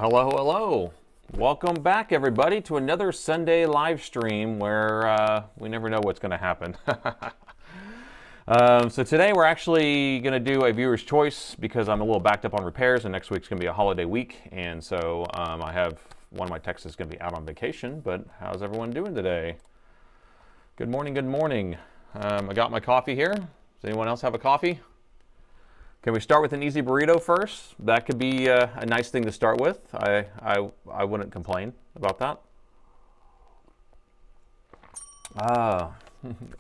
Hello, hello. Welcome back, everybody, to another Sunday live stream where we never know what's going to happen. So today we're actually going to do a viewer's choice because I'm a little backed up on repairs, and next week's going to be a holiday week, and so I have one of my techs is going to be out on vacation. But how's everyone doing today? Good morning, good morning. I got my coffee here. Does anyone else have a coffee? Can we start with an easy burrito first? That could be a nice thing to start with. I wouldn't complain about that.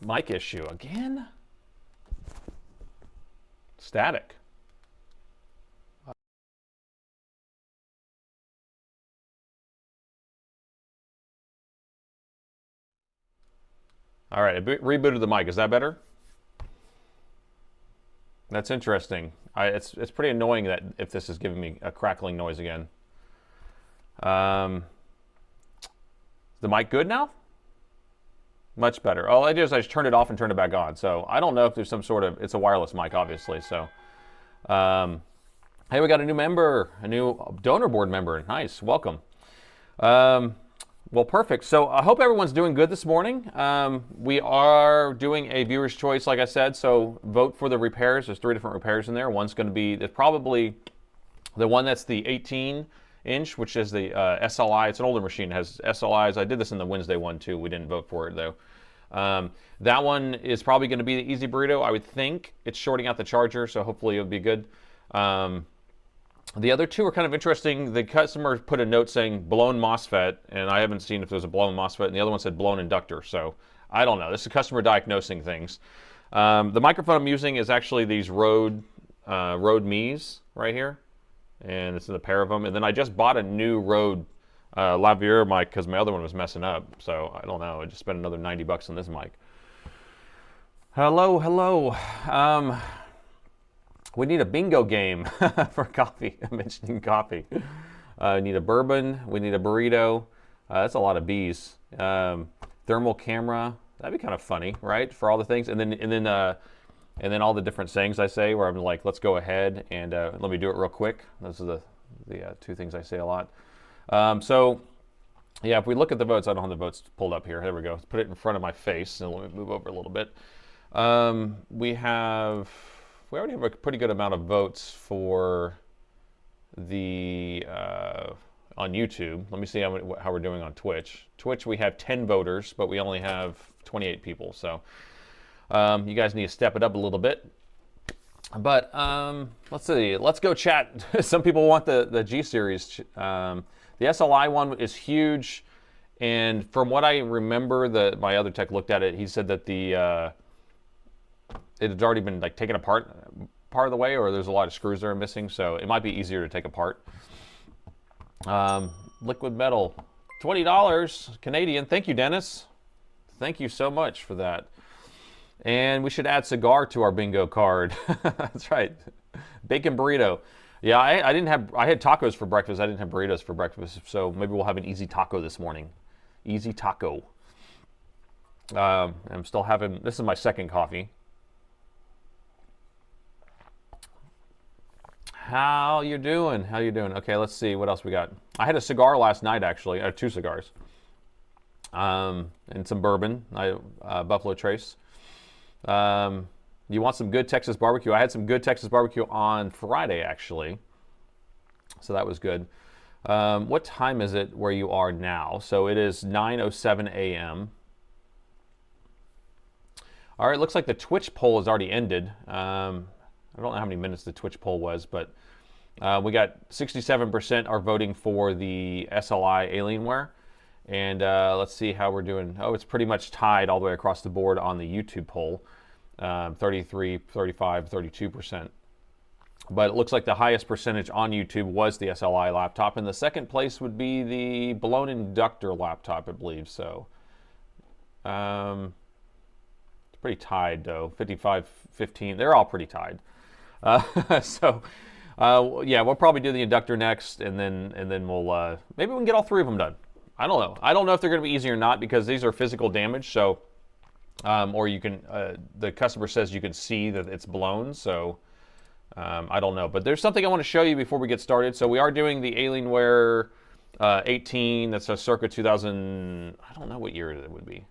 Mic issue again? Static. All right, I rebooted the mic. Is that better? That's interesting. It's pretty annoying that if this is giving me a crackling noise again. Is the mic good now? Much better. All I did is I just turned it off and turned it back on. So I don't know if there's some sort of, it's a wireless mic, obviously. So, hey, we got a new member, a new donor board member. Nice, welcome. Well, perfect. So I hope everyone's doing good this morning. We are doing a viewer's choice, like I said, so vote for the repairs. There's 3 different repairs in there. One's going to be, it's probably the one that's the 18-inch, which is the SLI. It's an older machine. It has SLIs. I did this in the Wednesday one, too. We didn't vote for it, though. That one is probably going to be the easy burrito, I would think. It's shorting out the charger, so hopefully it'll be good. The other 2 are kind of interesting. The customer put a note saying blown MOSFET, and I haven't seen if there's a blown MOSFET, and the other one said blown inductor, so I don't know. This is a customer diagnosing things. The microphone I'm using is actually these Rode Me's right here, and it's in a pair of them. And then I just bought a new Rode lavalier mic because my other one was messing up, so I don't know. I just spent another 90 bucks on this mic. Hello, hello. We need a bingo game for coffee. I'm mentioning coffee. We need a bourbon. We need a burrito. That's a lot of B's. Thermal camera. That'd be kind of funny, right? For all the things, and then all the different sayings I say, where I'm like, let's go ahead and let me do it real quick. Those are the 2 things I say a lot. So yeah, if we look at the votes, I don't have the votes pulled up here. There we go. Let's put it in front of my face, and let me move over a little bit. We already have a pretty good amount of votes for the on YouTube. Let me see how we're doing on Twitch. Twitch, we have 10 voters, but we only have 28 people. So you guys need to step it up a little bit. But let's see. Let's go chat. Some people want the G series. The SLI one is huge, and from what I remember, my other tech looked at it. He said that it had already been like taken apart part of the way, or there's a lot of screws that are missing, so it might be easier to take apart. Liquid metal, $20 Canadian. Thank you, Dennis. Thank you so much for that. And we should add cigar to our bingo card. That's right. Bacon burrito. Yeah, I had tacos for breakfast. I didn't have burritos for breakfast, so maybe we'll have an easy taco this morning. Easy taco. I'm still having, this is my second coffee. How you doing? How you doing? Okay, let's see what else we got. I had a cigar last night, actually. I had 2 cigars. And some bourbon, Buffalo Trace. You want some good Texas barbecue? I had some good Texas barbecue on Friday, actually. So that was good. What time is it where you are now? So it is 9:07 a.m. All right, looks like the Twitch poll has already ended. I don't know how many minutes the Twitch poll was, but we got 67% are voting for the SLI Alienware. And let's see how we're doing. Oh, it's pretty much tied all the way across the board on the YouTube poll. 33, 35, 32%. But it looks like the highest percentage on YouTube was the SLI laptop. And the second place would be the blown inductor laptop, I believe. So it's pretty tied, though. 55, 15. They're all pretty tied. Yeah, we'll probably do the inductor next, and then we'll maybe we can get all 3 of them done. I don't know. I don't know if they're going to be easy or not because these are physical damage. So, or you can the customer says you can see that it's blown. So I don't know, but there's something I want to show you before we get started. So we are doing the Alienware 18. That's a circa 2000. I don't know what year it would be.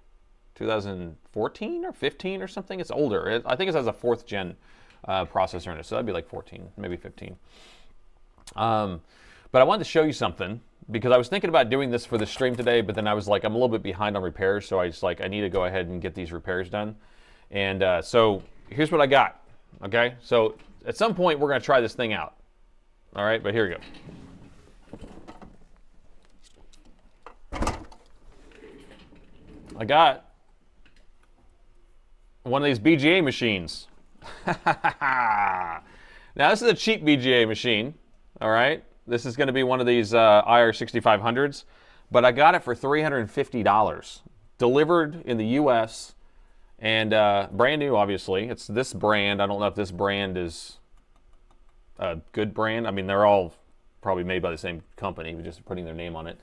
2014 or 15 or something. It's older. I think it has a 4th gen processor in it, so that'd be like 14, maybe 15. But I wanted to show you something because I was thinking about doing this for the stream today, but then I was like, I'm a little bit behind on repairs, so I need to go ahead and get these repairs done. And so here's what I got. Okay, so at some point we're going to try this thing out. All right, but here we go. I got one of these BGA machines. Now this is a cheap BGA machine. All right, this is going to be one of these IR6500s, but I got it for $350, delivered in the U.S. and brand new. Obviously, it's this brand. I don't know if this brand is a good brand. I mean, they're all probably made by the same company, but just putting their name on it.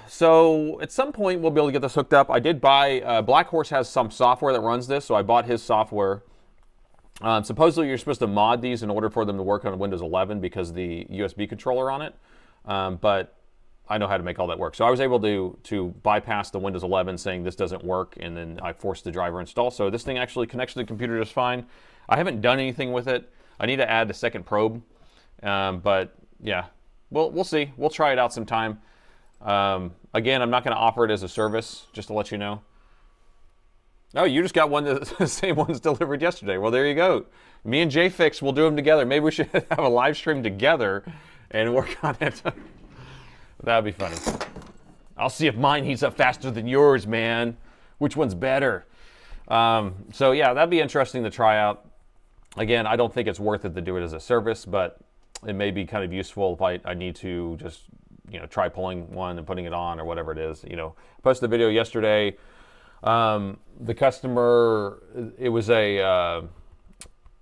So at some point we'll be able to get this hooked up. I did buy, Black Horse has some software that runs this, so I bought his software. Supposedly you're supposed to mod these in order for them to work on Windows 11 because of the USB controller on it, but I know how to make all that work. So I was able to bypass the Windows 11 saying this doesn't work, and then I forced the driver install. So this thing actually connects to the computer just fine. I haven't done anything with it. I need to add the second probe, but yeah, we'll see. We'll try it out sometime. Again, I'm not going to offer it as a service, just to let you know. Oh, you just got one the same one's delivered yesterday. Well, there you go. Me and JFix will do them together. Maybe we should have a live stream together and work on it. That would be funny. I'll see if mine heats up faster than yours, man. Which one's better? So yeah, that'd be interesting to try out. Again, I don't think it's worth it to do it as a service, but it may be kind of useful if I need to just, try pulling one and putting it on or whatever it is. I posted a video yesterday. The customer, it was the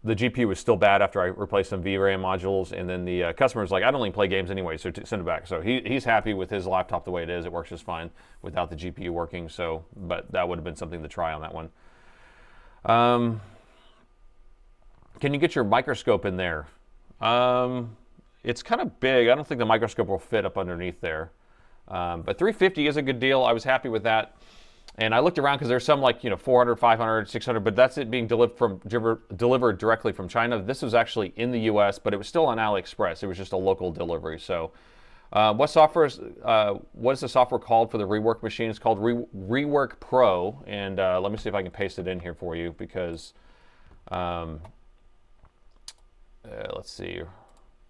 GPU was still bad after I replaced some VRAM modules, and then the customer was like, I don't even play games anyway, so send it back. So he's happy with his laptop the way it is. It works just fine without the GPU working. So, but that would have been something to try on that one. Can you get your microscope in there? It's kind of big. I don't think the microscope will fit up underneath there. But $350 is a good deal. I was happy with that. And I looked around because there's some like, 400, 500, 600, but that's it being delivered directly from China. This was actually in the US, but it was still on AliExpress. It was just a local delivery. So what is the software called for the rework machine? It's called Rework Pro. And let me see if I can paste it in here for you because, let's see.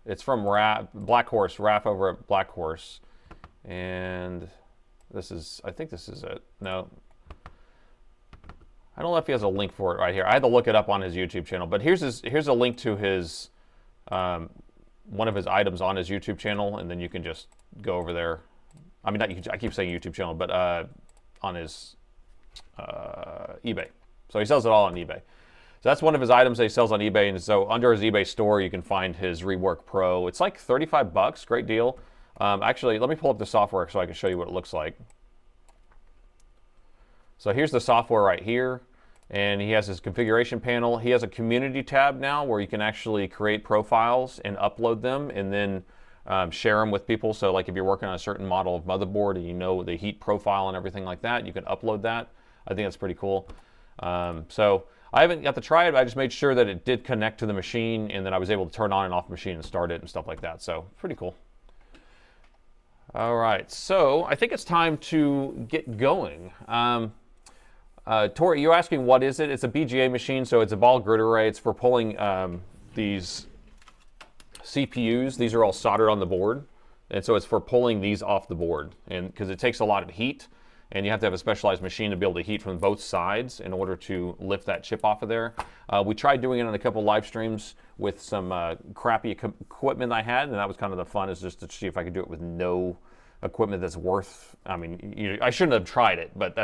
It's from Black Horse, Raph over at Black Horse. And I think this is it. No. I don't know if he has a link for it right here. I had to look it up on his YouTube channel. But here's a link to his, one of his items on his YouTube channel. And then you can just go over there. I mean, I keep saying YouTube channel, but on his eBay. So he sells it all on eBay. So that's one of his items that he sells on eBay. And so under his eBay store, you can find his Rework Pro. It's like $35, great deal. Actually, let me pull up the software so I can show you what it looks like. So here's the software right here. And he has his configuration panel. He has a community tab now where you can actually create profiles and upload them and then share them with people. So like if you're working on a certain model of motherboard and you know the heat profile and everything like that, you can upload that. I think that's pretty cool. So I haven't got to try it, but I just made sure that it did connect to the machine and that I was able to turn on and off the machine and start it and stuff like that. So pretty cool. All right, so I think it's time to get going. Tori, you're asking what is it? It's a BGA machine, so it's a ball grid array. It's for pulling these CPUs. These are all soldered on the board, and so it's for pulling these off the board. And because it takes a lot of heat, and you have to have a specialized machine to be able to heat from both sides in order to lift that chip off of there. We tried doing it on a couple live streams with some crappy equipment I had, and that was kind of the fun, is just to see if I could do it with no equipment that's worth, I mean, I shouldn't have tried it, but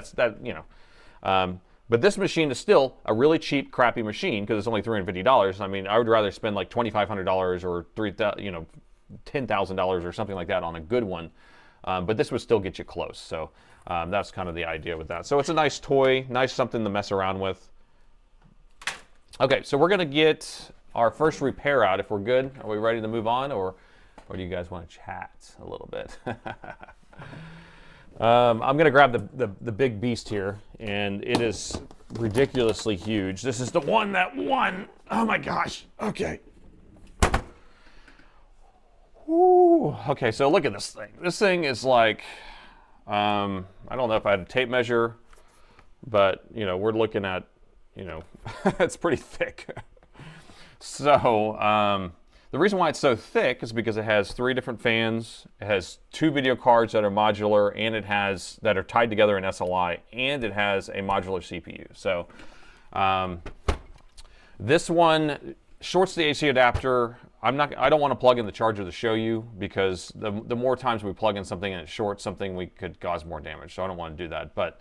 but this machine is still a really cheap, crappy machine because it's only $350. I mean, I would rather spend like $2,500 or $10,000 or something like that on a good one, but this would still get you close. So that's kind of the idea with that. So it's a nice toy, nice something to mess around with. Okay, so we're going to get our first repair out. If we're good, are we ready to move on, or do you guys want to chat a little bit? I'm going to grab the big beast here, and it is ridiculously huge. This is the one that won. Oh my gosh. Okay. Woo. Okay, so look at this thing. This thing is like, I don't know if I had a tape measure, but, you know, we're looking at, you know, it's pretty thick. So, the reason why it's so thick is because it has 3 different fans, it has 2 video cards that are modular, and it has, that are tied together in SLI, and it has a modular CPU. So, this one shorts the AC adapter. I don't want to plug in the charger to show you, because the more times we plug in something and it shorts something, we could cause more damage. So I don't want to do that. But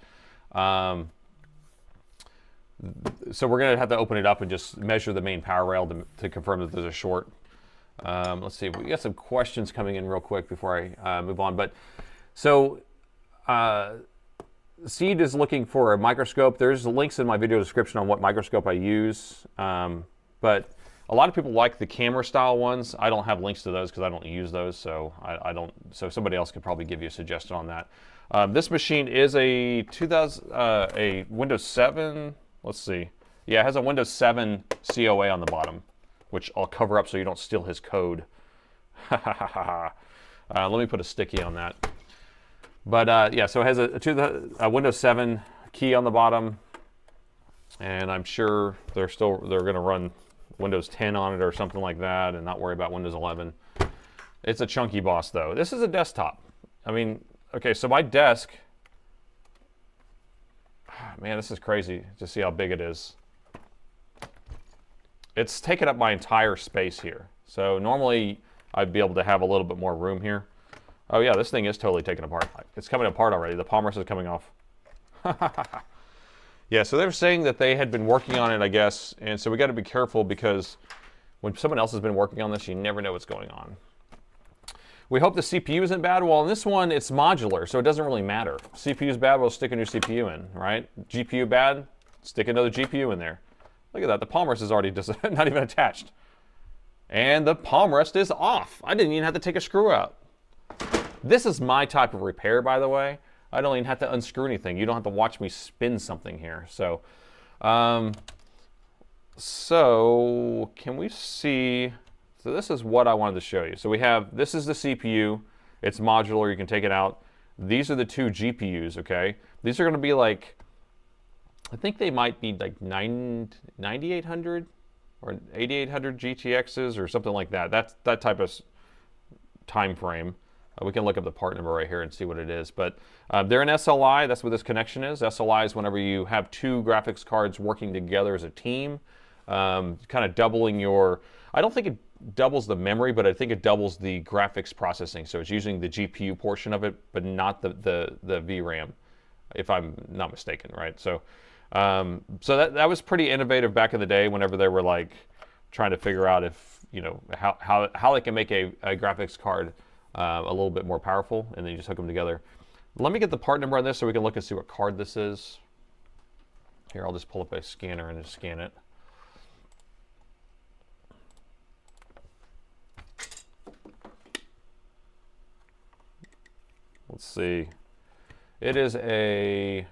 so we're going to have to open it up and just measure the main power rail to confirm that there's a short. Let's see. We got some questions coming in real quick before I move on. But so Seed is looking for a microscope. There's links in my video description on what microscope I use. But a lot of people like the camera style ones. I don't have links to those because I don't use those, so I don't. So somebody else could probably give you a suggestion on that. This machine is a a Windows 7. Let's see. Yeah, it has a Windows 7 COA on the bottom, which I'll cover up so you don't steal his code. Let me put a sticky on that. But yeah, so it has a Windows 7 key on the bottom, and I'm sure they're going to run Windows 10 on it or something like that, and not worry about Windows 11. It's a chunky boss, though. This is a desktop. I mean, okay, so my desk, man, this is crazy to see how big it is. It's taken up my entire space here. So normally I'd be able to have a little bit more room here. Oh yeah, this thing is totally taken apart. It's coming apart already. The palm rest is coming off. Yeah, so they were saying that they had been working on it, I guess, and so we got to be careful, because when someone else has been working on this, you never know what's going on. We hope the CPU isn't bad. Well, in this one, it's modular, so it doesn't really matter. CPU is bad, we'll stick a new CPU in, right? GPU bad, stick another GPU in there. Look at that, the palm rest is already just not even attached. And the palm rest is off. I didn't even have to take a screw out. This is my type of repair, by the way. I don't even have to unscrew anything. You don't have to watch me spin something here. So, so can we see? So this is what I wanted to show you. So we have, this is the CPU. It's modular. You can take it out. These are the 2 GPUs. Okay. These are going to be like, I think they might be like 9800 or 8800 GTXs or something like that. That's that type of time frame. We can look up the part number right here and see what it is. But they're an SLI. That's what this connection is. SLI is whenever you have 2 graphics cards working together as a team, kind of doubling your, I don't think it doubles the memory, but I think it doubles the graphics processing. So it's using the GPU portion of it, but not the VRAM, if I'm not mistaken, right? So, so that was pretty innovative back in the day, whenever they were like trying to figure out if, you know, how they can make a graphics card a little bit more powerful, and then you just hook them together. Let me get the part number on this so we can look and see what card this is. Here, I'll just pull up a scanner and just scan it. Let's see. It is a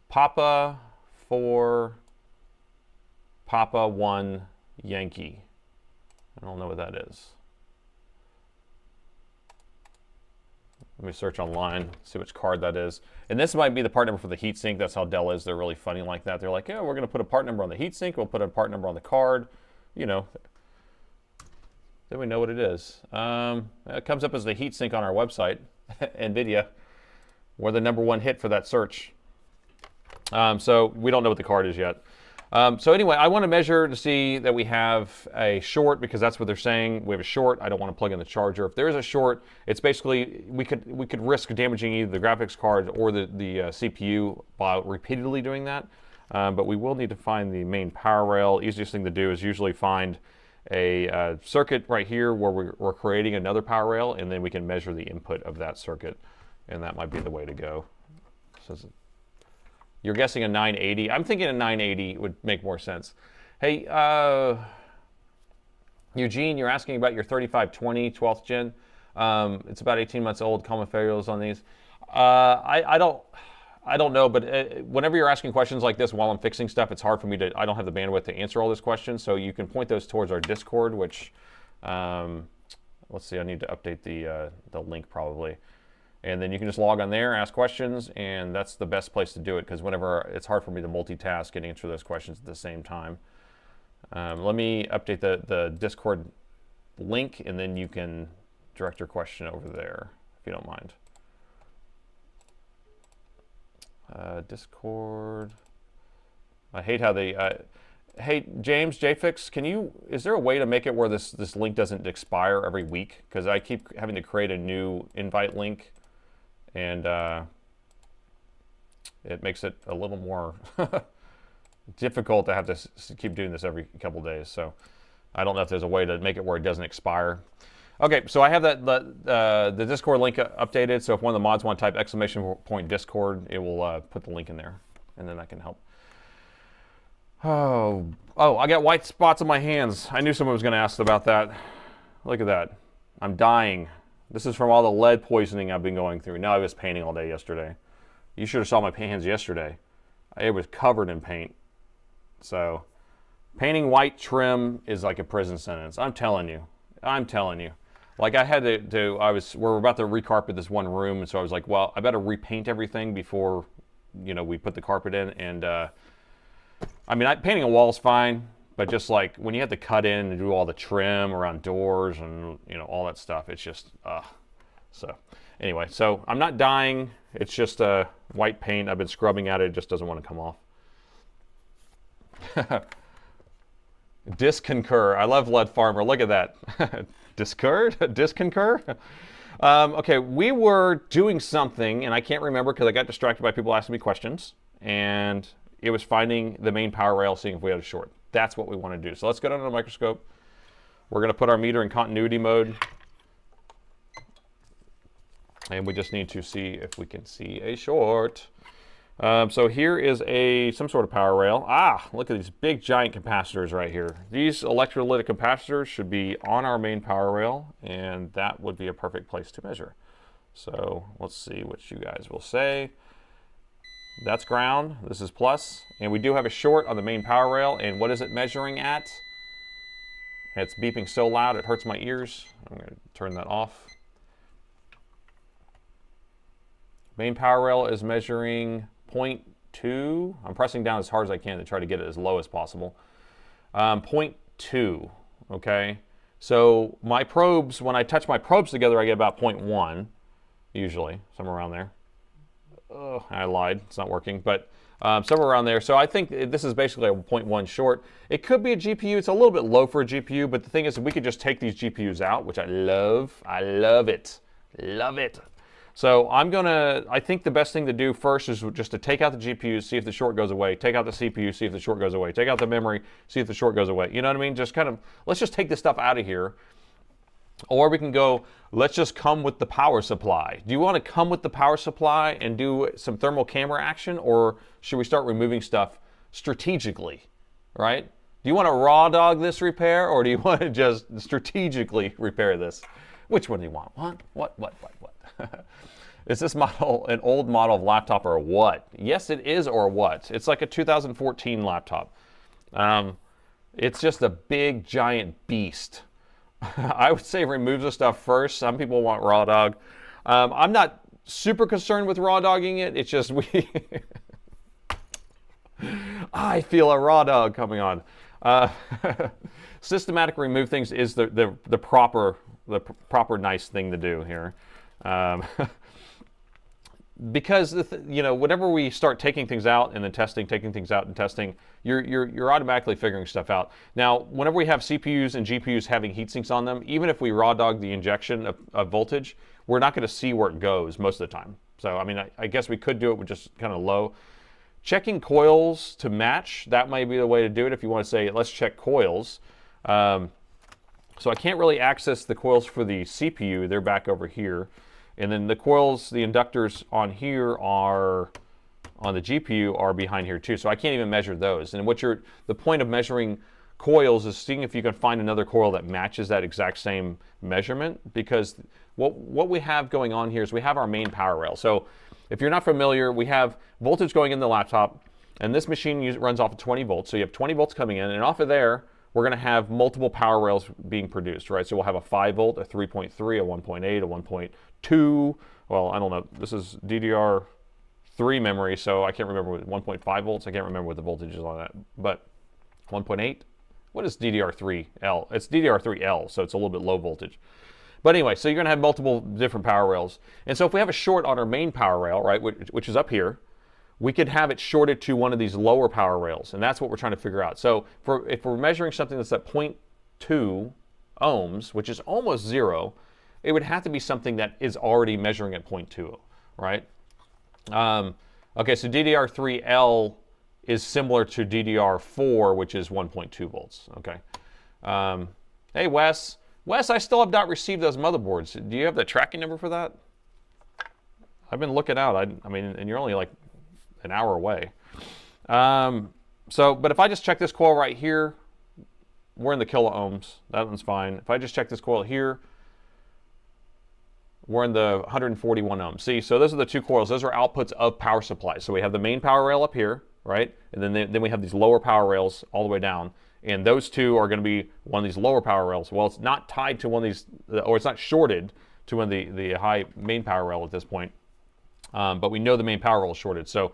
Papa 4 Papa 1 Yankee. I don't know what that is. Let me search online, see which card that is. And this might be the part number for the heatsink. That's how Dell is. They're really funny like that. They're like, yeah, we're going to put a part number on the heatsink. We'll put a part number on the card. You know, then we know what it is. It comes up as the heatsink on our website, NVIDIA. We're the #1 hit for that search. So we don't know what the card is yet. So anyway, I want to measure to see that we have a short, because that's what they're saying. We have a short. I don't want to plug in the charger. If there is a short, it's basically, we could risk damaging either the graphics card or the CPU by repeatedly doing that. But we will need to find the main power rail. Easiest thing to do is usually find a circuit right here where we're creating another power rail, and then we can measure the input of that circuit, and that might be the way to go. So you're guessing a 980. I'm thinking a 980 would make more sense. Hey, Eugene, you're asking about your 3520 12th gen. It's about 18 months old. Common failures on these. I don't know, but whenever you're asking questions like this while I'm fixing stuff, it's hard for me to. I don't have the bandwidth to answer all those questions. So you can point those towards our Discord, which let's see. I need to update the link probably. And then you can just log on there, ask questions, and that's the best place to do it because whenever it's hard for me to multitask and answer those questions at the same time. Let me update the Discord link, and then you can direct your question over there if you don't mind. Discord. I hate how they. Hey James, JFix, is there a way to make it where this link doesn't expire every week? Because I keep having to create a new invite link. And it makes it a little more difficult to have to keep doing this every couple days. So I don't know if there's a way to make it where it doesn't expire. Okay, so I have the Discord link updated. So if one of the mods want to type !Discord, it will put the link in there, and then that can help. Oh, I got white spots on my hands. I knew someone was going to ask about that. Look at that. I'm dying. This is from all the lead poisoning I've been going through. No, I was painting all day yesterday. You should have saw my hands yesterday. It was covered in paint. So, painting white trim is like a prison sentence. I'm telling you. Like I had to we're about to recarpet this one room, and so I was like, well, I better repaint everything before, we put the carpet in. And I mean, painting a wall is fine. But just like when you have to cut in and do all the trim around doors and all that stuff, it's just so anyway. So I'm not dying. It's just white paint. I've been scrubbing at it. It just doesn't want to come off. Disconcur. I love Lead Farmer. Look at that. Disconcur. Okay, we were doing something, and I can't remember because I got distracted by people asking me questions, and it was finding the main power rail, seeing if we had a short. That's what we want to do. So let's go down to the microscope. We're going to put our meter in continuity mode. And we just need to see if we can see a short. So here is some sort of power rail. Look at these big giant capacitors right here. These electrolytic capacitors should be on our main power rail, and that would be a perfect place to measure. So let's see what you guys will say. That's ground, this is plus, and we do have a short on the main power rail, and what is it measuring at? It's beeping so loud it hurts my ears. I'm going to turn that off. Main power rail is measuring 0.2. I'm pressing down as hard as I can to try to get it as low as possible. 0.2, okay? So my probes, when I touch my probes together, I get about 0.1, usually, somewhere around there. Oh, I lied. It's not working, but somewhere around there. So I think this is basically a 0.1 short. It could be a GPU. It's a little bit low for a GPU, but the thing is, we could just take these GPUs out, which I love. I love it. Love it. So I think the best thing to do first is just to take out the GPU, see if the short goes away. Take out the CPU, see if the short goes away. Take out the memory, see if the short goes away. You know what I mean? Just kind of, let's just take this stuff out of here. Or we can go, let's just come with the power supply. Do you want to come with the power supply and do some thermal camera action, or should we start removing stuff strategically, right? Do you want to raw dog this repair, or do you want to just strategically repair this? Which one do you want? What? Is this model an old model of laptop or what? Yes, it is, or what? It's like a 2014 laptop. It's just a big, giant beast. I would say remove the stuff first. Some people want raw dog. I'm not super concerned with raw dogging it. It's just I feel a raw dog coming on. Systematic remove things is the proper nice thing to do here. Because whenever we start taking things out and then testing, taking things out and testing, you're automatically figuring stuff out. Now, whenever we have CPUs and GPUs having heat sinks on them, even if we raw dog the injection of voltage, we're not going to see where it goes most of the time. So, I mean, I guess we could do it with just kind of low. Checking coils to match, that might be the way to do it if you want to say, let's check coils. So I can't really access the coils for the CPU. They're back over here. And then the coils, the inductors on here are, on the GPU are behind here too. So I can't even measure those. And the point of measuring coils is seeing if you can find another coil that matches that exact same measurement, because what we have going on here is we have our main power rail. So if you're not familiar, we have voltage going in the laptop, and this machine runs off of 20 volts. So you have 20 volts coming in, and off of there, we're going to have multiple power rails being produced, right? So we'll have a 5 volt, a 3.3, a 1.8, a 1.2. Well, I don't know. This is DDR3 memory, so I can't remember what 1.5 volts. I can't remember what the voltage is on that. But 1.8? What is DDR3L? It's DDR3L, so it's a little bit low voltage. But anyway, so you're going to have multiple different power rails. And so if we have a short on our main power rail, right, which is up here, we could have it shorted to one of these lower power rails, and that's what we're trying to figure out. So if we're measuring something that's at 0.2 ohms, which is almost 0, it would have to be something that is already measuring at 0.2, right? Okay, so DDR3L is similar to DDR4, which is 1.2 volts, okay? Hey, Wes. Wes, I still have not received those motherboards. Do you have the tracking number for that? I've been looking out. I mean, and you're only like an hour away. But if I just check this coil right here, we're in the kilo ohms. That one's fine. If I just check this coil here, we're in the 141 ohms. See, so those are the two coils. Those are outputs of power supplies. So we have the main power rail up here, right? And then we have these lower power rails all the way down. And those two are going to be one of these lower power rails. Well, it's not tied to one of these, or it's not shorted to one of the high main power rail at this point. But we know the main power rail is shorted. So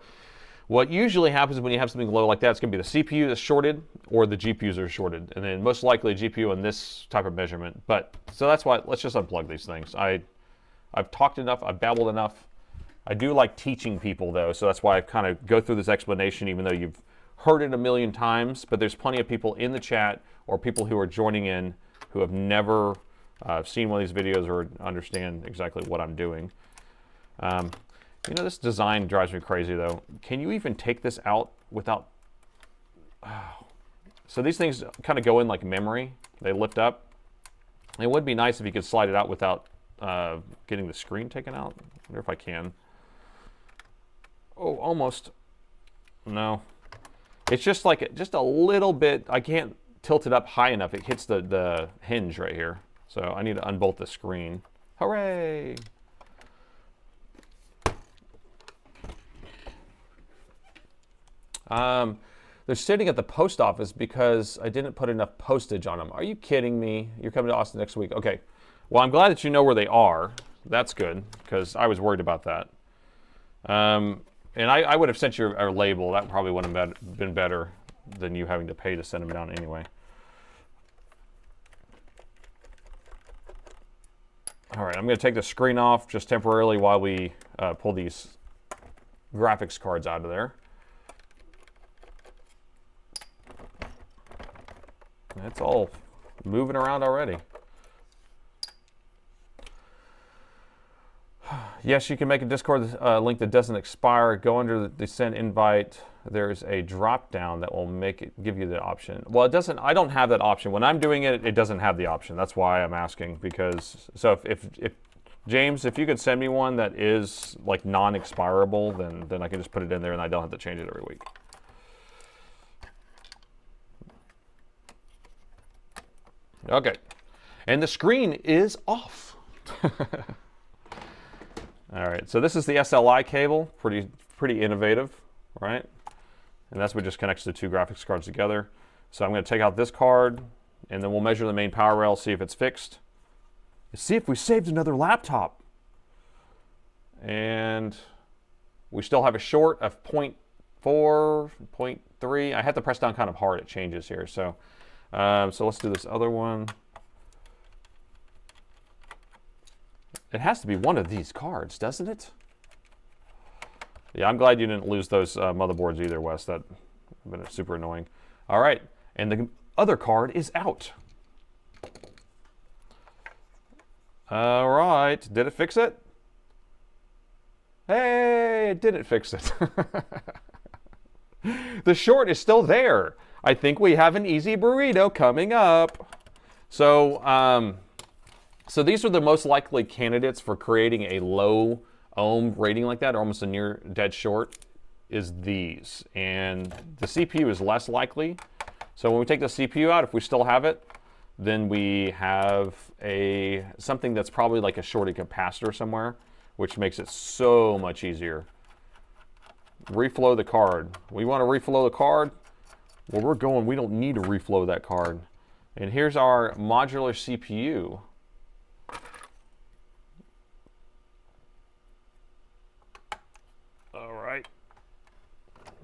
what usually happens when you have something low like that, it's going to be the CPU that's shorted or the GPUs are shorted. And then most likely GPU in this type of measurement. But so that's why, let's just unplug these things. I've talked enough, I've babbled enough. I do like teaching people though, so that's why I kind of go through this explanation even though you've heard it a million times, but there's plenty of people in the chat or people who are joining in who have never seen one of these videos or understand exactly what I'm doing. You know, this design drives me crazy though. Can you even take this out without... So these things kind of go in like memory. They lift up. It would be nice if you could slide it out without getting the screen taken out. I wonder if I can. Oh, almost. No. It's just like, just a little bit, I can't tilt it up high enough. It hits the hinge right here. So I need to unbolt the screen. Hooray! They're sitting at the post office because I didn't put enough postage on them. Are you kidding me? You're coming to Austin next week. Okay. Well, I'm glad that you know where they are. That's good, because I was worried about that. And I would have sent you a label. That probably would have been better than you having to pay to send them down anyway. All right, I'm going to take the screen off just temporarily while we pull these graphics cards out of there. It's all moving around already. Yes, you can make a Discord link that doesn't expire. Go under the send invite. There's a drop down that will make it give you the option. Well, it doesn't. I don't have that option. When I'm doing it, it doesn't have the option. That's why I'm asking. Because so if James, if you could send me one that is like non-expirable, then I can just put it in there and I don't have to change it every week. Okay, and the screen is off. All right, so this is the SLI cable, pretty innovative, right? And that's what just connects the two graphics cards together. So I'm going to take out this card, and then we'll measure the main power rail, see if it's fixed. See if we saved another laptop. And we still have a short of 0.4, 0.3. I have to press down kind of hard, it changes here. So let's do this other one. It has to be one of these cards, doesn't it? Yeah, I'm glad you didn't lose those motherboards either, Wes. That would have been super annoying. All right, and the other card is out. All right, did it fix it? Hey, it didn't fix it. The short is still there. I think we have an easy burrito coming up. So, so these are the most likely candidates for creating a low ohm rating like that, or almost a near dead short, is these. And the CPU is less likely. So when we take the CPU out, if we still have it, then we have something that's probably like a shorted capacitor somewhere, which makes it so much easier. Reflow the card. We want to reflow the card. Well, we don't need to reflow that card. And here's our modular CPU. All right.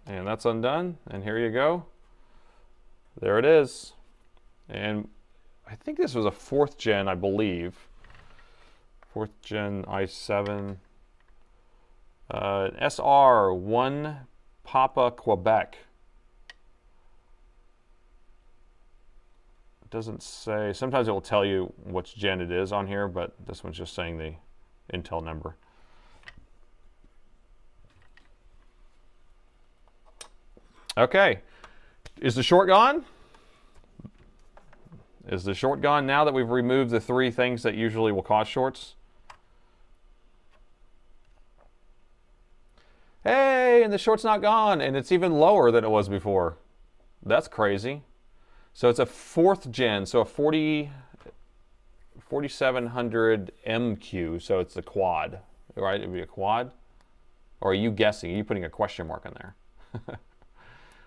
And that's undone. And here you go. There it is. And I think this was a 4th gen, I believe. 4th gen i7. SR1 Papa Quebec. It doesn't say. Sometimes it will tell you which gen it is on here, but this one's just saying the Intel number. Okay. Is the short gone? Is the short gone now that we've removed the 3 things that usually will cause shorts? Hey, and the short's not gone, and it's even lower than it was before. That's crazy. So it's a 4th gen, so a 4700 MQ, so it's a quad, right? It'd be a quad? Or are you guessing? Are you putting a question mark in there?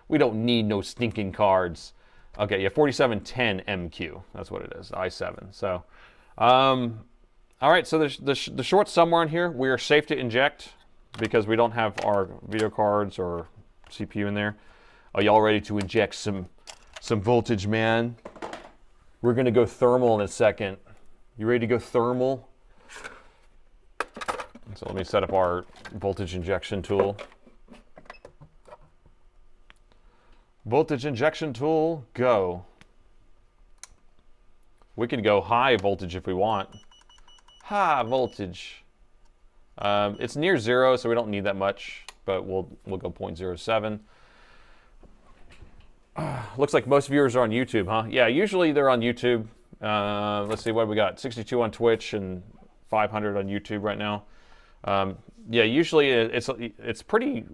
We don't need no stinking cards. Okay, yeah, 4710 MQ. That's what it is, i7. So, all right, so the short's somewhere in here. We are safe to inject because we don't have our video cards or CPU in there. Are y'all ready to inject some voltage, man? We're gonna go thermal in a second. You ready to go thermal? So let me set up our voltage injection tool. Voltage injection tool, go. We could go high voltage if we want. High voltage. It's near 0, so we don't need that much, but we'll go 0.07. Looks like most viewers are on YouTube, huh? Yeah, usually they're on YouTube. Let's see, what have we got? 62 on Twitch and 500 on YouTube right now. Yeah, usually it's pretty,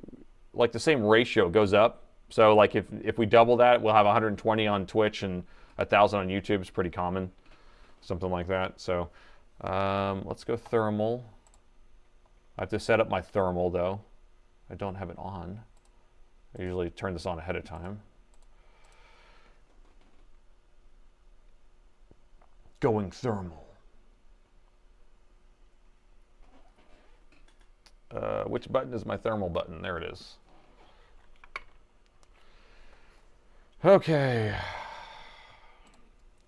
like the same ratio goes up. So like if we double that, we'll have 120 on Twitch and 1,000 on YouTube. It's pretty common, something like that. So let's go thermal. I have to set up my thermal though. I don't have it on. I usually turn this on ahead of time. Going thermal. Which button is my thermal button? There it is. Okay.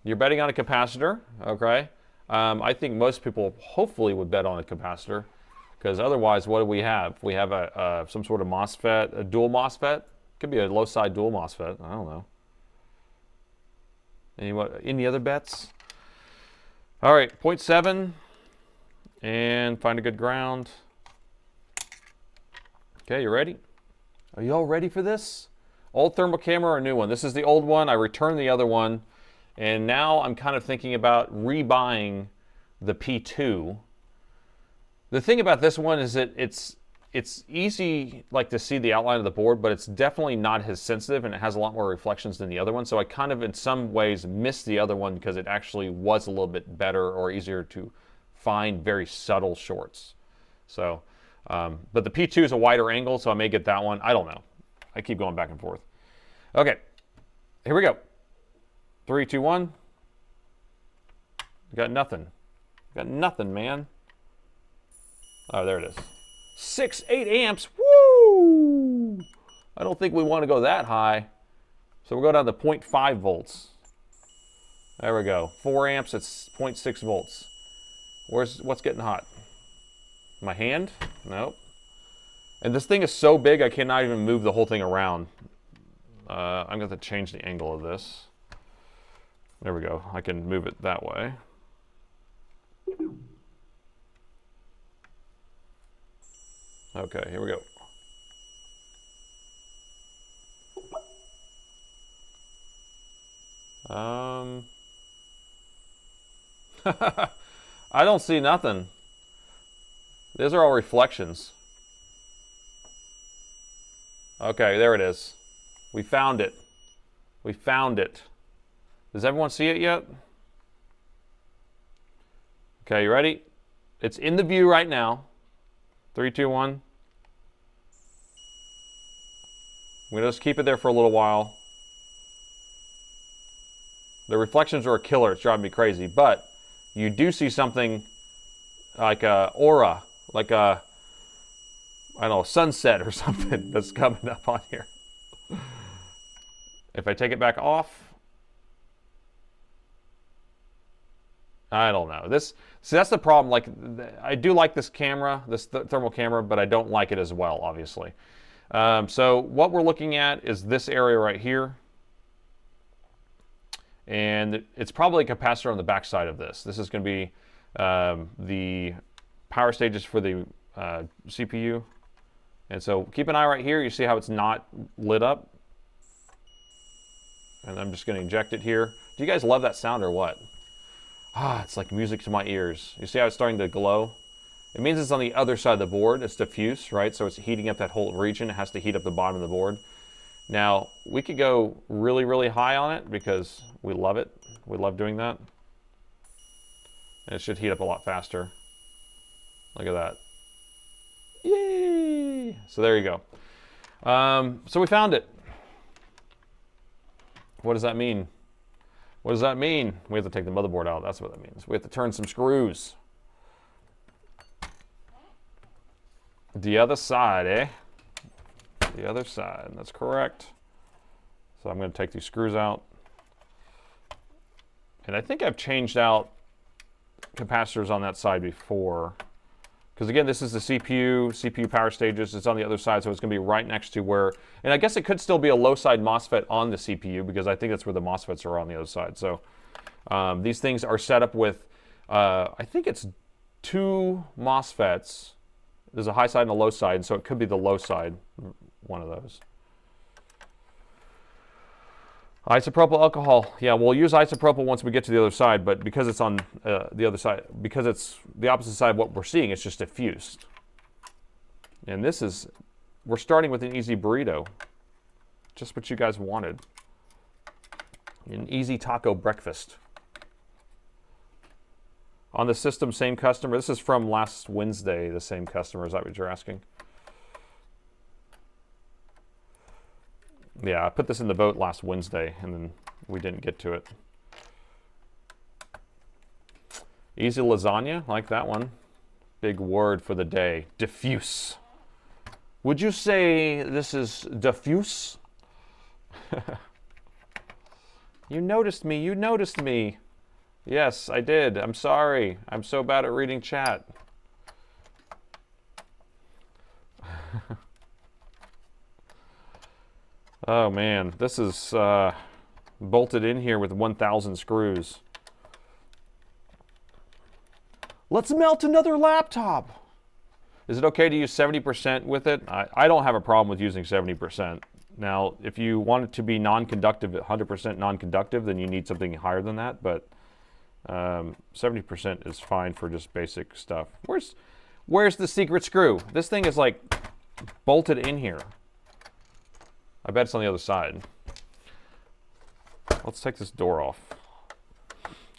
You're betting on a capacitor, okay? I think most people hopefully would bet on a capacitor, because otherwise, what do we have? We have some sort of MOSFET, a dual MOSFET. Could be a low-side dual MOSFET. I don't know. Any other bets? All right, 0.7, and find a good ground. Okay, you ready? Are you all ready for this? Old thermal camera or new one? This is the old one. I returned the other one, and now I'm kind of thinking about rebuying the P2. The thing about this one is that it's easy like to see the outline of the board, but it's definitely not as sensitive, and it has a lot more reflections than the other one. So I kind of in some ways missed the other one because it actually was a little bit better or easier to find very subtle shorts. So, but the P2 is a wider angle, so I may get that one. I don't know. I keep going back and forth. Okay, here we go. 3, 2, 1. Got nothing. Got nothing, man. Oh, there it is. 6, 8 amps. Woo! I don't think we want to go that high. So we'll go down to 0.5 volts. There we go. 4 amps, it's 0.6 volts. What's getting hot? My hand? Nope. And this thing is so big I cannot even move the whole thing around. I'm going to change the angle of this. There we go. I can move it that way. Okay, here we go. I don't see nothing. These are all reflections. Okay, there it is. We found it. We found it. Does everyone see it yet? Okay, you ready? It's in the view right now. 3, 2, 1. I'm going to just keep it there for a little while. The reflections are a killer. It's driving me crazy. But you do see something like a aura, like a, I don't know, sunset or something that's coming up on here. If I take it back off, I don't know. See, that's the problem. Like, I do like this camera, this thermal camera, but I don't like it as well, obviously. So what we're looking at is this area right here. And it's probably a capacitor on the back side of this. This is going to be the power stages for the CPU. And so keep an eye right here. You see how it's not lit up? And I'm just going to inject it here. Do you guys love that sound or what? Ah, it's like music to my ears. You see how it's starting to glow? It means it's on the other side of the board. It's diffuse, right? So it's heating up that whole region. It has to heat up the bottom of the board. Now, we could go really, really high on it because we love it. We love doing that. And it should heat up a lot faster. Look at that. Yay! So there you go. So we found it. What does that mean? What does that mean? We have to take the motherboard out. That's what that means. We have to turn some screws. The other side, eh? The other side. That's correct. So I'm going to take these screws out. And I think I've changed out capacitors on that side before. Because again, this is the CPU power stages. It's on the other side, so it's going to be right next to where, and I guess it could still be a low side MOSFET on the CPU because I think that's where the MOSFETs are on the other side. So these things are set up with, I think it's 2 MOSFETs. There's a high side and a low side, so it could be the low side, one of those. Isopropyl alcohol. Yeah, we'll use isopropyl once we get to the other side, but because it's on the other side, because it's the opposite side of what we're seeing, it's just diffused. And this is, we're starting with an easy burrito. Just what you guys wanted. An easy taco breakfast. On the system, same customer. This is from last Wednesday, the same customer. Is that what you're asking? Yeah, I put this in the boat last Wednesday, and then we didn't get to it. Easy lasagna, like that one. Big word for the day, diffuse. Would you say this is diffuse? You noticed me, you noticed me. Yes, I did. I'm sorry. I'm so bad at reading chat. Oh man, this is bolted in here with 1,000 screws. Let's melt another laptop. Is it okay to use 70% with it? I don't have a problem with using 70%. Now, if you want it to be non-conductive, 100% non-conductive, then you need something higher than that, but 70% is fine for just basic stuff. Where's the secret screw? This thing is like bolted in here. I bet it's on the other side. Let's take this door off.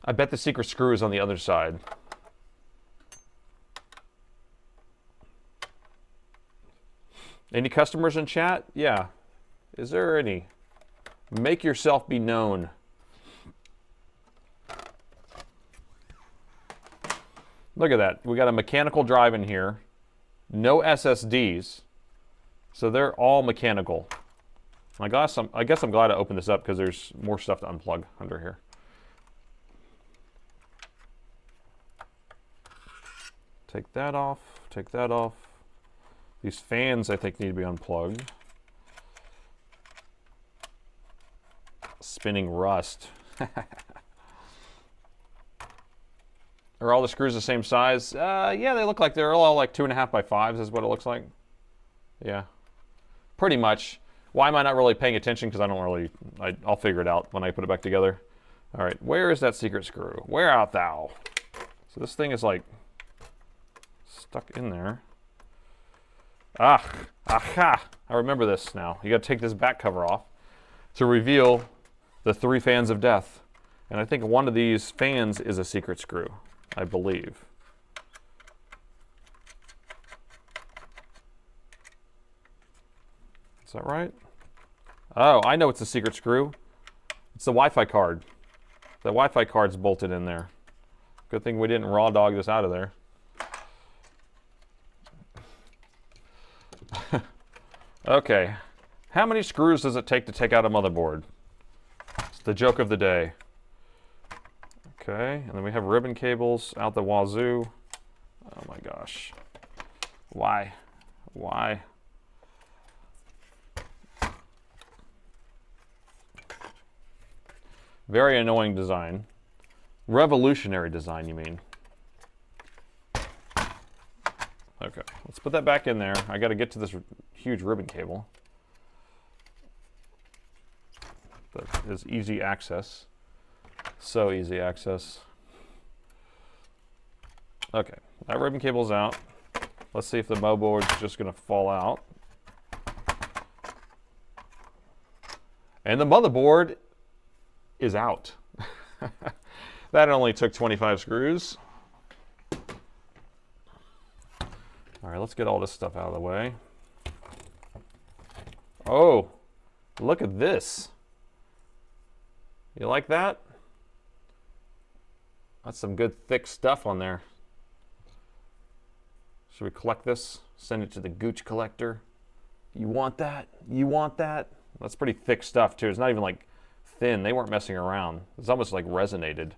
I bet the secret screw is on the other side. Any customers in chat? Yeah. Is there any? Make yourself be known. Look at that. We got a mechanical drive in here. No SSDs. So they're all mechanical. I guess I'm glad I opened this up because there's more stuff to unplug under here. Take that off. Take that off. These fans, I think, need to be unplugged. Spinning rust. Are all the screws the same size? Yeah, they look like they're all like 2.5 by 5s is what it looks like. Yeah, pretty much. Why am I not really paying attention? Because I don't really, I'll figure it out when I put it back together. All right, where is that secret screw? Where art thou? So this thing is like stuck in there. Aha! I remember this now. You got to take this back cover off to reveal The 3 fans of death. And I think one of these fans is a secret screw, I believe. Is that right? Oh, I know it's a secret screw. It's the Wi-Fi card. The Wi-Fi card's bolted in there. Good thing we didn't raw dog this out of there. Okay. How many screws does it take to take out a motherboard? It's the joke of the day. Okay, and then we have ribbon cables out the wazoo. Oh my gosh. Why? Why? Very annoying design. Revolutionary design, you mean? Okay, let's put that back in there. I got to get to this huge ribbon cable. That is easy access. So easy access. Okay, that ribbon cable's out. Let's see if the motherboard's just going to fall out. And the motherboard is out. That only took 25 screws. All right, let's get all this stuff out of the way. Oh, look at this. You like that? That's some good thick stuff on there. Should we collect this? Send it to the Gooch collector? You want that? You want that? That's pretty thick stuff too. It's not even like thin. They weren't messing around. It's almost like resonated.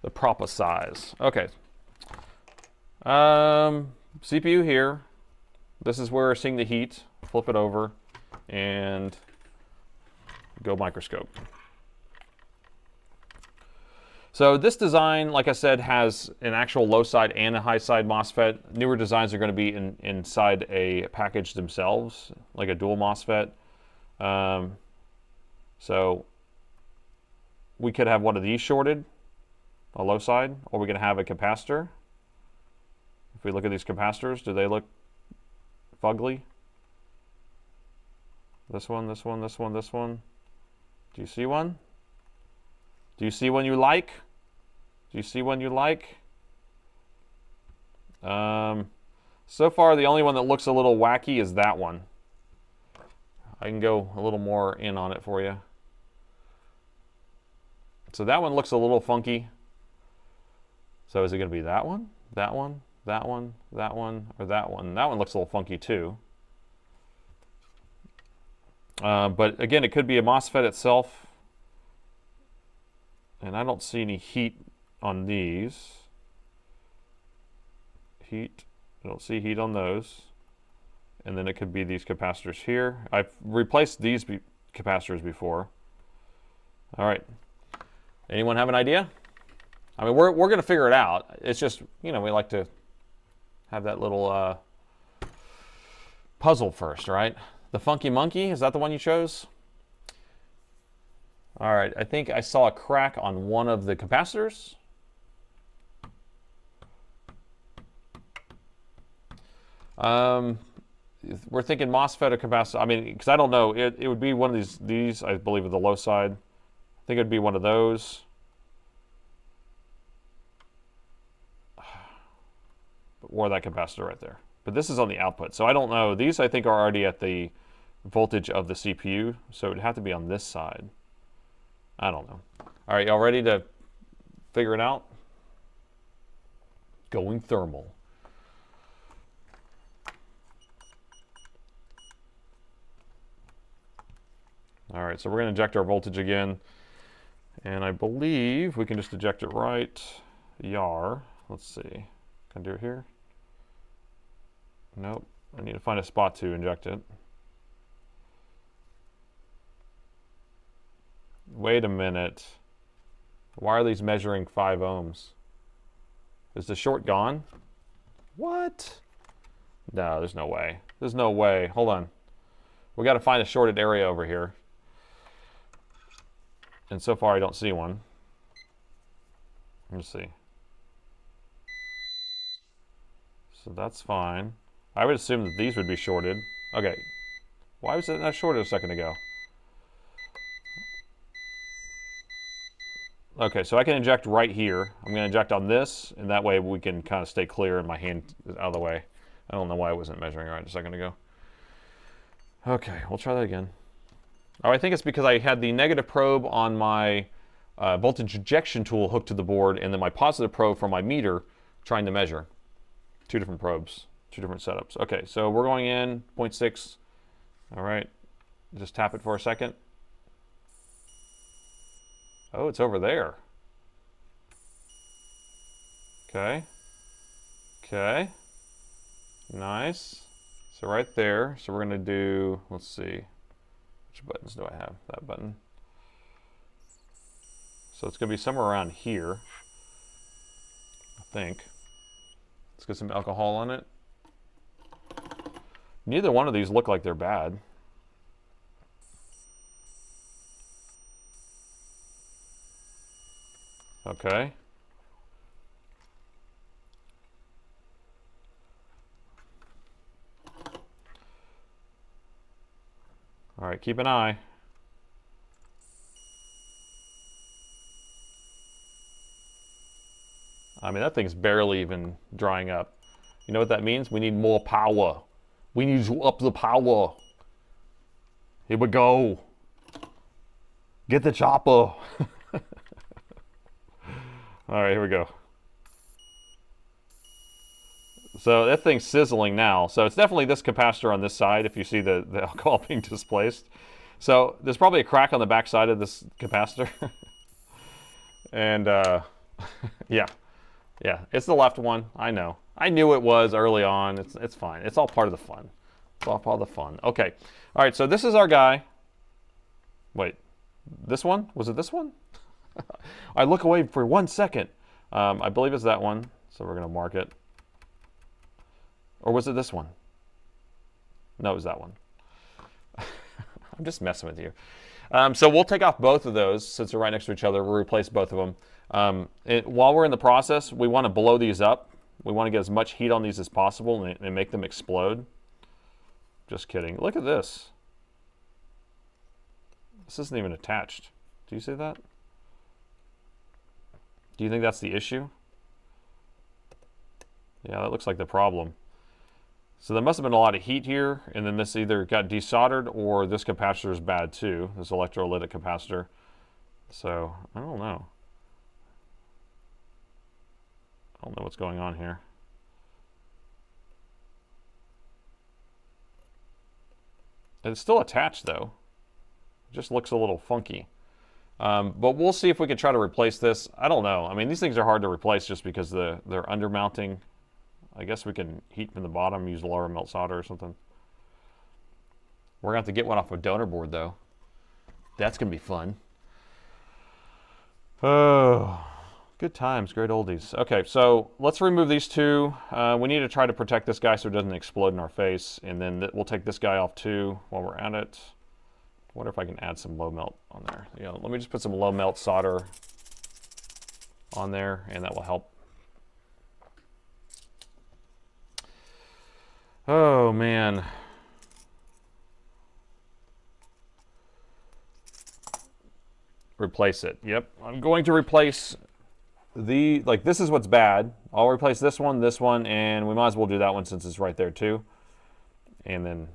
The proper size. Okay. CPU here. This is where we're seeing the heat. Flip it over and go microscope. So this design, like I said, has an actual low side and a high side MOSFET. Newer designs are going to be inside a package themselves, like a dual MOSFET. So we could have one of these shorted, a low side, or we can have a capacitor. If we look at these capacitors, do they look fugly? This one, this one, this one, this one. Do you see one? Do you see one you like? Do you see one you like? So far, the only one that looks a little wacky is that one. I can go a little more in on it for you. So that one looks a little funky. So is it going to be that one, that one, that one, that one, or that one? That one looks a little funky too. But again, it could be a MOSFET itself. And I don't see any heat on these. Heat. I don't see heat on those. And then it could be these capacitors here. I've replaced these capacitors before. All right. Anyone have an idea? I mean, we're going to figure it out. It's just, you know, we like to have that little puzzle first, right? The Funky Monkey, is that the one you chose? All right, I think I saw a crack on one of the capacitors. We're thinking MOSFET or capacitor. I mean, because I don't know. It would be one of these, I believe, are the low side. I think it would be one of those. Or that capacitor right there. But this is on the output, so I don't know. These, I think, are already at the voltage of the CPU, so it would have to be on this side. I don't know. All right, y'all ready to figure it out? Going thermal. All right, so we're going to inject our voltage again. And I believe we can just eject it right. Yar. Let's see. Can I do it here? Nope. I need to find a spot to inject it. Wait a minute. Why are these measuring 5 ohms? Is the short gone? What? No, there's no way. There's no way. Hold on. We got to find a shorted area over here. And so far I don't see one. Let's see. So that's fine. I would assume that these would be shorted. Okay. Why was it not shorted a second ago? Okay, so I can inject right here. I'm going to inject on this, and that way we can kind of stay clear and my hand is out of the way. I don't know why I wasn't measuring right a second ago. Okay, we'll try that again. Oh, I think it's because I had the negative probe on my voltage injection tool hooked to the board, and then my positive probe from my meter trying to measure. Two different probes, two different setups. Okay, so we're going in 0.6. All right, just tap it for a second. Oh, it's over there. Okay. Okay. Nice. So right there. So we're going to do, let's see. Which buttons do I have? That button. So it's going to be somewhere around here, I think. Let's get some alcohol on it. Neither one of these look like they're bad. Okay. All right, keep an eye. I mean, that thing's barely even drying up. You know what that means? We need more power. We need to up the power. Here we go. Get the chopper. All right, here we go. So that thing's sizzling now. So it's definitely this capacitor on this side if you see the alcohol being displaced. So there's probably a crack on the back side of this capacitor. And yeah, it's the left one. I know. I knew it was early on. It's fine. It's all part of the fun. It's all part of the fun. Okay. All right, so this is our guy. Wait, this one? Was it this one? I look away for 1 second. I believe it's that one, so we're going to mark it. Or was it this one? No, it was that one. I'm just messing with you. So we'll take off both of those since they're right next to each other. We'll replace both of them. While we're in the process, we want to blow these up. We want to get as much heat on these as possible and make them explode. Just kidding. Look at this. This isn't even attached. Do you see that? Do you think that's the issue? Yeah, that looks like the problem. So there must have been a lot of heat here, and then this either got desoldered or this capacitor is bad too, this electrolytic capacitor. So, I don't know. I don't know what's going on here. It's still attached though. It just looks a little funky. But we'll see if we can try to replace this. I don't know. I mean, these things are hard to replace just because they're undermounting. I guess we can heat from the bottom, use lower melt solder or something. We're going to have to get one off a donor board, though. That's going to be fun. Oh, good times, great oldies. Okay, so let's remove these two. We need to try to protect this guy so it doesn't explode in our face. And then we'll take this guy off, too, while we're at it. I wonder if I can add some low melt on there. You know, let me just put some low melt solder on there, and that will help. Oh, man. Replace it. Yep, I'm going to replace like this is what's bad. I'll replace this one, and we might as well do that one since it's right there too. And then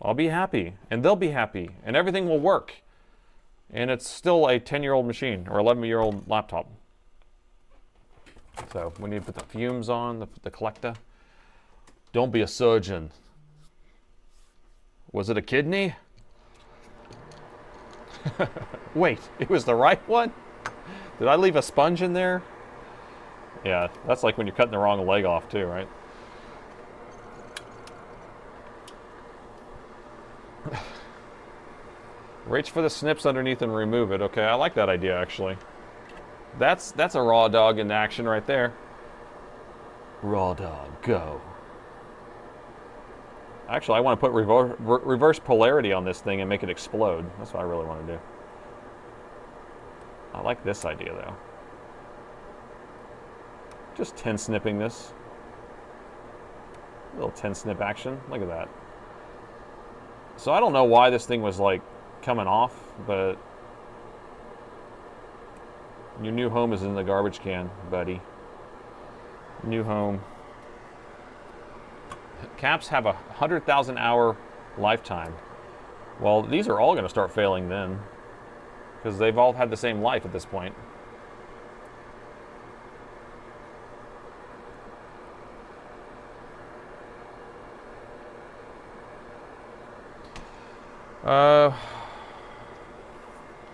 I'll be happy, and they'll be happy, and everything will work. And it's still a 10-year-old machine, or 11-year-old laptop. So we need to put the fumes on, the collector. Don't be a surgeon. Was it a kidney? Wait, it was the right one? Did I leave a sponge in there? Yeah, that's like when you're cutting the wrong leg off too, right? Reach for the snips underneath and remove it. Okay, I like that idea actually. That's a raw dog in action right there. Raw dog, go. Actually, I want to put reverse polarity on this thing and make it explode. That's what I really want to do. I like this idea though. Just 10 snipping this. A little 10 snip action. Look at that. So I don't know why this thing was like coming off, but your new home is in the garbage can, buddy. New home. Caps have 100,000 hour lifetime. Well, these are all going to start failing then, because they've all had the same life at this point.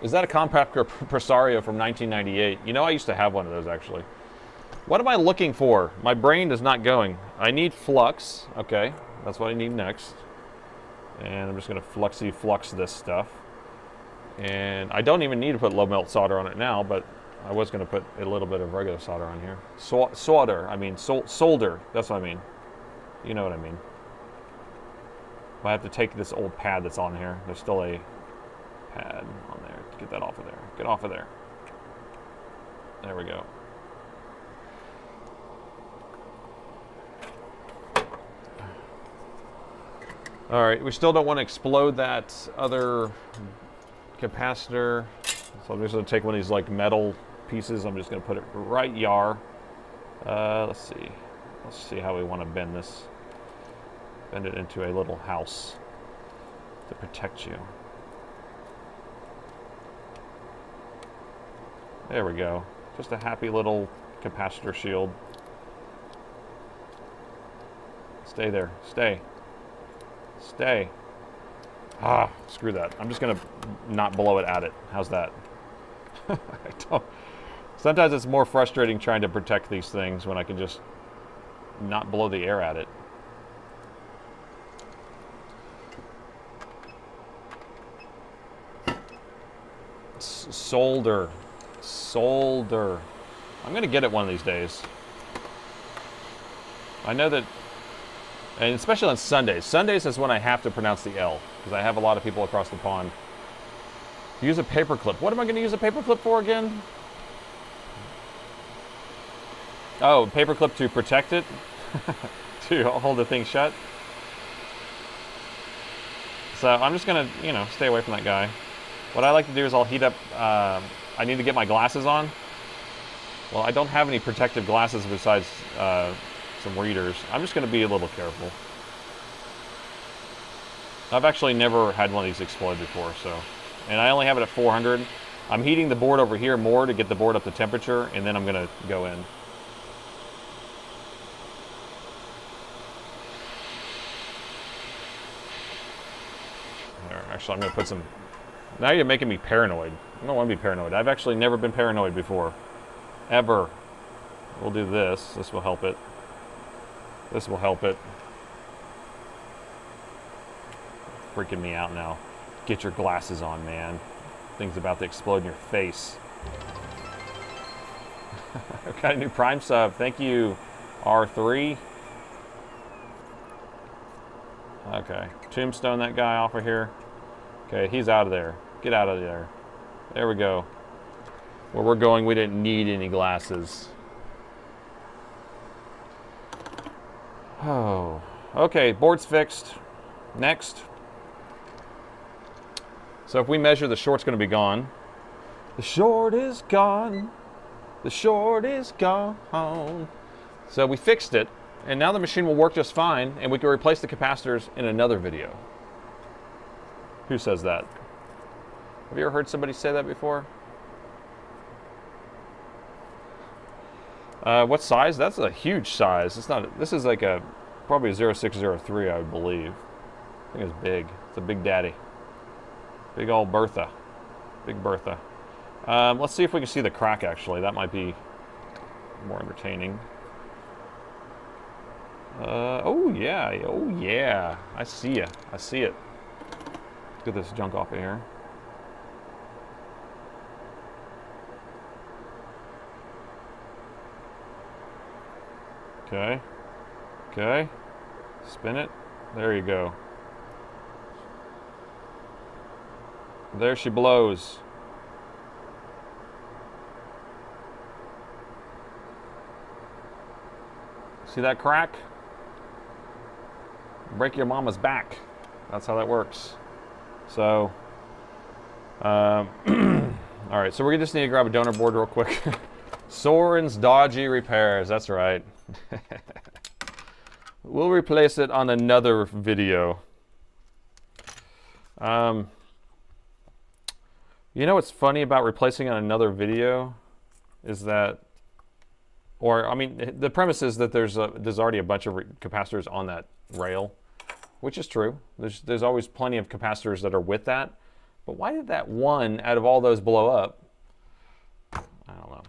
Is that a compact Presario from 1998? You know, I used to have one of those, actually. What am I looking for? My brain is not going. I need flux. Okay, that's what I need next. And I'm just going to flux this stuff. And I don't even need to put low melt solder on it now, but I was going to put a little bit of regular solder on here. Solder. That's what I mean. You know what I mean. I have to take this old pad that's on here. There's still a pad on there. Get that off of there. Get off of there. There we go. All right, we still don't want to explode that other capacitor. So I'm just going to take one of these like metal pieces. I'm just going to put it right yar. Let's see. Let's see how we want to bend this. Bend it into a little house to protect you. There we go. Just a happy little capacitor shield. Stay there. Stay. Stay. Ah, screw that. I'm just going to not blow it at it. How's that? Sometimes it's more frustrating trying to protect these things when I can just not blow the air at it. Solder. I'm going to get it one of these days. I know that, and especially on Sundays. Sundays is when I have to pronounce the L, because I have a lot of people across the pond. Use a paper clip. What am I going to use a paper clip for again? Oh, paper clip to protect it? To hold the thing shut? So I'm just going to, stay away from that guy. What I like to do is I'll heat up, I need to get my glasses on. Well, I don't have any protective glasses besides some readers. I'm just going to be a little careful. I've actually never had one of these explode before, so. And I only have it at 400. I'm heating the board over here more to get the board up to temperature, and then I'm going to go in. There, actually, I'm going to put some. Now you're making me paranoid. I don't want to be paranoid. I've actually never been paranoid before. Ever. We'll do this. This will help it. This will help it. Freaking me out now. Get your glasses on, man. Thing's about to explode in your face. I've got a new Prime sub. Thank you, R3. Okay. Tombstone that guy off of here. Okay, he's out of there. Get out of there. There we go. Where we're going, we didn't need any glasses. Oh. Okay, board's fixed. Next. So if we measure, the short's going to be gone. The short is gone. The short is gone. So we fixed it, and now the machine will work just fine, and we can replace the capacitors in another video. Who says that? Have you ever heard somebody say that before? What size? That's a huge size. It's not. This is like probably a 0603, I would believe. I think it's big. It's a big daddy. Big old Bertha. Big Bertha. Let's see if we can see the crack, actually. That might be more entertaining. Oh, yeah. Oh, yeah. I see ya. I see it. Let's get this junk off of here. Okay. Okay. Spin it. There you go. There she blows. See that crack? Break your mama's back. That's how that works. So, all right, so we just need to grab a donor board real quick. Soren's Dodgy Repairs, that's right. We'll replace it on another video. You know what's funny about replacing on another video is that, or I mean, the premise is that there's already a bunch of capacitors on that rail, which is true. There's always plenty of capacitors that are with that. But why did that one out of all those blow up? I don't know.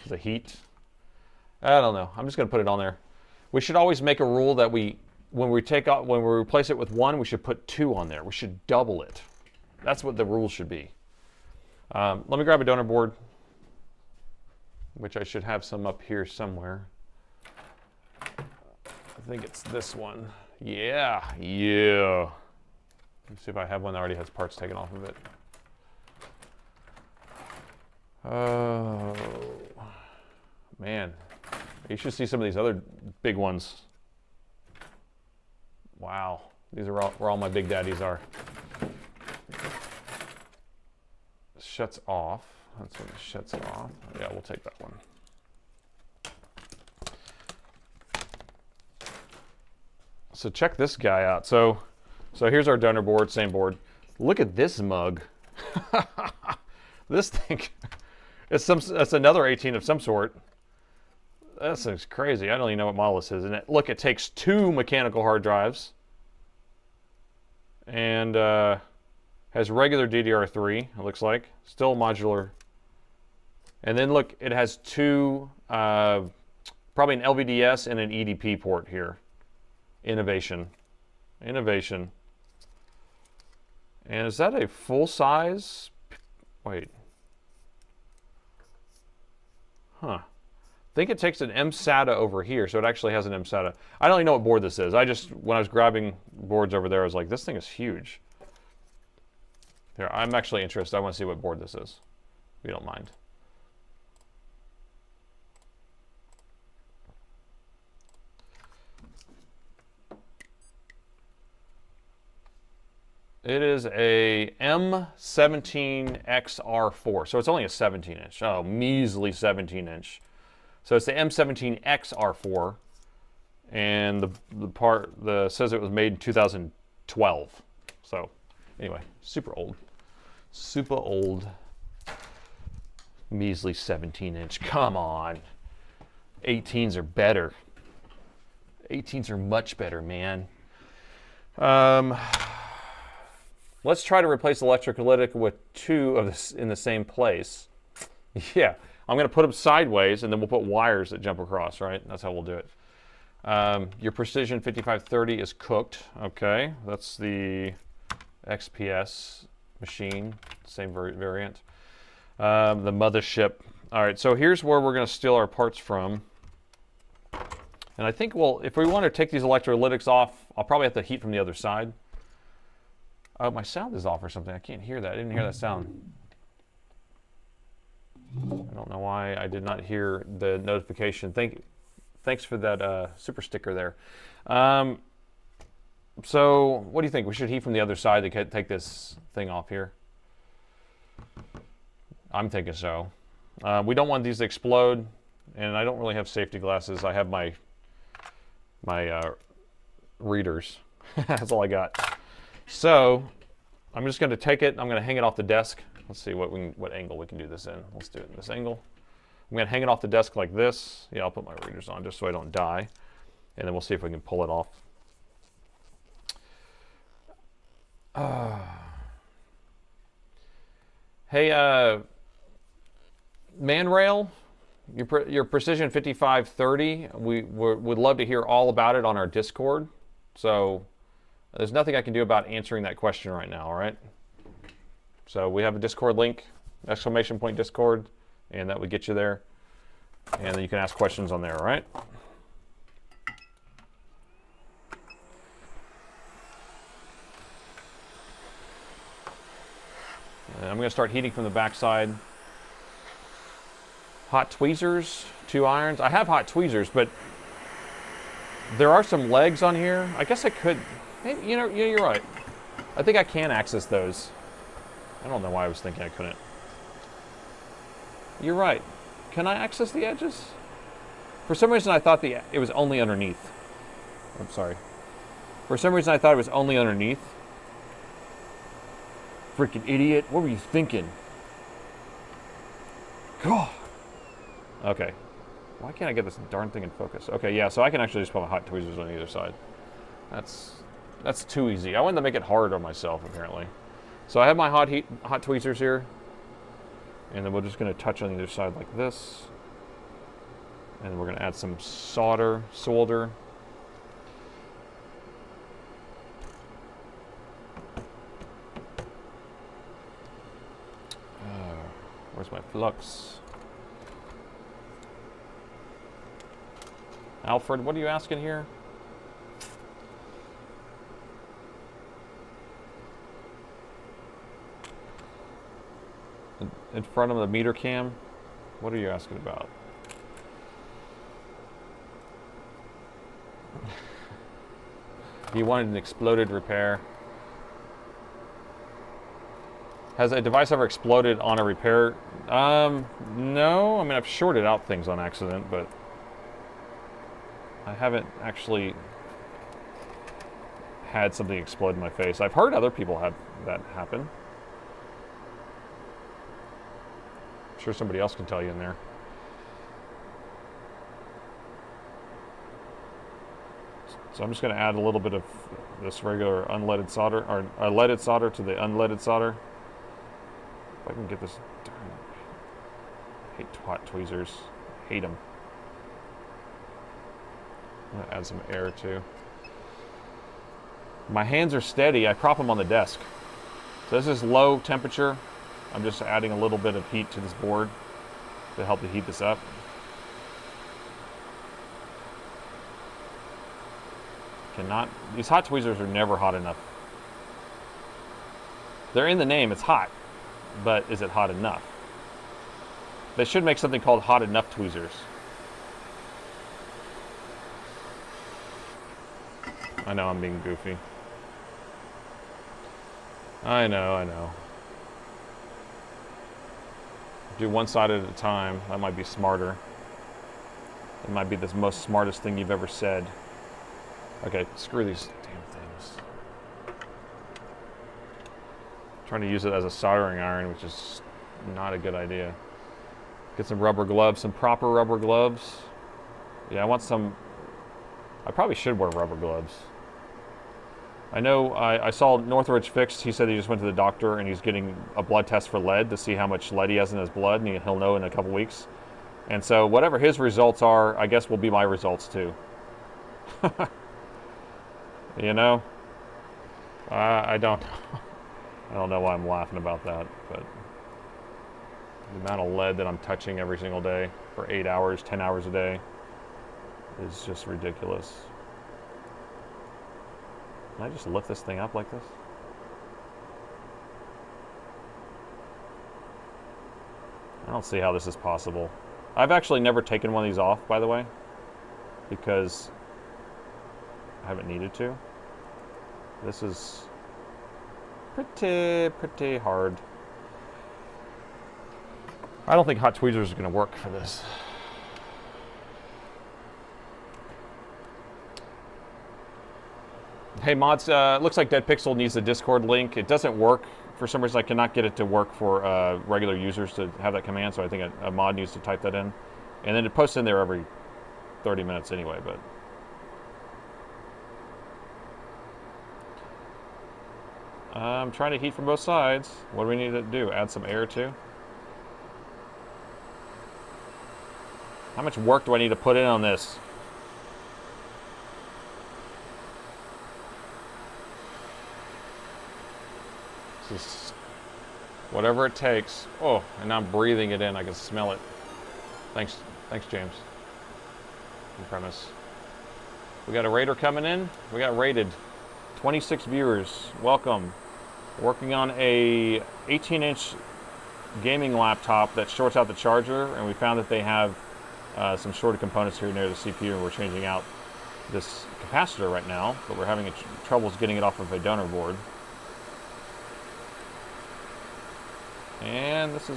The heat? I don't know. I'm just going to put it on there. We should always make a rule that when we replace it with one, we should put two on there. We should double it. That's what the rule should be. Let me grab a donor board, which I should have some up here somewhere. I think it's this one. Yeah. Let's see if I have one that already has parts taken off of it. Oh, man. You should see some of these other big ones. Wow. These are where all my big daddies are. Shuts off. That's when it shuts off. Yeah, we'll take that one. So check this guy out. So here's our donor board, same board. Look at this mug. This thing, it's another 18 of some sort. This thing's crazy. I don't even know what model this is. And look, it takes 2 mechanical hard drives and has regular DDR3, it looks like. Still modular. And then look, it has 2, probably an LVDS and an EDP port here. Innovation. And is that a full size? Wait. Huh. I think it takes an mSATA over here, so it actually has an mSATA. I don't even know what board this is. When I was grabbing boards over there, I was like, this thing is huge. Here, I'm actually interested. I want to see what board this is, if you don't mind. It is a M17XR4, so it's only a 17-inch. Oh, measly 17-inch. So it's the M17XR4, and the part says it was made in 2012. So anyway, super old, measly 17-inch. Come on, 18s are better. 18s are much better, man. Let's try to replace electrolytic with 2 of this in the same place. Yeah, I'm going to put them sideways, and then we'll put wires that jump across, right? That's how we'll do it. Your Precision 5530 is cooked. Okay, that's the XPS machine, same variant. The mothership. All right, so here's where we're going to steal our parts from. And I think, well, if we want to take these electrolytics off, I'll probably have to heat from the other side. Oh, my sound is off or something. I can't hear that. I didn't hear that sound. I don't know why I did not hear the notification. Thanks for that super sticker there. So what do you think? We should heat from the other side to take this thing off here. I'm thinking so. We don't want these to explode, and I don't really have safety glasses. I have my readers. That's all I got. So I'm just going to take it. I'm going to hang it off the desk. Let's see what angle we can do this in. Let's do it in this angle. I'm going to hang it off the desk like this. Yeah, I'll put my readers on just so I don't die. And then we'll see if we can pull it off. Hey, Manrail, your Precision 5530, we would love to hear all about it on our Discord. So there's nothing I can do about answering that question right now, all right? So we have a Discord link, ! Discord, and that would get you there. And then you can ask questions on there, all right? And I'm going to start heating from the backside. Hot tweezers, 2 irons. I have hot tweezers, but there are some legs on here. I guess I could, maybe, you know, you're right. I think I can access those. I don't know why I was thinking I couldn't. You're right. Can I access the edges? For some reason I thought it was only underneath. I'm sorry. For some reason I thought it was only underneath. Freaking idiot. What were you thinking? God. Okay. Why can't I get this darn thing in focus? Okay, yeah, so I can actually just put my hot tweezers on either side. That's too easy. I wanted to make it hard on myself, apparently. So I have my hot tweezers here. And then we're just going to touch on either side like this. And we're going to add some solder. Where's my flux? Alfred, what are you asking here? In front of the meter cam? What are you asking about? You wanted an exploded repair. Has a device ever exploded on a repair? No. I mean, I've shorted out things on accident, but I haven't actually had something explode in my face. I've heard other people have that happen. I'm sure somebody else can tell you in there. So I'm just going to add a little bit of this regular unleaded solder, or leaded solder to the unleaded solder. If I can get this, darn, I hate hot tweezers, hate them. I'm going to add some air too. My hands are steady, I prop them on the desk. So this is low temperature. I'm just adding a little bit of heat to this board to help to heat this up. These hot tweezers are never hot enough. They're in the name, it's hot, but is it hot enough? They should make something called hot enough tweezers. I know I'm being goofy. I know. Do one side at a time. That might be smarter. It might be the most smartest thing you've ever said. Okay, screw these damn things. I'm trying to use it as a soldering iron, which is not a good idea. Get some rubber gloves, some proper rubber gloves. Yeah, I want some. I probably should wear rubber gloves. I know I saw Northridge Fixed. He said he just went to the doctor and he's getting a blood test for lead to see how much lead he has in his blood, and he'll know in a couple weeks. And so whatever his results are, I guess will be my results too. You know, I don't know why I'm laughing about that, but the amount of lead that I'm touching every single day for 8 hours, 10 hours a day is just ridiculous. Can I just lift this thing up like this? I don't see how this is possible. I've actually never taken one of these off, by the way, because I haven't needed to. This is pretty hard. I don't think hot tweezers are going to work for this. Hey mods, looks like Dead Pixel needs the Discord link. It doesn't work. For some reason I cannot get it to work for regular users to have that command, so I think a mod needs to type that in. And then it posts in there every 30 minutes anyway, but I'm trying to heat from both sides. What do we need to do? Add some air too? How much work do I need to put in on this? Just whatever it takes. Oh, and now I'm breathing it in. I can smell it. Thanks, James. On premise. We got a raider coming in. We got raided. 26 viewers. Welcome. Working on a 18-inch gaming laptop that shorts out the charger, and we found that they have some shorted components here near the CPU, and we're changing out this capacitor right now, but we're having troubles getting it off of a donor board. And this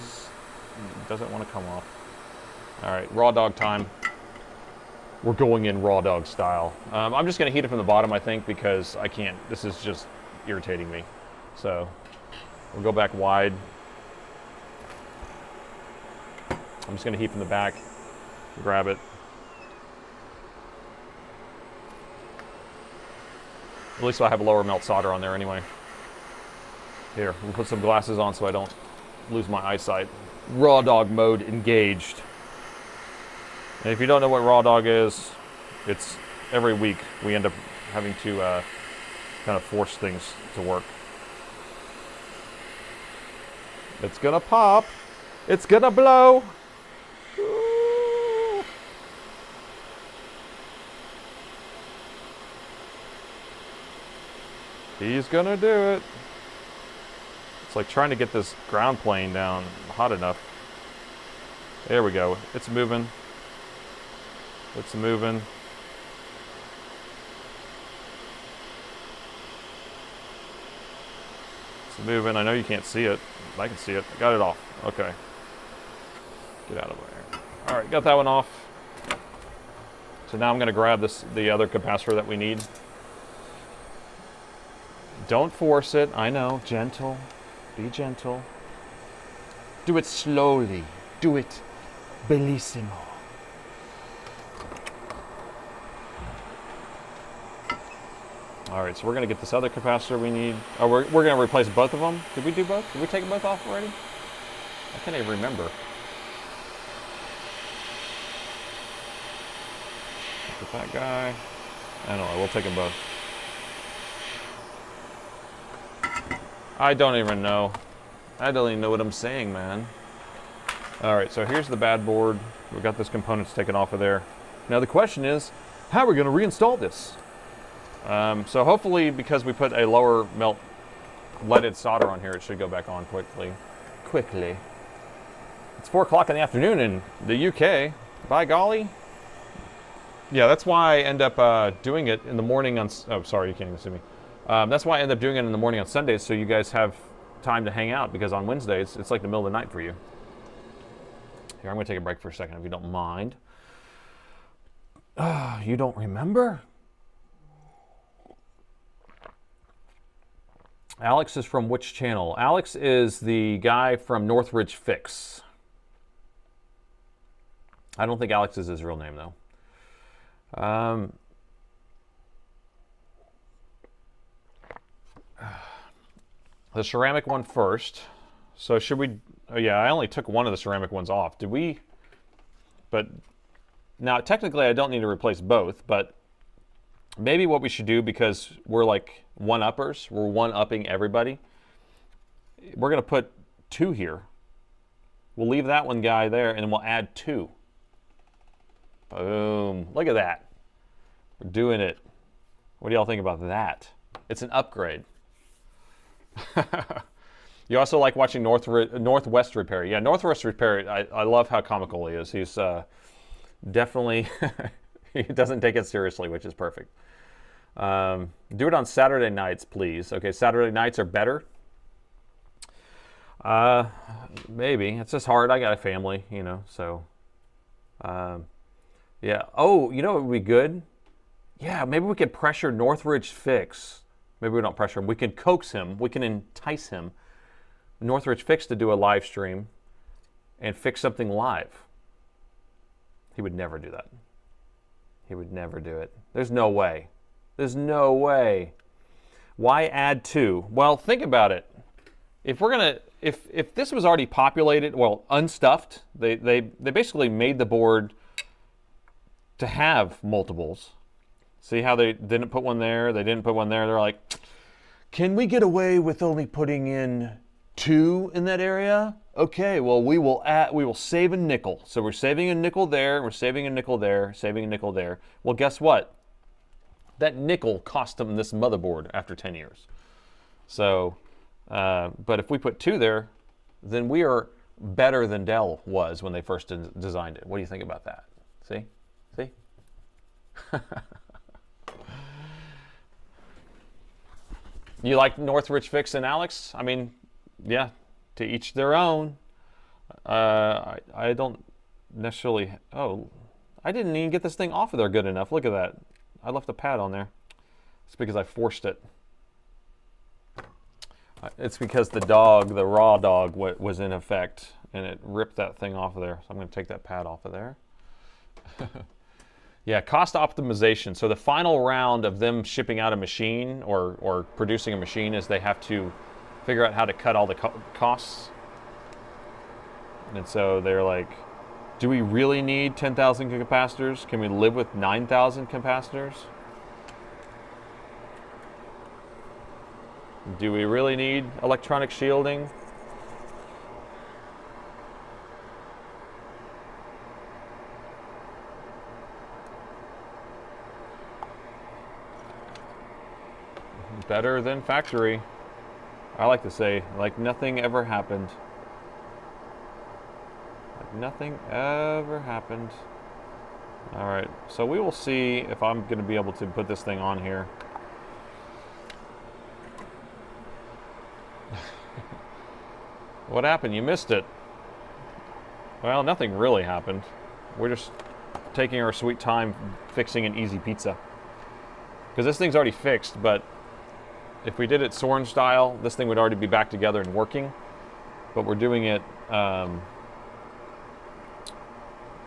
doesn't want to come off. All right, raw dog time. We're going in raw dog style. I'm just going to heat it from the bottom, I think, because I can't. This is just irritating me. So we'll go back wide. I'm just going to heat from the back. Grab it. At least I have a lower melt solder on there anyway. Here, we'll put some glasses on so I don't lose my eyesight. Raw dog mode engaged. And if you don't know what raw dog is, it's every week we end up having to kind of force things to work. It's gonna pop. It's gonna blow. Ooh. He's gonna do it. It's like trying to get this ground plane down hot enough. There we go. It's moving. It's moving. It's moving. I know you can't see it. I can see it. I got it off. Okay. Get out of there. All right, got that one off. So now I'm going to grab the other capacitor that we need. Don't force it. I know. Gentle. Be gentle. Do it slowly. Do it bellissimo. All right, so we're gonna get this other capacitor we need. Oh, we're gonna replace both of them. Did we do both? Did we take them both off already? I can't even remember. Get that guy. I don't know, we'll take them both. I don't even know. I don't even know what I'm saying, man. All right, so here's the bad board. We've got those components taken off of there. Now the question is, how are we gonna reinstall this? So hopefully, because we put a lower melt leaded solder on here, it should go back on quickly. It's 4 o'clock in the afternoon in the UK. By golly. Yeah, that's why I end up doing it in the morning on... Oh, sorry, you can't even see me. That's why I end up doing it in the morning on Sundays, so you guys have time to hang out, because on Wednesdays, it's like the middle of the night for you. Here, I'm going to take a break for a second, if you don't mind. You don't remember? Alex is from which channel? Alex is the guy from Northridge Fix. I don't think Alex is his real name, though. The ceramic one first. So should we... Oh, yeah, I only took one of the ceramic ones off. Did we... But now, technically, I don't need to replace both, but maybe what we should do, because we're like one-uppers, we're one-upping everybody, we're going to put 2 here. We'll leave that one guy there, and then we'll add 2. Boom. Look at that. We're doing it. What do y'all think about that? It's an upgrade. You also like watching Northwest Repair. Yeah, Northwest Repair, I love how comical he is. He's definitely, he doesn't take it seriously, which is perfect. Do it on Saturday nights, please. Okay, Saturday nights are better. Maybe. It's just hard. I got a family, you know, so. Yeah. Oh, you know what would be good? Yeah, maybe we could pressure Northridge Fix. Maybe we don't pressure him. We can coax him. We can entice him, Northridge Fix, to do a live stream and fix something live. He would never do that. He would never do it. There's no way. There's no way. Why add 2? Well, think about it. If we're gonna, if this was already populated, well, unstuffed, they basically made the board to have multiples. See how they didn't put one there? They didn't put one there. They're like, can we get away with only putting in 2 in that area? Okay, well, we will save a nickel. So we're saving a nickel there, we're saving a nickel there, saving a nickel there. Well, guess what? That nickel cost them this motherboard after 10 years. So, but if we put 2 there, then we are better than Dell was when they first designed it. What do you think about that? See? See? You like Northridge Fix and Alex? I mean, yeah, To each their own. I don't necessarily... Oh, I didn't even get this thing off of there good enough. Look at that. I left a pad on there. It's because I forced it. It's because the dog, the raw dog, was in effect, and it ripped that thing off of there. So I'm going to take that pad off of there. Yeah, cost optimization. So the final round of them shipping out a machine or producing a machine is they have to figure out how to cut all the costs. And so they're like, do we really need 10,000 capacitors? Can we live with 9,000 capacitors? Do we really need electronic shielding? Better than factory. I like to say, like nothing ever happened. Like nothing ever happened. All right, so we will see if I'm going to be able to put this thing on here. What happened? You missed it. Well, nothing really happened. We're just taking our sweet time fixing an easy pizza. Because this thing's already fixed, but if we did it Soren style, this thing would already be back together and working. But we're doing it, I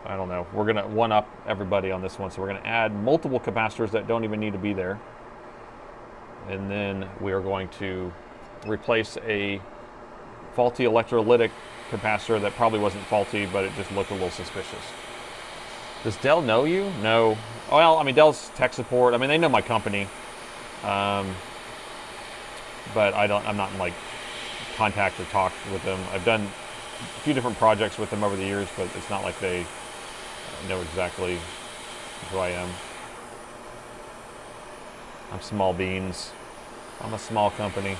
don't know. We're going to one-up everybody on this one. So we're going to add multiple capacitors that don't even need to be there. And then we are going to replace a faulty electrolytic capacitor that probably wasn't faulty, but it just looked a little suspicious. Does Dell know you? No. Well, I mean, Dell's tech support. I mean, they know my company. But I'm not in like contact or talk with them. I've done a few different projects with them over the years, but it's not like they know exactly who I am. I'm small beans. I'm a small company.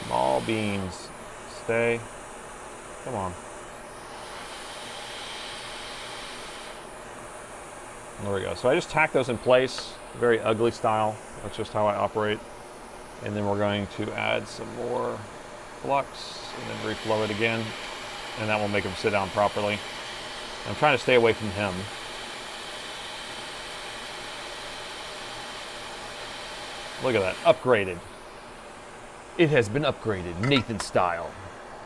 Small beans. Stay. Come on. There we go. So I just tack those in place. Very ugly style. That's just how I operate. And then we're going to add some more flux and then reflow it again. And that will make them sit down properly. I'm trying to stay away from him. Look at that. Upgraded. It has been upgraded. Nathan style.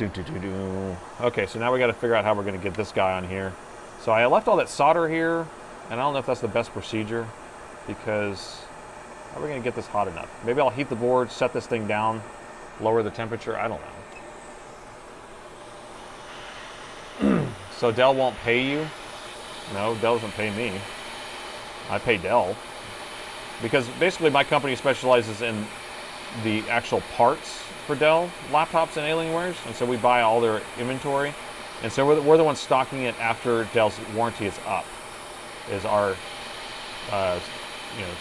Okay, so now we got to figure out how we're going to get this guy on here. So I left all that solder here. And I don't know if that's the best procedure, because how are we going to get this hot enough? Maybe I'll heat the board, set this thing down, lower the temperature. I don't know. So Dell won't pay you? No, Dell doesn't pay me. I pay Dell. Because basically my company specializes in the actual parts for Dell laptops and Alienwares, and so we buy all their inventory. And so we're the ones stocking it after Dell's warranty is up. Is our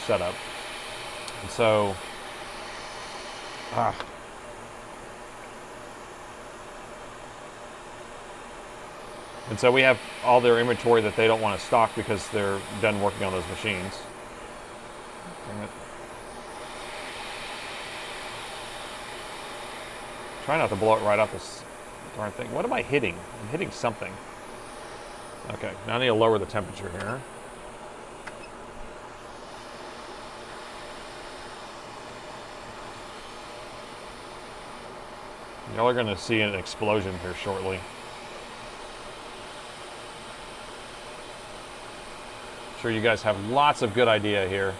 setup. And so and so we have all their inventory that they don't want to stock because they're done working on those machines. Try not to blow it right off this darn thing. What am I hitting? I'm hitting something. Okay, now I need to lower the temperature here. Y'all are going to see an explosion here shortly. I'm sure you guys have lots of good idea here.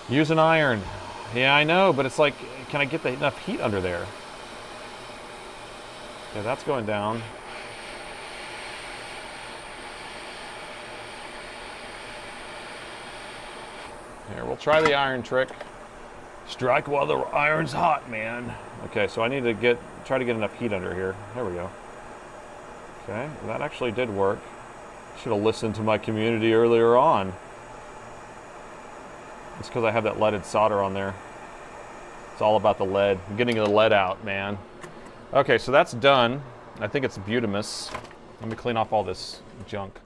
Use an iron. Yeah, I know, but it's like, can I get enough heat under there? Okay, that's going down. Here, we'll try the iron trick. Strike while the iron's hot, man. Okay, so I need to try to get enough heat under here. There we go. Okay, that actually did work. Should have listened to my community earlier on. It's because I have that leaded solder on there. It's all about the lead. I'm getting the lead out, man. Okay, so that's done. I think it's butamus. Let me clean off all this junk.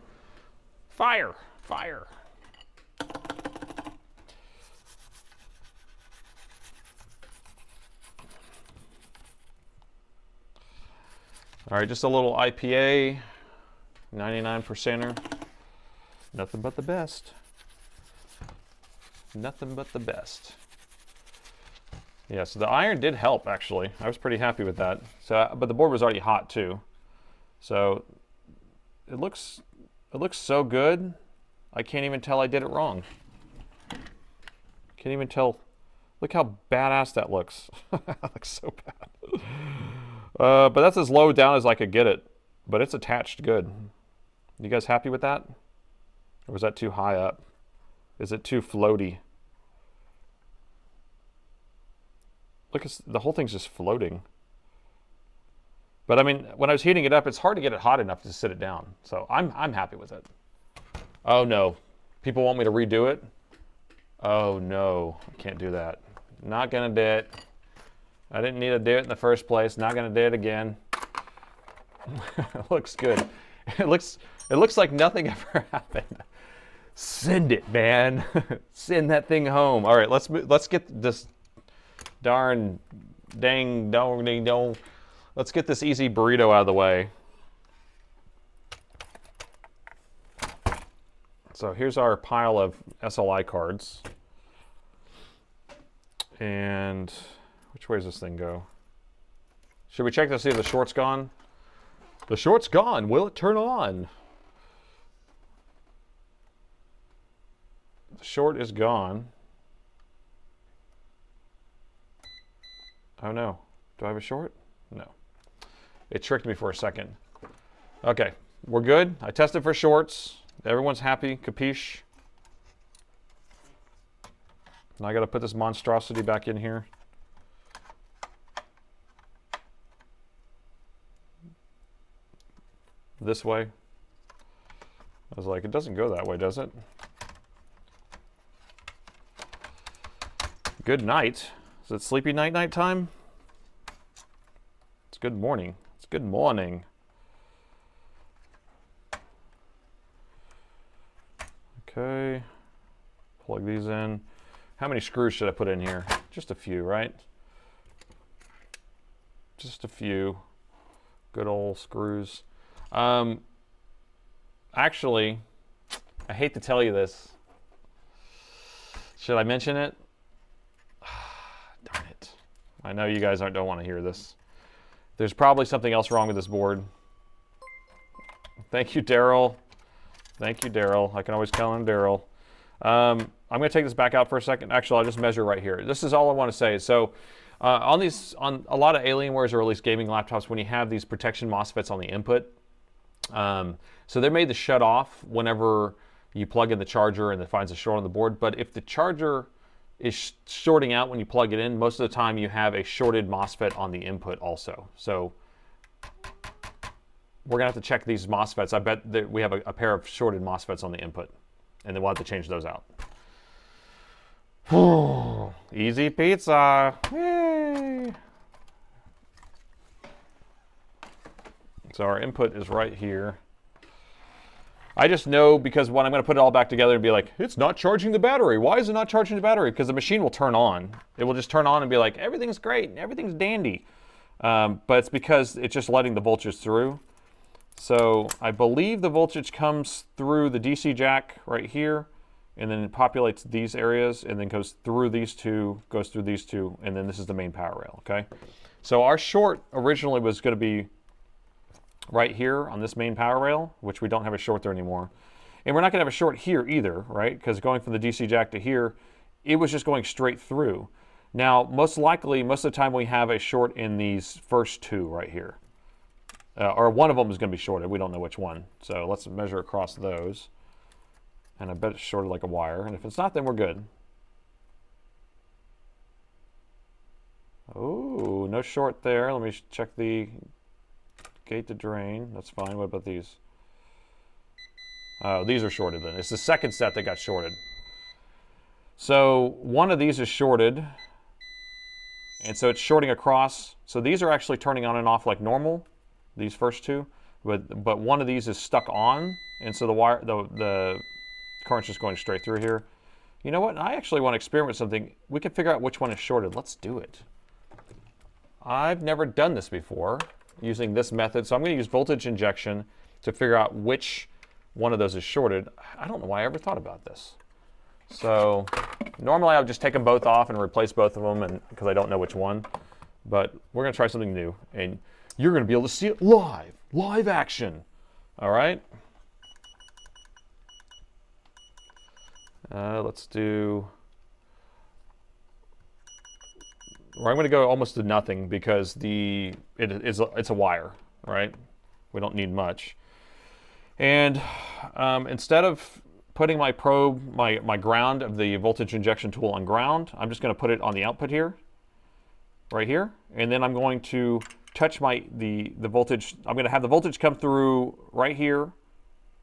Fire! Fire! All right, just a little IPA, 99%er. Nothing but the best. Nothing but the best. Yeah, so the iron did help, actually. I was pretty happy with that. So, but the board was already hot too. So it looks so good. I can't even tell I did it wrong. Can't even tell. Look how badass that looks. That looks so bad. But that's as low down as I could get it. But it's attached good. You guys happy with that? Or was that too high up? Is it too floaty? Look, the whole thing's just floating. But I mean, when I was heating it up, it's hard to get it hot enough to sit it down. So I'm happy with it. Oh no, people want me to redo it? Oh no, I can't do that. Not gonna do it. I didn't need to do it in the first place. Not gonna do it again. It looks good. It looks like nothing ever happened. Send it, man. Send that thing home. All right, let's get this dang dong. Let's get this easy burrito out of the way. So here's our pile of SLI cards. And which way does this thing go? Should we check to see if the short's gone? The short's gone. Will it turn on? The short is gone. Oh no. Do I have a short? No. It tricked me for a second. Okay, we're good. I tested for shorts. Everyone's happy. Capiche? Now I got to put this monstrosity back in here. This way. I was like, it doesn't go that way, does it? Good night. Is it sleepy night time? It's good morning. It's good morning. Okay. Plug these in. How many screws should I put in here? Just a few, right? Just a few. Good old screws. Actually, I hate to tell you this. Should I mention it? Darn it. I know you guys don't want to hear this. There's probably something else wrong with this board. Thank you, Daryl. Thank you, Daryl. I can always count on Daryl. I'm going to take this back out for a second. Actually, I'll just measure right here. This is all I want to say. So on a lot of Alienwares, or at least gaming laptops, when you have these protection MOSFETs on the input, so they're made to shut off whenever you plug in the charger and it finds a short on the board. But if the charger is shorting out when you plug it in, most of the time you have a shorted MOSFET on the input also. So we're going to have to check these MOSFETs. I bet that we have a pair of shorted MOSFETs on the input, and then we'll have to change those out. Easy pizza. Yay. So our input is right here. I just know because when I'm going to put it all back together and be like, it's not charging the battery. Why is it not charging the battery? Because the machine will turn on. It will just turn on and be like, everything's great, everything's dandy. But it's because it's just letting the voltage through. So I believe the voltage comes through the DC jack right here, and then it populates these areas, and then goes through these two, and then this is the main power rail, okay? So our short originally was going to be right here on this main power rail, which we don't have a short there anymore. And we're not going to have a short here either, right? Because going from the DC jack to here, it was just going straight through. Now, most likely, most of the time we have a short in these first two right here. Or one of them is going to be shorted. We don't know which one. So let's measure across those. And I bet it's shorted like a wire. And if it's not, then we're good. Oh, no short there. Let me check the gate to drain. That's fine. What about these? Oh, these are shorted then. It's the second set that got shorted. So one of these is shorted. And so it's shorting across. So these are actually turning on and off like normal. These first two, but one of these is stuck on, and so the current's just going straight through here. You know what? I actually want to experiment with something. We can figure out which one is shorted. Let's do it. I've never done this before. using this method. So I'm going to use voltage injection to figure out which one of those is shorted. I don't know why I ever thought about this. So normally I would just take them both off and replace both of them, and because I don't know which one. But we're going to try something new, and you're going to be able to see it live action. All right. Let's do. Or I'm going to go almost to nothing because it's a wire, right? We don't need much. And instead of putting my probe, my ground of the voltage injection tool on ground, I'm just going to put it on the output here, right here, and then I'm going to touch the voltage. I'm going to have the voltage come through right here,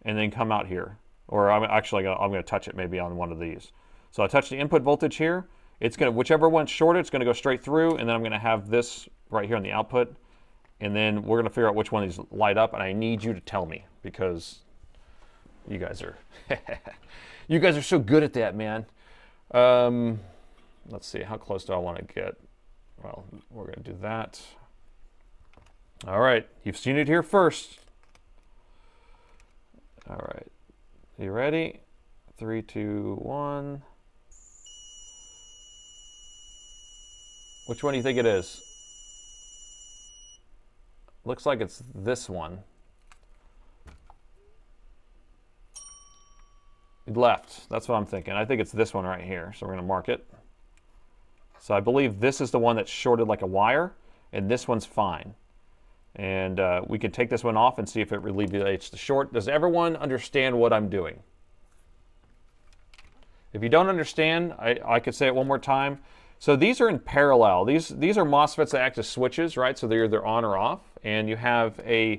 and then come out here. Or I'm going to touch it maybe on one of these. So I touch the input voltage here. It's going to, whichever one's shorted, it's going to go straight through, and then I'm going to have this right here on the output, and then we're going to figure out which one of these light up, and I need you to tell me because you guys are you guys are so good at that, man. Let's see, how close do I want to get? Well, we're going to do that. All right, you've seen it here first. All right, you ready? 3, 2, 1. Which one do you think it is? Looks like it's this one. Left, that's what I'm thinking. I think it's this one right here, so we're going to mark it. So I believe this is the one that's shorted like a wire, and this one's fine. And we can take this one off and see if it alleviates the short. Does everyone understand what I'm doing? If you don't understand, I could say it one more time. So these are in parallel. These are MOSFETs that act as switches, right? So they're either on or off. And you have a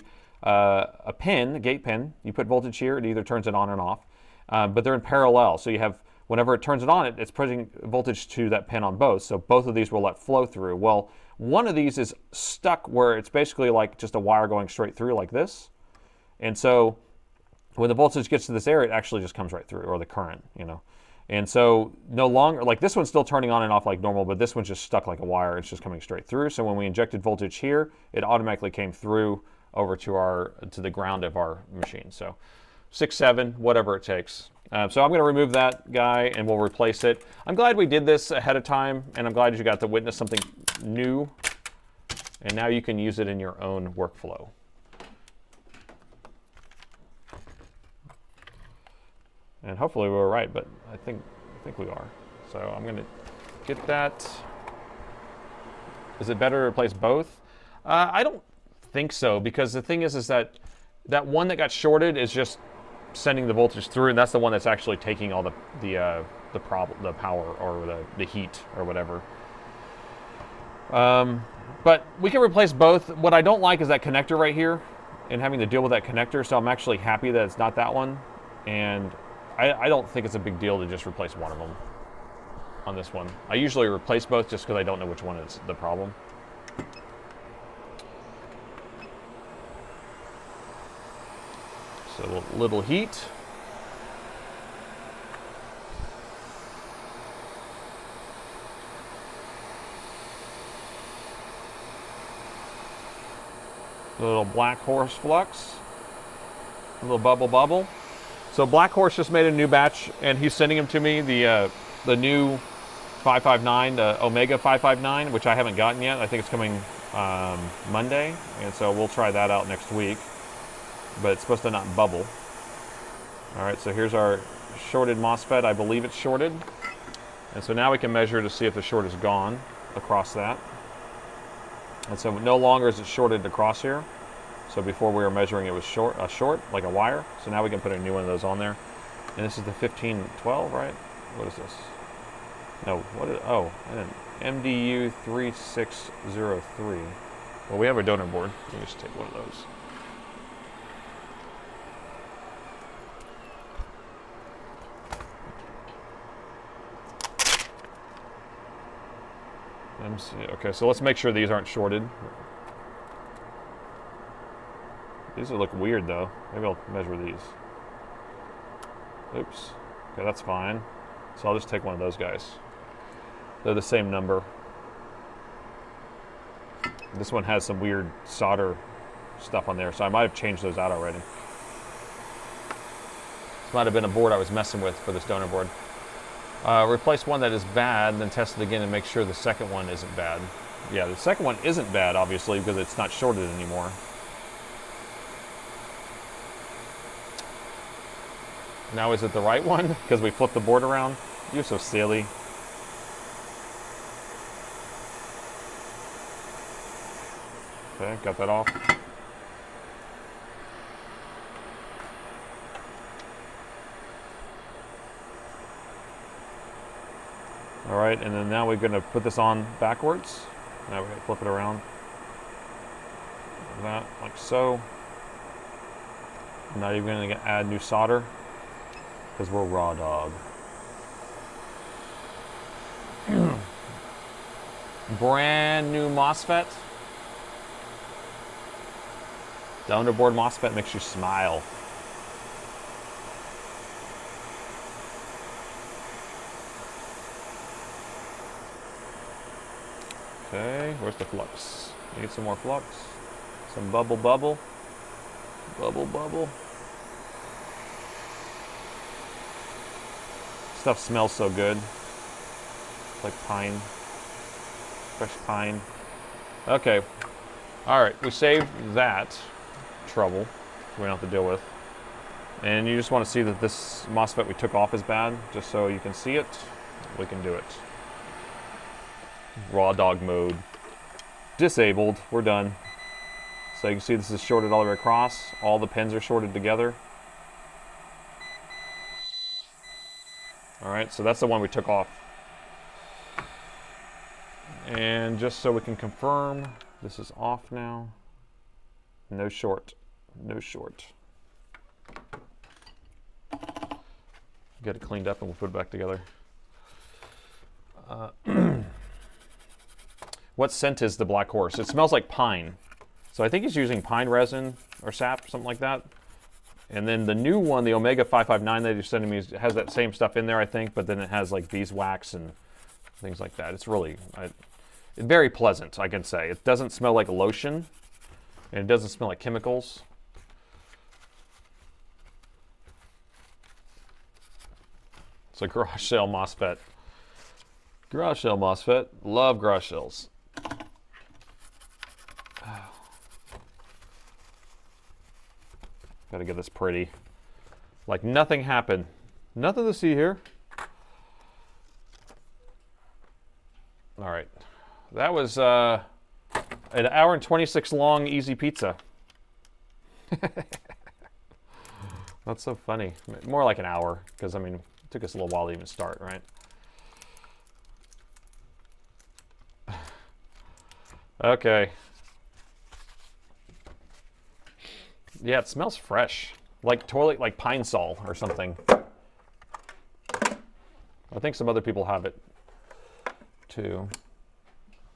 pin, a gate pin. You put voltage here, it either turns it on or off. But they're in parallel. So you have, whenever it turns it on, it's putting voltage to that pin on both. So both of these will let flow through. Well, one of these is stuck where it's basically like just a wire going straight through like this. And so when the voltage gets to this area, it actually just comes right through, or the current, you know. And so no longer, like this one's still turning on and off like normal, but this one's just stuck like a wire. It's just coming straight through. So when we injected voltage here, it automatically came through over to the ground of our machine. So 6, 7, whatever it takes. So I'm going to remove that guy and we'll replace it. I'm glad we did this ahead of time, and I'm glad you got to witness something new. And now you can use it in your own workflow. And hopefully we were right, but I think we are. So I'm going to get that. Is it better to replace both? I don't think so, because the thing is that one that got shorted is just sending the voltage through, and that's the one that's actually taking all the power or the heat or whatever. But we can replace both. What I don't like is that connector right here and having to deal with that connector, so I'm actually happy that it's not that one. And I don't think it's a big deal to just replace one of them on this one. I usually replace both just because I don't know which one is the problem. So a little heat. A little black horse flux. A little bubble. So Black Horse just made a new batch, and he's sending them to me, the new 559, the Omega 559, which I haven't gotten yet. I think it's coming Monday, and so we'll try that out next week. But it's supposed to not bubble. All right, so here's our shorted MOSFET. I believe it's shorted. And so now we can measure to see if the short is gone across that. And so no longer is it shorted across here. So before we were measuring it was short, like a wire. So now we can put a new one of those on there. And this is the 1512, right? What is this? No, what is, oh, an MDU 3603. Well, we have a donor board. Let me just take one of those. Okay, so let's make sure these aren't shorted. These will look weird though. Maybe I'll measure these. Oops. Okay, that's fine. So I'll just take one of those guys. They're the same number. This one has some weird solder stuff on there, so I might have changed those out already. This might have been a board I was messing with for this donor board. Replace one that is bad, then test it again and make sure the second one isn't bad. Yeah, the second one isn't bad, obviously, because it's not shorted anymore. Now is it the right one? Because we flipped the board around? You're so silly. Okay, got that off. All right, and then now we're gonna put this on backwards. Now we're gonna flip it around. Like that, like so. Not even gonna add new solder, because we're raw dog. Brand new MOSFET. The underboard MOSFET makes you smile. Okay, where's the flux? Need some more flux. Some bubble, bubble. Bubble, bubble. Stuff smells so good. It's like pine. Fresh pine. Okay. Alright, we saved that trouble we don't have to deal with. And you just want to see that this MOSFET we took off is bad, just so you can see it. We can do it. Raw dog mode. Disabled. We're done. So you can see this is shorted all the way across. All the pins are shorted together. Alright, so that's the one we took off. And just so we can confirm, this is off now. No short. No short. Get it cleaned up and we'll put it back together. What scent is the Black Horse? It smells like pine. So I think he's using pine resin or sap, something like that. And then the new one, the Omega 559 that you're sending me, has that same stuff in there, I think, but then it has like beeswax and things like that. It's really very pleasant, I can say. It doesn't smell like lotion, and it doesn't smell like chemicals. It's a garage sale MOSFET. Garage sale MOSFET. Love garage sales. Gotta get this pretty. Like nothing happened. Nothing to see here. All right. That was an hour and 26 long easy pizza. That's so funny. More like an hour, because I mean, it took us a little while to even start, right? Okay. Yeah, it smells fresh. Like toilet, like Pine Sol or something. I think some other people have it too.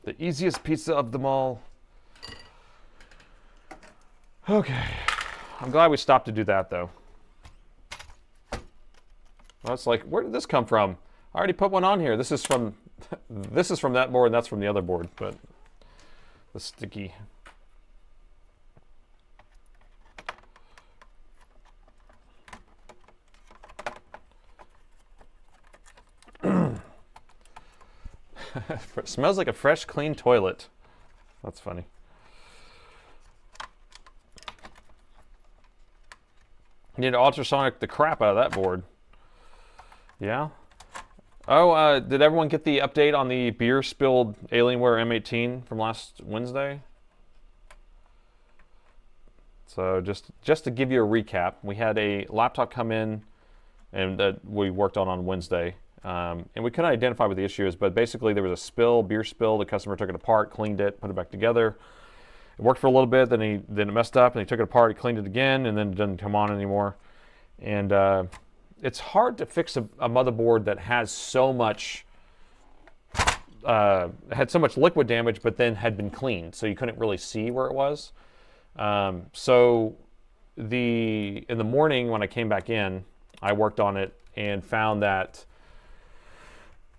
The easiest pizza of them all. Okay. I'm glad we stopped to do that though. Well, it's like, where did this come from? I already put one on here. This is from that board and that's from the other board, but the sticky. It smells like a fresh, clean toilet. That's funny. You need to ultrasonic the crap out of that board. Yeah? Oh, did everyone get the update on the beer spilled Alienware M18 from last Wednesday? So just to give you a recap, we had a laptop come in and that we worked on Wednesday. And we couldn't identify what the issue is, but basically there was a spill, beer spill. The customer took it apart, cleaned it, put it back together. It worked for a little bit, then it messed up, and he took it apart, he cleaned it again, and then it didn't come on anymore. And it's hard to fix a motherboard that has so much, had so much liquid damage, but then had been cleaned, so you couldn't really see where it was. So in the morning when I came back in, I worked on it and found that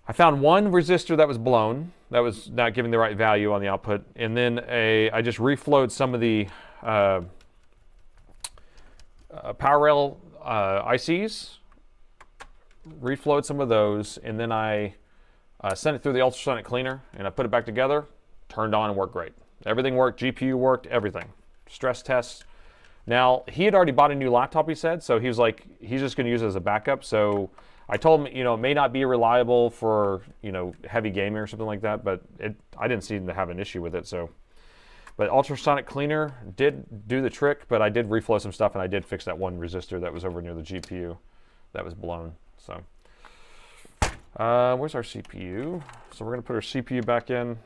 I found one resistor that was blown, that was not giving the right value on the output, and then I just reflowed some of the power rail ICs, reflowed some of those, and then I sent it through the ultrasonic cleaner, and I put it back together, turned on and worked great. Everything worked, GPU worked, everything. Stress tests. Now, he had already bought a new laptop, he said, so he was like, he's just gonna use it as a backup. So I told him, it may not be reliable for, heavy gaming or something like that, but I didn't seem to have an issue with it, so. But ultrasonic cleaner did do the trick, but I did reflow some stuff, and I did fix that one resistor that was over near the GPU that was blown, so. Where's our CPU? So we're gonna put our CPU back in.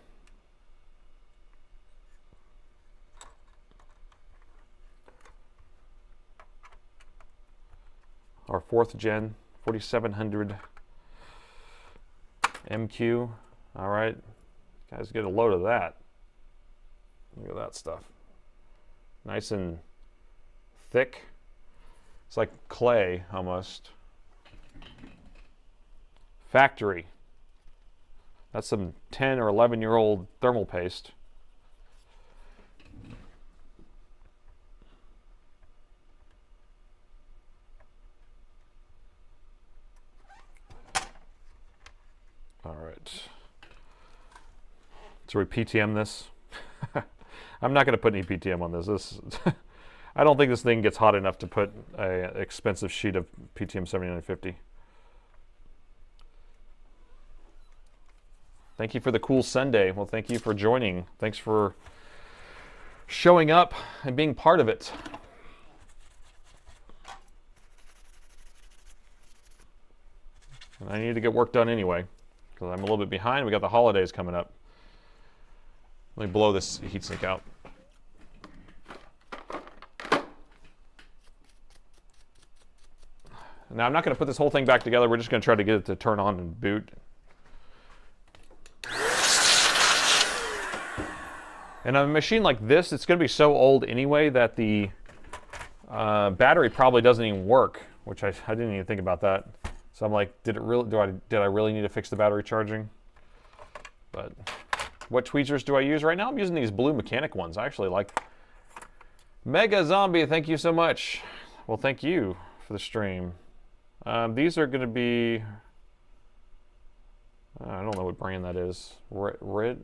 Our 4th gen 4700 MQ. All right, guys, get a load of that. Look at that stuff. Nice and thick. It's like clay almost. Factory. That's some 10 or 11-year-old thermal paste. All right. So we PTM this. I'm not going to put any PTM on this. I don't think this thing gets hot enough to put an expensive sheet of PTM 7950. Thank you for the cool Sunday. Well, thank you for joining. Thanks for showing up and being part of it. And I need to get work done anyway, because I'm a little bit behind. We got the holidays coming up. Let me blow this heatsink out. Now, I'm not going to put this whole thing back together. We're just going to try to get it to turn on and boot. And on a machine like this, it's going to be so old anyway that the battery probably doesn't even work, which I didn't even think about that. So I'm like, did I really need to fix the battery charging? But what tweezers do I use right now? I'm using these blue mechanic ones. I actually like. Mega Zombie, thank you so much. Well, thank you for the stream. These are going to be, I don't know what brand that is. RELIFE.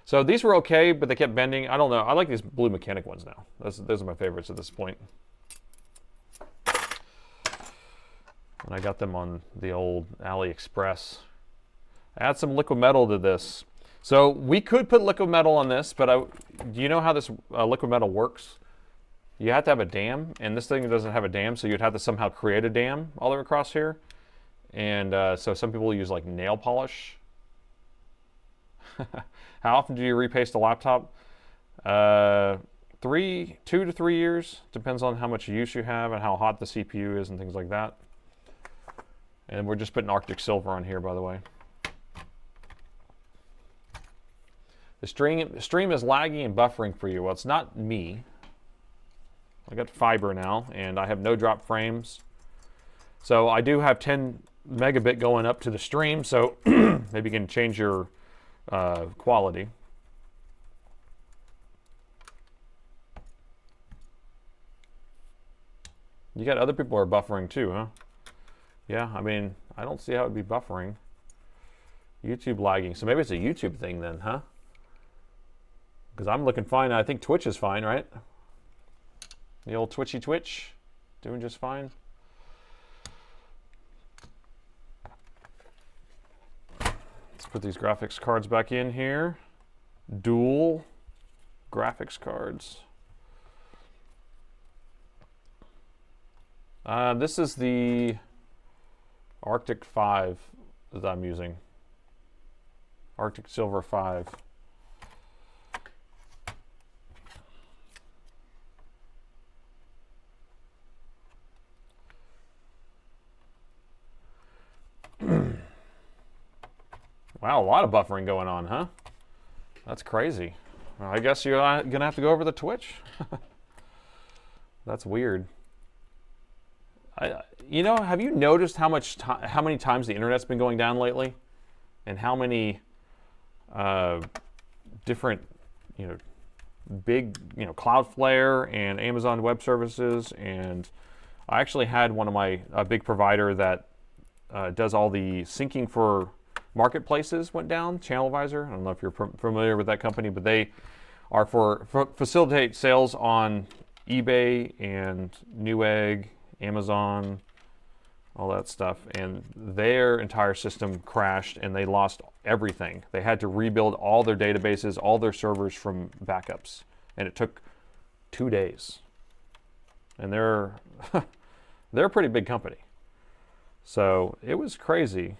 So these were okay, but they kept bending. I don't know. I like these blue mechanic ones now. Those are my favorites at this point. And I got them on the old AliExpress. Add some liquid metal to this. So we could put liquid metal on this, but do you know how this liquid metal works? You have to have a dam, and this thing doesn't have a dam, so you'd have to somehow create a dam all the way across here. And so some people use like nail polish. How often do you repaste a laptop? 2 to 3 years. Depends on how much use you have and how hot the CPU is and things like that. And we're just putting Arctic Silver on here, by the way. The stream is laggy and buffering for you. Well, it's not me. I got fiber now, and I have no drop frames. So I do have 10 megabit going up to the stream, so maybe you can change your quality. You got other people who are buffering too, huh? Yeah, I mean, I don't see how it would be buffering. YouTube lagging. So maybe it's a YouTube thing then, huh? Because I'm looking fine. I think Twitch is fine, right? The old Twitchy Twitch, doing just fine. Let's put these graphics cards back in here. Dual graphics cards. This is the Arctic 5 that I'm using. Arctic Silver 5. Wow, a lot of buffering going on, huh? That's crazy. Well, I guess you're gonna have to go over the Twitch. That's weird. You know, have you noticed how many times the internet's been going down lately, and how many different, you know, big, you know, Cloudflare and Amazon Web Services, and I actually had one of my big provider that does all the syncing for marketplaces went down. ChannelAdvisor. I don't know if you're familiar with that company, but they are for facilitate sales on eBay and Newegg, Amazon, all that stuff, and their entire system crashed and they lost everything. They had to rebuild all their databases, all their servers from backups, and it took 2 days. And they're they're a pretty big company, so it was crazy.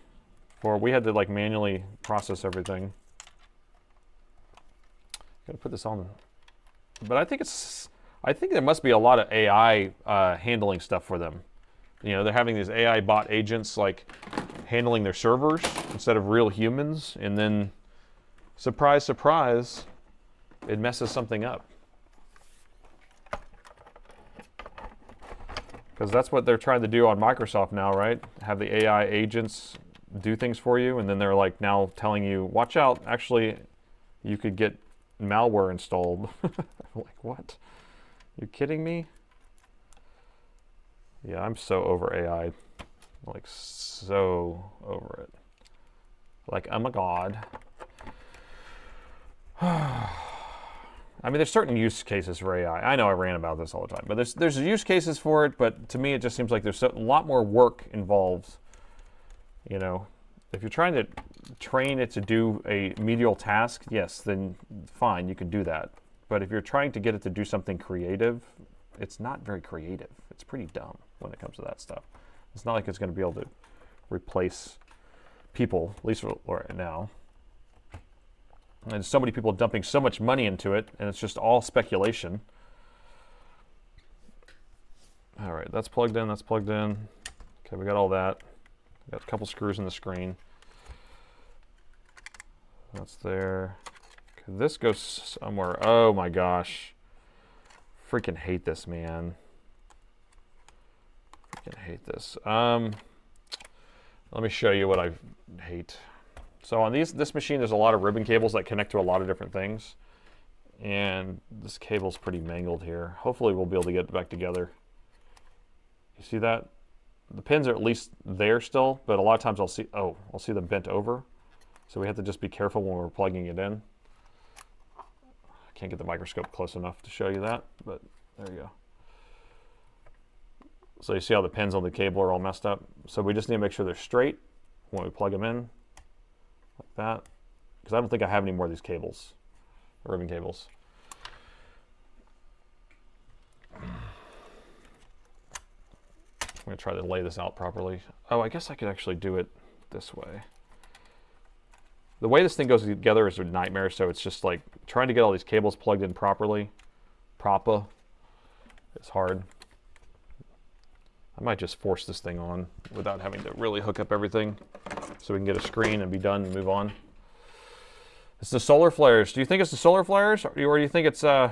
We had to like manually process everything. Gotta put this on, but I think there must be a lot of AI handling stuff for them. You know, they're having these AI bot agents like handling their servers instead of real humans, and then surprise, surprise, it messes something up. Because that's what they're trying to do on Microsoft now, right? Have the AI agents do things for you, and then they're like now telling you, watch out, actually, you could get malware installed. I'm like, what? You kidding me? Yeah, I'm so over AI. Like, so over it. Like, oh my God. I mean, there's certain use cases for AI. I know I rant about this all the time, but there's use cases for it, but to me it just seems like there's a lot more work involved. You know, if you're trying to train it to do a medial task, yes, then fine, you can do that. But if you're trying to get it to do something creative, it's not very creative. It's pretty dumb when it comes to that stuff. It's not like it's going to be able to replace people, at least right now. And so many people dumping so much money into it, and it's just all speculation. All right, that's plugged in, that's plugged in. Okay, we got all that. We got a couple screws in the screen. That's there. Okay, this goes somewhere. Oh my gosh. Freaking hate this, man. Freaking hate this. Let me show you what I hate. So on this machine, there's a lot of ribbon cables that connect to a lot of different things. And this cable's pretty mangled here. Hopefully we'll be able to get it back together. You see that? The pins are at least there still, but a lot of times I'll see them bent over. So we have to just be careful when we're plugging it in. I can't get the microscope close enough to show you that, but there you go. So you see how the pins on the cable are all messed up? So we just need to make sure they're straight when we plug them in. Like that, because I don't think I have any more of these cables, ribbon cables. I'm going to try to lay this out properly. Oh, I guess I could actually do it this way. The way this thing goes together is a nightmare, so it's just like trying to get all these cables plugged in properly. Proper. It's hard. I might just force this thing on without having to really hook up everything so we can get a screen and be done and move on. It's the solar flares. Do you think it's the solar flares, or do you think it's the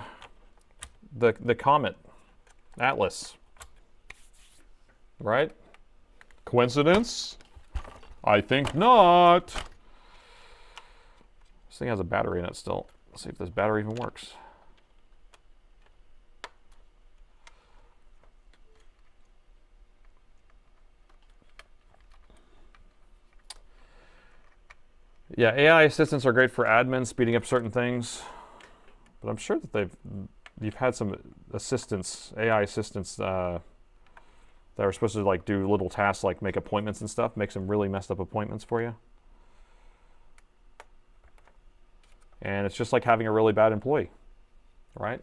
comet, Atlas? Right? Coincidence? I think not. This thing has a battery in it still. Let's see if this battery even works. Yeah, AI assistants are great for admins, speeding up certain things. But I'm sure that you've had some assistants, AI assistants that are supposed to like do little tasks like make appointments and stuff, make some really messed up appointments for you. And it's just like having a really bad employee, right?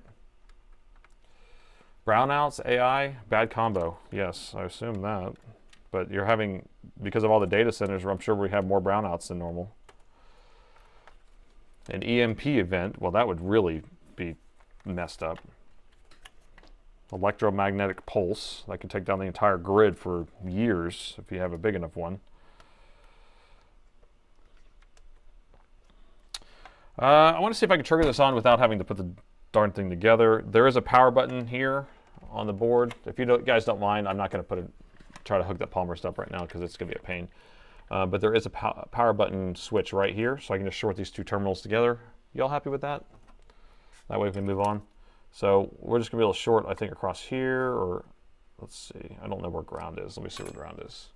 Brownouts, AI, bad combo. Yes, I assume that. But you're having, because of all the data centers, I'm sure we have more brownouts than normal. An EMP event, well, that would really be messed up. Electromagnetic pulse, that could take down the entire grid for years if you have a big enough one. I want to see if I can trigger this on without having to put the darn thing together. There is a power button here on the board. If you guys don't mind, I'm not going to put try to hook that polymer stuff right now because it's going to be a pain. But there is a power button switch right here, so I can just short these two terminals together. Y'all happy with that? That way we can move on. So we're just going to be able to short, I think, across here, or let's see. I don't know where ground is. Let me see where ground is.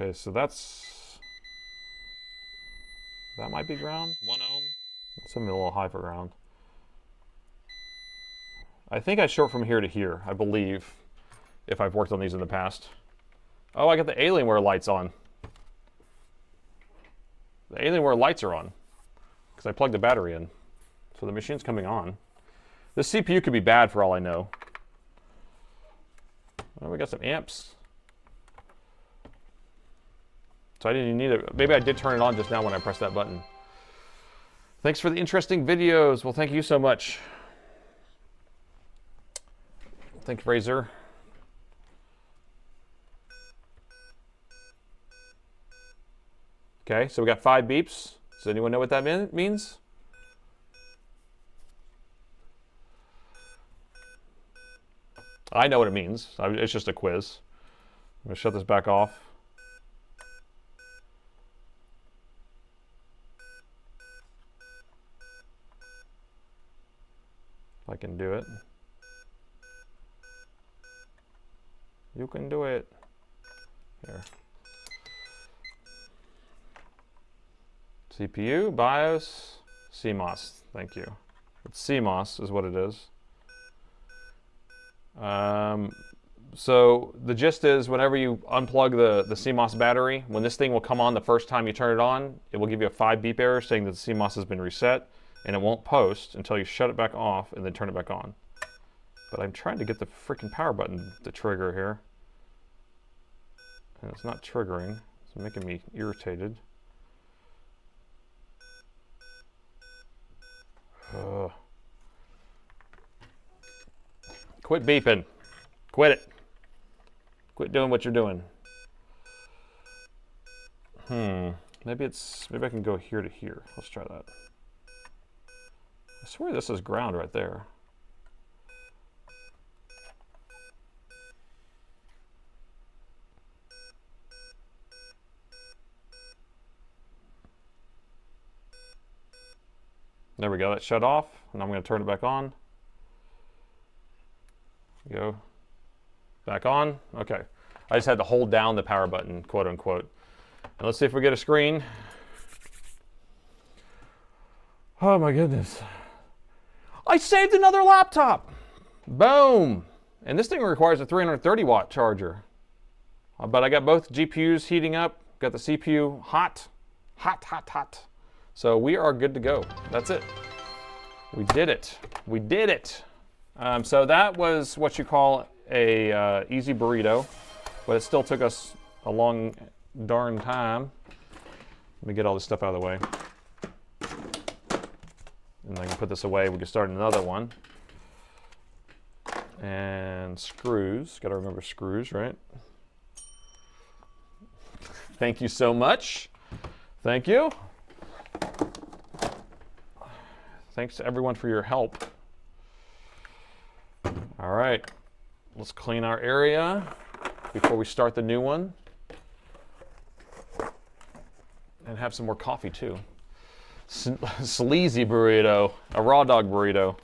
Okay, so that might be ground. 1 ohm. It's a little high for ground. I think I short from here to here, I believe, if I've worked on these in the past. Oh, I got the Alienware lights on. The Alienware lights are on because I plugged the battery in. So the machine's coming on. This CPU could be bad for all I know. Oh, we got some amps. So I didn't even need it. Maybe I did turn it on just now when I pressed that button. Thanks for the interesting videos. Well, thank you so much. Thank you, Fraser. Okay, so we got 5 beeps. Does anyone know what that means? I know what it means. It's just a quiz. I'm going to shut this back off. If I can do it. You can do it. Here. CPU, BIOS, CMOS. Thank you. It's CMOS is what it is. So the gist is whenever you unplug the CMOS battery, when this thing will come on the first time you turn it on, it will give you a 5 beep error saying that the CMOS has been reset, and it won't post until you shut it back off and then turn it back on. But I'm trying to get the freaking power button to trigger here. And it's not triggering. It's making me irritated. Quit beeping. Quit it. Quit doing what you're doing. Maybe I can go here to here. Let's try that. I swear this is ground right there. There we go, that shut off, and I'm going to turn it back on. Go back on. Okay, I just had to hold down the power button, quote unquote. And let's see if we get a screen. Oh my goodness. I saved another laptop. Boom. And this thing requires a 330 watt charger. But I got both GPUs heating up, got the CPU hot. So we are good to go. That's it. We did it. We did it. So that was what you call a easy burrito, but it still took us a long darn time. Let me get all this stuff out of the way. And I can put this away. We can start another one. And screws. Got to remember screws, right? Thank you so much. Thank you. Thanks to everyone for your help. All right, let's clean our area before we start the new one. And have some more coffee too. Sleazy burrito, a raw dog burrito.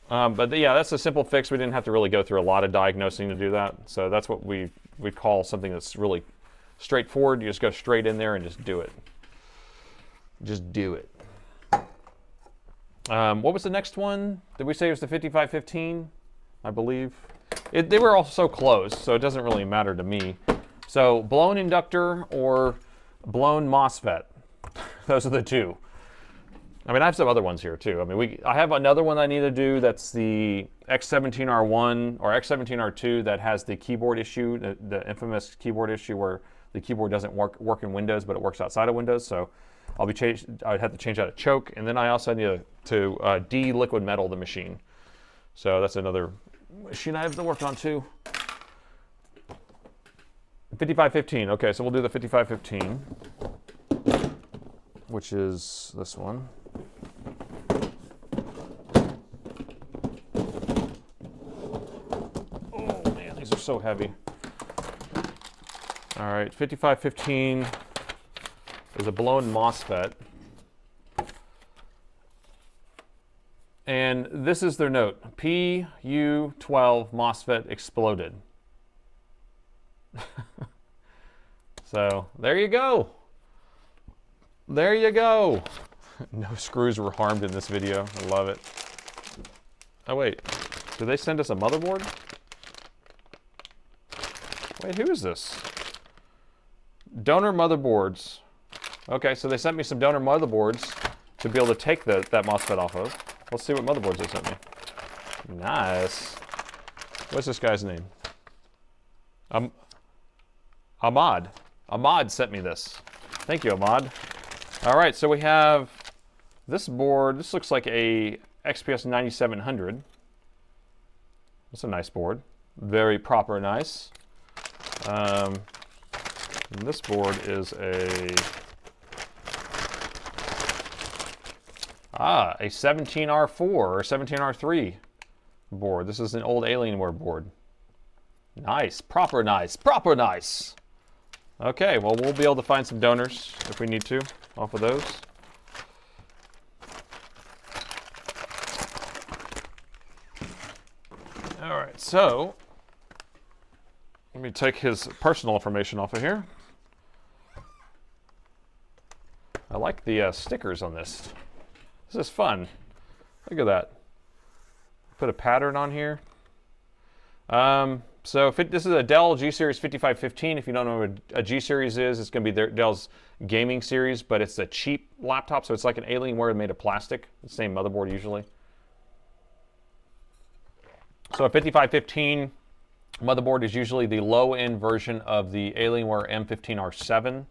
But yeah, that's a simple fix. We didn't have to really go through a lot of diagnosing to do that. So that's what we call something that's really straightforward. You just go straight in there and just do it. Just do it. What was the next one? Did we say it was the 5515? I believe. They were all so close, so it doesn't really matter to me. So blown inductor or blown MOSFET. Those are the two. I mean, I have some other ones here too. I mean, I have another one I need to do. That's the X17R1 or X17R2 that has the keyboard issue, the infamous keyboard issue where the keyboard doesn't work in Windows, but it works outside of Windows. So I'd have to change out a choke, and then I also need to de-liquid metal the machine. So that's another machine I have to work on too. 5515. Okay, so we'll do the 5515, which is this one. Oh man, these are so heavy. All right, 5515 is a blown MOSFET. And this is their note. PU12 MOSFET exploded. So there you go. There you go. No screws were harmed in this video. I love it. Oh wait, did they send us a motherboard? Wait, who is this? Donor motherboards. Okay, so they sent me some donor motherboards to be able to take that MOSFET off of. Let's see what motherboards they sent me. Nice. What's this guy's name? Ahmad. Ahmad sent me this. Thank you, Ahmad. All right, so we have this board. This looks like a XPS 9700. That's a nice board. Very proper nice. And this board is a 17R4 or 17R3 board. This is an old Alienware board. Nice, proper nice, proper nice. Okay, well, we'll be able to find some donors if we need to off of those. All right, so let me take his personal information off of here. I like the stickers on this. This is fun. Look at that. Put a pattern on here. So this is a Dell G-Series 5515. If you don't know what a G-Series is, it's going to be Dell's gaming series, but it's a cheap laptop, so it's like an Alienware made of plastic. The same motherboard usually. So a 5515 motherboard is usually the low-end version of the Alienware M15R7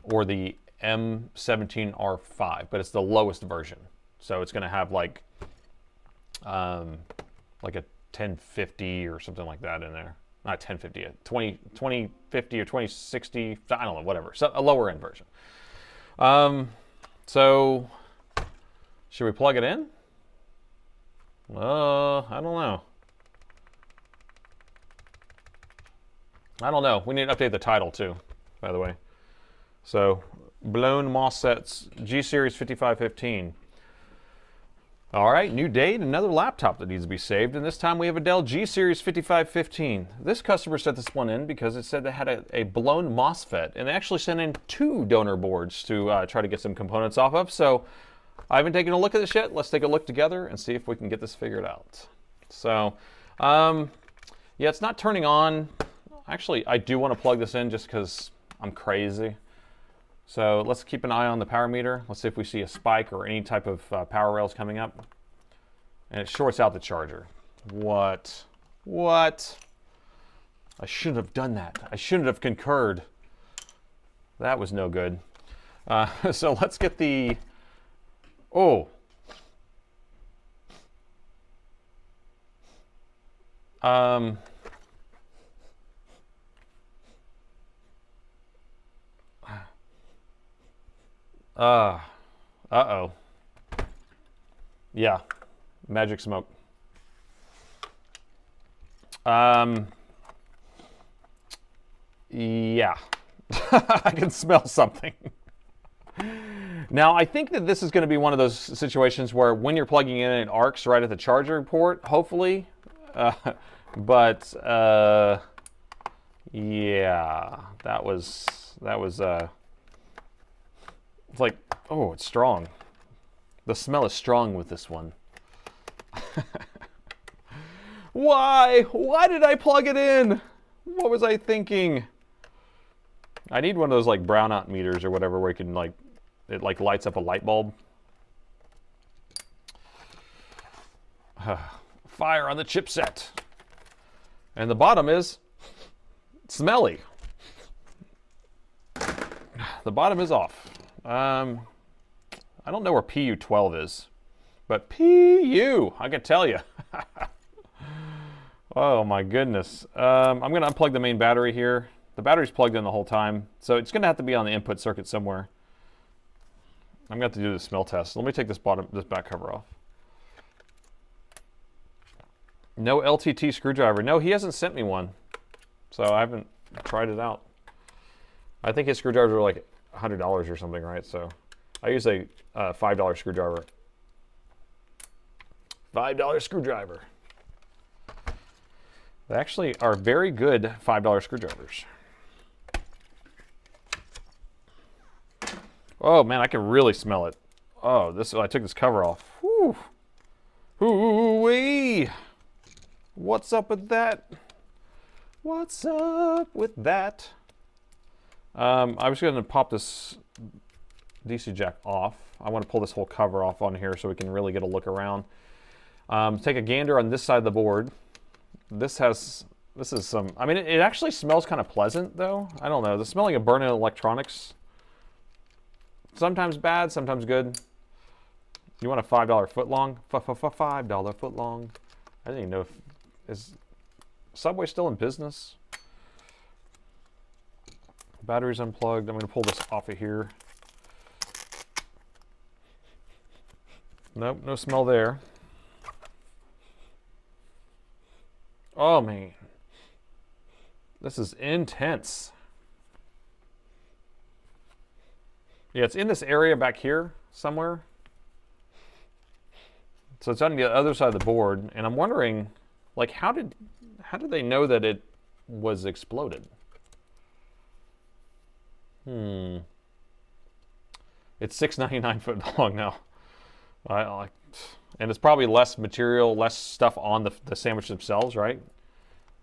or the M17R5, but it's the lowest version. So it's going to have like a 1050 or something like that in there. Not 1050, a 2050 or 2060, I don't know, whatever. So a lower end version. So should we plug it in? I don't know. I don't know. We need to update the title too, by the way. So blown MOSFETs G-Series 5515. All right, new date, another laptop that needs to be saved, and this time we have a Dell G-Series 5515. This customer sent this one in because it said they had a blown MOSFET, and they actually sent in 2 donor boards to try to get some components off of. So I haven't taken a look at this yet. Let's take a look together and see if we can get this figured out. So, yeah, it's not turning on. Actually, I do want to plug this in just because I'm crazy. So let's keep an eye on the power meter. Let's see if we see a spike or any type of power rails coming up. And it shorts out the charger. What? What? I shouldn't have done that. I shouldn't have concurred. That was no good. So let's get the... Oh. Uh-oh. Yeah, magic smoke. Yeah, I can smell something. Now, I think that this is going to be one of those situations where when you're plugging in, it arcs right at the charger port, hopefully. Yeah, that was it's like, oh, it's strong. The smell is strong with this one. Why? Why did I plug it in? What was I thinking? I need one of those like brownout meters or whatever where you can like, it like lights up a light bulb. Fire on the chipset. And the bottom is smelly. The bottom is off. I don't know where PU12 is, but PU, I can tell you. Oh my goodness. I'm going to unplug the main battery here. The battery's plugged in the whole time, so it's going to have to be on the input circuit somewhere. I'm going to have to do the smell test. Let me take this back cover off. No LTT screwdriver. No, he hasn't sent me one, so I haven't tried it out. I think his screwdrivers are like $100 or something, right? So I use a $5 screwdriver. $5 screwdriver. They actually are very good $5 screwdrivers. Oh man, I can really smell it. Oh, I took this cover off. Whew. Hoo-wee. What's up with that? What's up with that? I was going to pop this DC jack off. I want to pull this whole cover off on here so we can really get a look around. Take a gander on this side of the board. This is some, I mean, it actually smells kind of pleasant though. I don't know, the smelling of burning electronics, sometimes bad, sometimes good. You want a $5 foot long? $5 foot long. I didn't even know is Subway still in business? Battery's unplugged. I'm going to pull this off of here. Nope, no smell there. Oh man, this is intense. Yeah, it's in this area back here somewhere. So it's on the other side of the board, and I'm wondering, like, how did they know that it was exploded? It's $6.99 foot long now. And it's probably less material, less stuff on the sandwich themselves, right?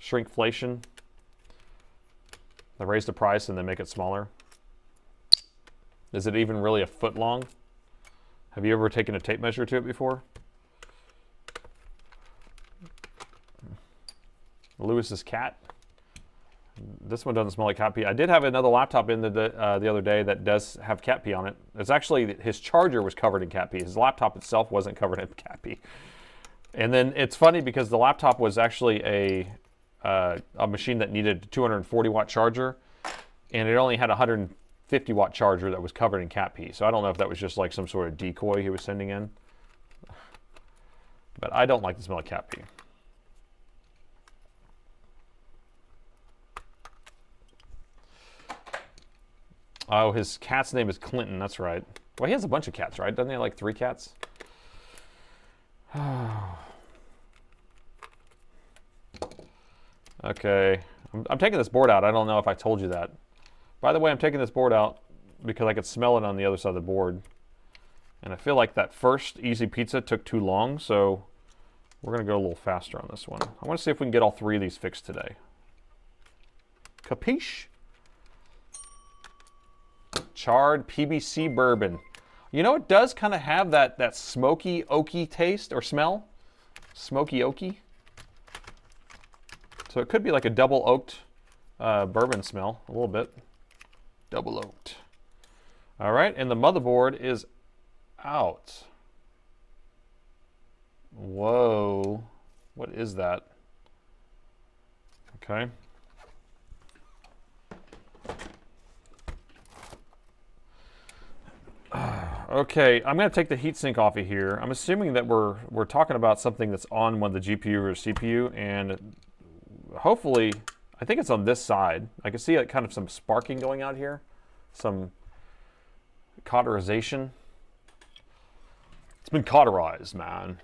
Shrinkflation. They raise the price and then make it smaller. Is it even really a foot long? Have you ever taken a tape measure to it before? Lewis's cat. This one doesn't smell like cat pee. I did have another laptop in the other day that does have cat pee on it. It's actually, his charger was covered in cat pee. His laptop itself wasn't covered in cat pee. And then it's funny because the laptop was actually a machine that needed a 240 watt charger, and it only had a 150 watt charger that was covered in cat pee. So I don't know if that was just like some sort of decoy he was sending in. But I don't like the smell of cat pee. Oh, his cat's name is Clinton, that's right. Well, he has a bunch of cats, right? Doesn't he have like 3 cats? Okay, I'm taking this board out. I don't know if I told you that. By the way, I'm taking this board out because I could smell it on the other side of the board. And I feel like that first Easy Pizza took too long, so we're gonna go a little faster on this one. I wanna see if we can get all 3 of these fixed today. Capiche? Charred PBC bourbon. You know, it does kind of have that smoky, oaky taste or smell. Smoky, oaky. So it could be like a double oaked bourbon smell, a little bit. Double oaked. All right, and the motherboard is out. Whoa, what is that? Okay. Okay, I'm going to take the heatsink off of here. I'm assuming that we're talking about something that's on one of the GPU or CPU, and hopefully, I think it's on this side. I can see like kind of some sparking going out here, some cauterization. It's been cauterized, man.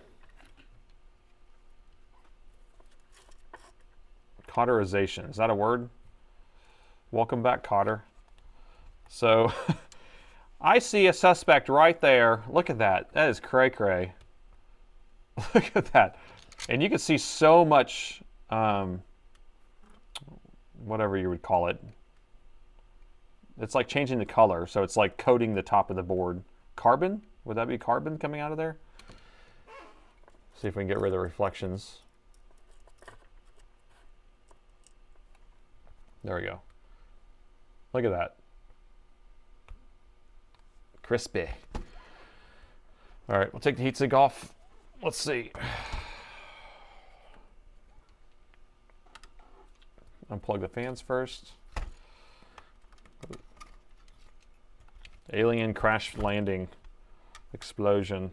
Cauterization, is that a word? Welcome back, Cotter. So, I see a suspect right there. Look at that. That is cray-cray. Look at that. And you can see so much, whatever you would call it. It's like changing the color. So it's like coating the top of the board. Carbon? Would that be carbon coming out of there? See if we can get rid of the reflections. There we go. Look at that. Crispy. All right, we'll take the heatsink off. Let's see. Unplug the fans first. Alien crash landing explosion.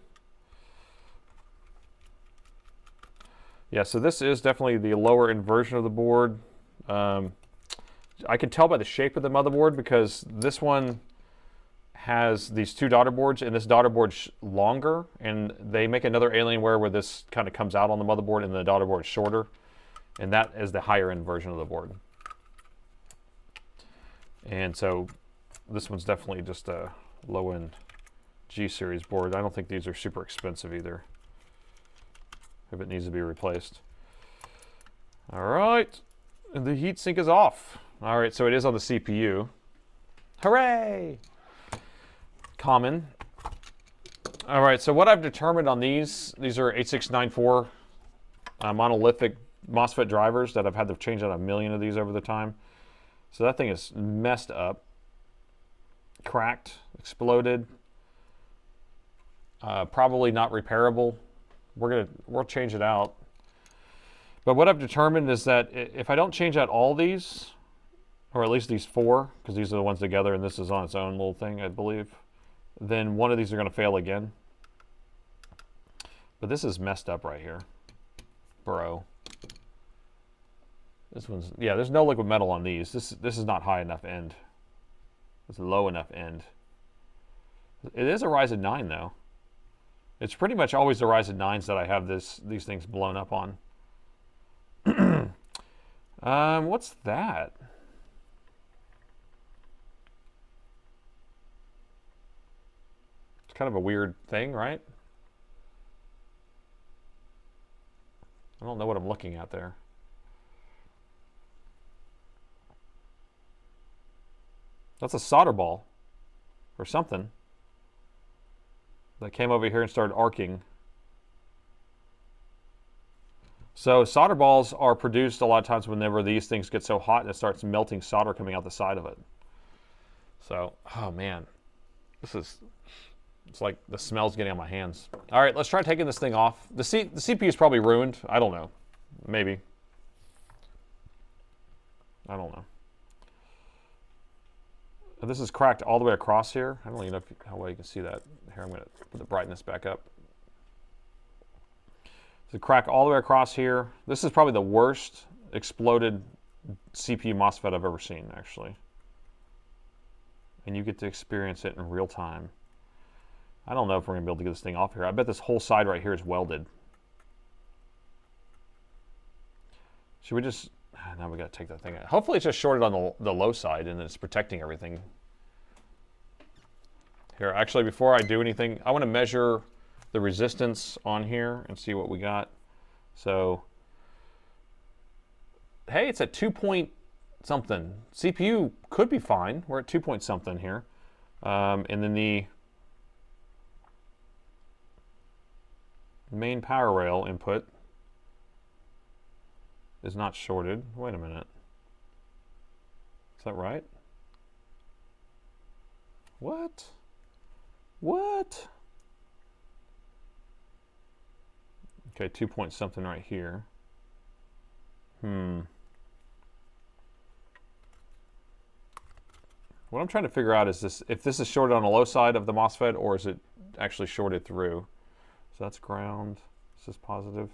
Yeah, so this is definitely the lower end version of the board. I can tell by the shape of the motherboard because this one has these two daughter boards, and this daughter board's longer, and they make another Alienware where this kind of comes out on the motherboard and the daughter board's shorter, and that is the higher end version of the board. And so this one's definitely just a low end G series board. I don't think these are super expensive either, if it needs to be replaced. All right, and the heatsink is off. All right, so it is on the CPU. Hooray! Common. All right, so what I've determined on these are 8694 monolithic MOSFET drivers that I've had to change out a million of these over the time. So that thing is messed up, cracked, exploded, probably not repairable. We'll change it out. But what I've determined is that if I don't change out all these, or at least these four, because these are the ones together and this is on its own little thing, I believe, then one of these are going to fail again. But this is messed up right here, bro. This one's, yeah, there's no liquid metal on these. This is not high enough end. It's low enough end. It is a Ryzen 9 though. It's pretty much always the Ryzen 9s that I have these things blown up on. What's that? It's kind of a weird thing, right? I don't know what I'm looking at there. That's a solder ball or something that came over here and started arcing. So solder balls are produced a lot of times whenever these things get so hot and it starts melting solder coming out the side of it. So, oh man, it's like the smell's getting on my hands. All right, let's try taking this thing off. The CPU is probably ruined. I don't know. Maybe. I don't know. This is cracked all the way across here. I don't even know how well you can see that. Here, I'm going to put the brightness back up. It's a crack all the way across here. This is probably the worst exploded CPU MOSFET I've ever seen, actually. And you get to experience it in real time. I don't know if we're going to be able to get this thing off here. I bet this whole side right here is welded. Should we just... Now we got to take that thing out. Hopefully it's just shorted on the low side and it's protecting everything. Here, actually, before I do anything, I want to measure the resistance on here and see what we got. So, hey, it's at 2 point something. CPU could be fine. We're at 2 point something here. And then the main power rail input is not shorted. Wait a minute. Is that right? What? What? Okay, 2 point something right here. What I'm trying to figure out is this, if this is shorted on the low side of the MOSFET or is it actually shorted through? So that's ground. This is positive.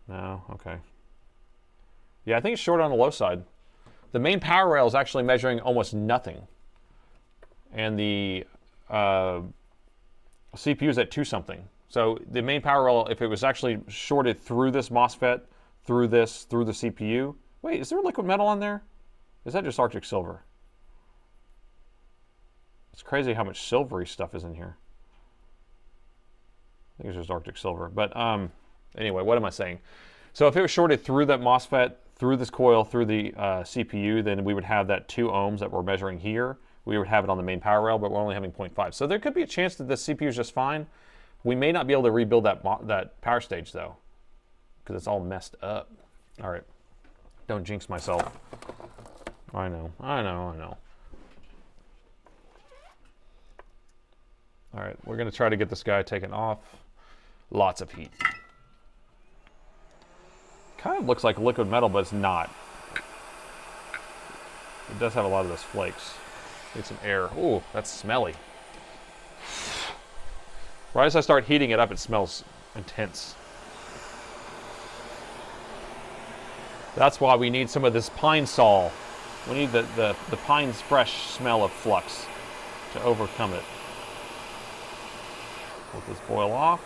No, okay. Yeah, I think it's short on the low side. The main power rail is actually measuring almost nothing. And the CPU is at 2 something. So the main power rail, if it was actually shorted through this MOSFET, through the CPU. Wait, is there liquid metal on there? Is that just Arctic silver? It's crazy how much silvery stuff is in here. I think it's just Arctic silver. But anyway, what am I saying? So if it was shorted through that MOSFET, through this coil, through the CPU, then we would have that 2 ohms that we're measuring here. We would have it on the main power rail, but we're only having 0.5. So there could be a chance that the CPU is just fine. We may not be able to rebuild that power stage though, because it's all messed up. All right, don't jinx myself. I know. All right, we're gonna try to get this guy taken off. Lots of heat. Kind of looks like liquid metal, but it's not. It does have a lot of those flakes. Need some air. Ooh, that's smelly. Right as I start heating it up, it smells intense. That's why we need some of this pine sol. We need the pine's fresh smell of flux to overcome it. Let this boil off.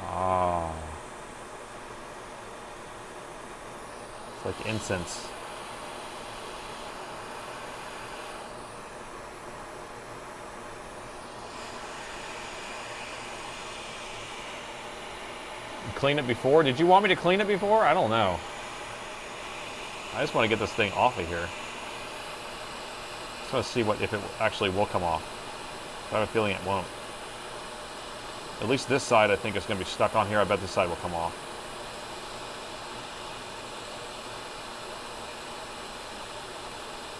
Ah. It's like incense. Clean it before? Did you want me to clean it before? I don't know. I just want to get this thing off of here. Just want to see if it actually will come off. I have a feeling it won't. At least this side I think is going to be stuck on here. I bet this side will come off.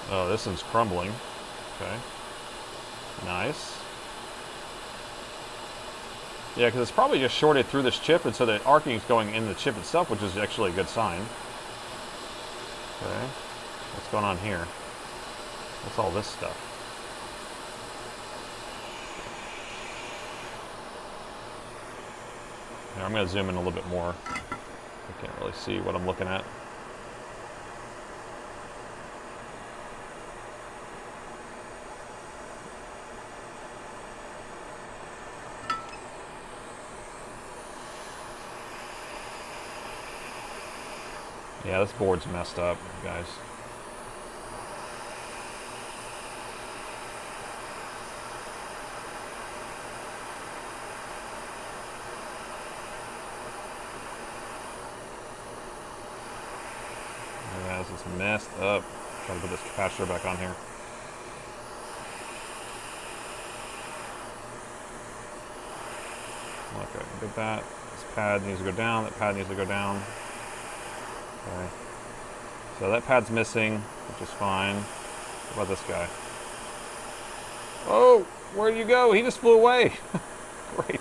Oh, this one's crumbling. Okay. Nice. Yeah, because it's probably just shorted through this chip, and so the arcing is going in the chip itself, which is actually a good sign. Okay. What's going on here? What's all this stuff? Here, I'm going to zoom in a little bit more. I can't really see what I'm looking at. Yeah, this board's messed up, guys. Yeah, this is messed up. I'm trying to put this capacitor back on here. Okay, get that. This pad needs to go down. That pad needs to go down. Okay. So that pad's missing, which is fine. What about this guy? Oh, where'd you go? He just flew away. Great.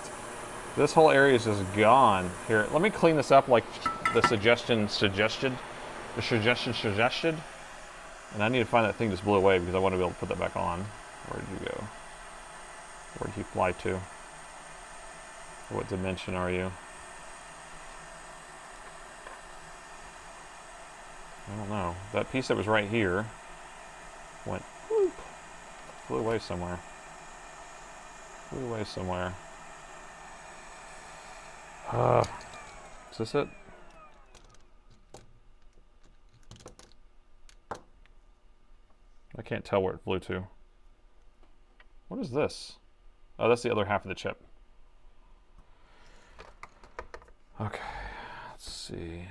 This whole area is just gone. Here, let me clean this up like the suggestion suggested. And I need to find that thing just blew away because I want to be able to put that back on. Where did you go? Where did he fly to? What dimension are you? I don't know. That piece that was right here went whoop, flew away somewhere. Flew away somewhere. Is this it? I can't tell where it flew to. What is this? Oh, that's the other half of the chip. Okay, let's see.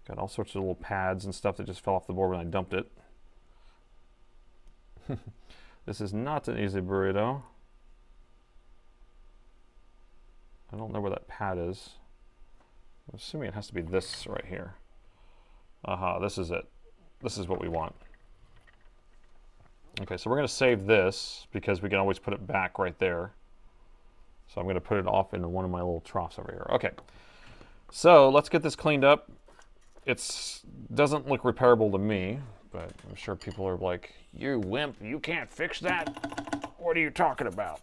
Got all sorts of little pads and stuff that just fell off the board when I dumped it. This is not an easy burrito. I don't know where that pad is. I'm assuming it has to be this right here. Aha, this is it. This is what we want. Okay, so we're going to save this because we can always put it back right there. So I'm going to put it off into one of my little troughs over here. Okay, so let's get this cleaned up. It doesn't look repairable to me, but I'm sure people are like, "You wimp, you can't fix that? What are you talking about?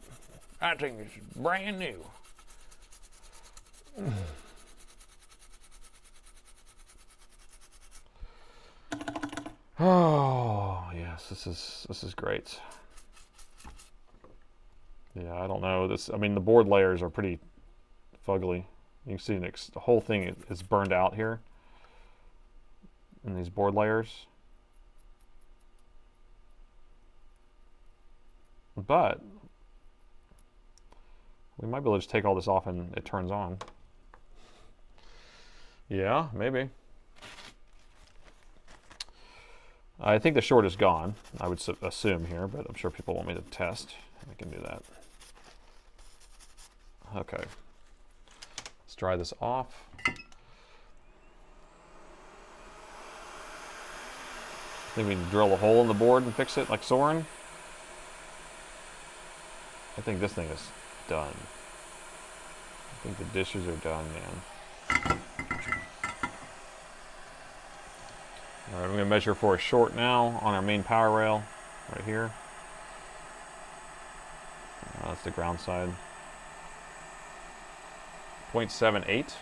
I think it's brand new." Oh yes, this is great. Yeah, I don't know this. I mean, the board layers are pretty fugly. You can see the whole thing is burned out here in these board layers. But we might be able to just take all this off and it turns on. Yeah, maybe. I think the short is gone, I would assume here, but I'm sure people want me to test. I can do that. Okay. Let's dry this off. Think we can drill a hole in the board and fix it like Soren? I think this thing is done. I think the dishes are done, man. All right, I'm going to measure for a short now on our main power rail, right here. That's the ground side. 0.78.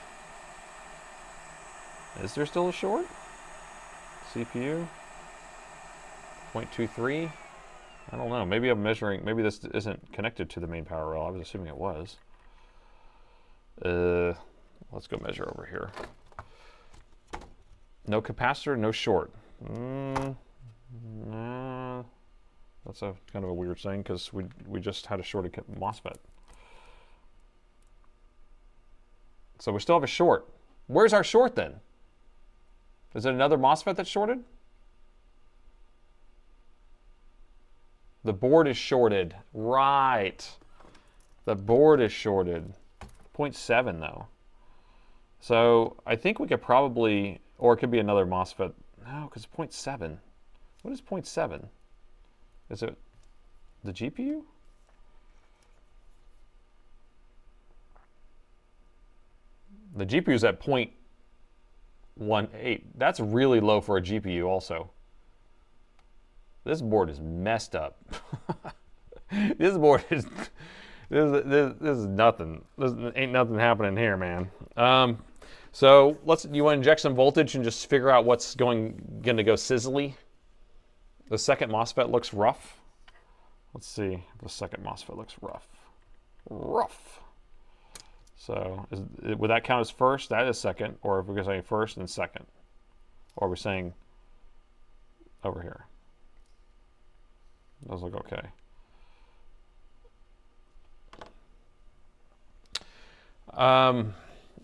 Is there still a short? CPU? 0.23. I don't know. Maybe I'm measuring. Maybe this isn't connected to the main power rail. I was assuming it was. Let's go measure over here. No capacitor, no short. Nah, that's a kind of a weird thing because we just had a shorted MOSFET. So we still have a short. Where's our short then? Is it another MOSFET that's shorted? The board is shorted. Right. The board is shorted. 0.7 though. So I think we could probably, or it could be another MOSFET. No, because 0.7. What is 0.7? Is it the GPU? The GPU is at 0.18. That's really low for a GPU also. This board is messed up. This board is, this is nothing. This ain't nothing happening here, man. So you want to inject some voltage and just figure out what's going to go sizzly. The second MOSFET looks rough. Let's see if the second MOSFET looks rough. Rough. So would that count as first? That is second. Or if we're saying first and second. Or we're saying over here. Those look okay.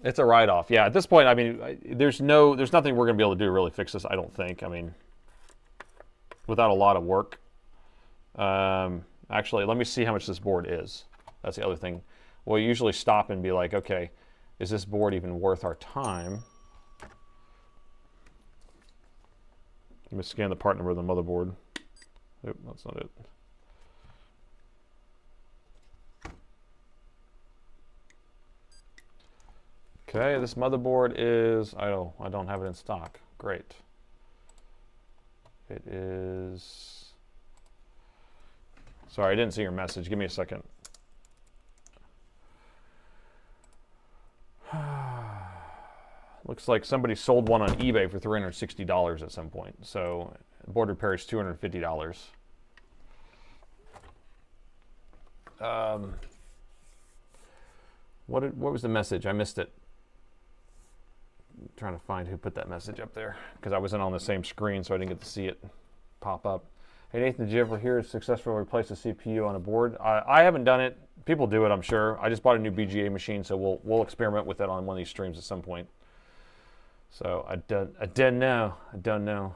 It's a write-off. Yeah, at this point, I mean, there's nothing we're going to be able to do to really fix this, I don't think. I mean, without a lot of work. Actually, let me see how much this board is. That's the other thing. We'll usually stop and be like, okay, is this board even worth our time? Let me scan the part number of the motherboard. Nope, that's not it. Okay, this motherboard is, I don't have it in stock. Great. It is, sorry, I didn't see your message. Give me a second. Looks like somebody sold one on eBay for $360 at some point. So board repair is $250. What was the message? I missed it. I'm trying to find who put that message up there because I wasn't on the same screen, so I didn't get to see it pop up. Hey Nathan, did you ever hear successfully replace a CPU on a board? I haven't done it. People do it, I'm sure. I just bought a new BGA machine, so we'll experiment with it on one of these streams at some point. So I don't know.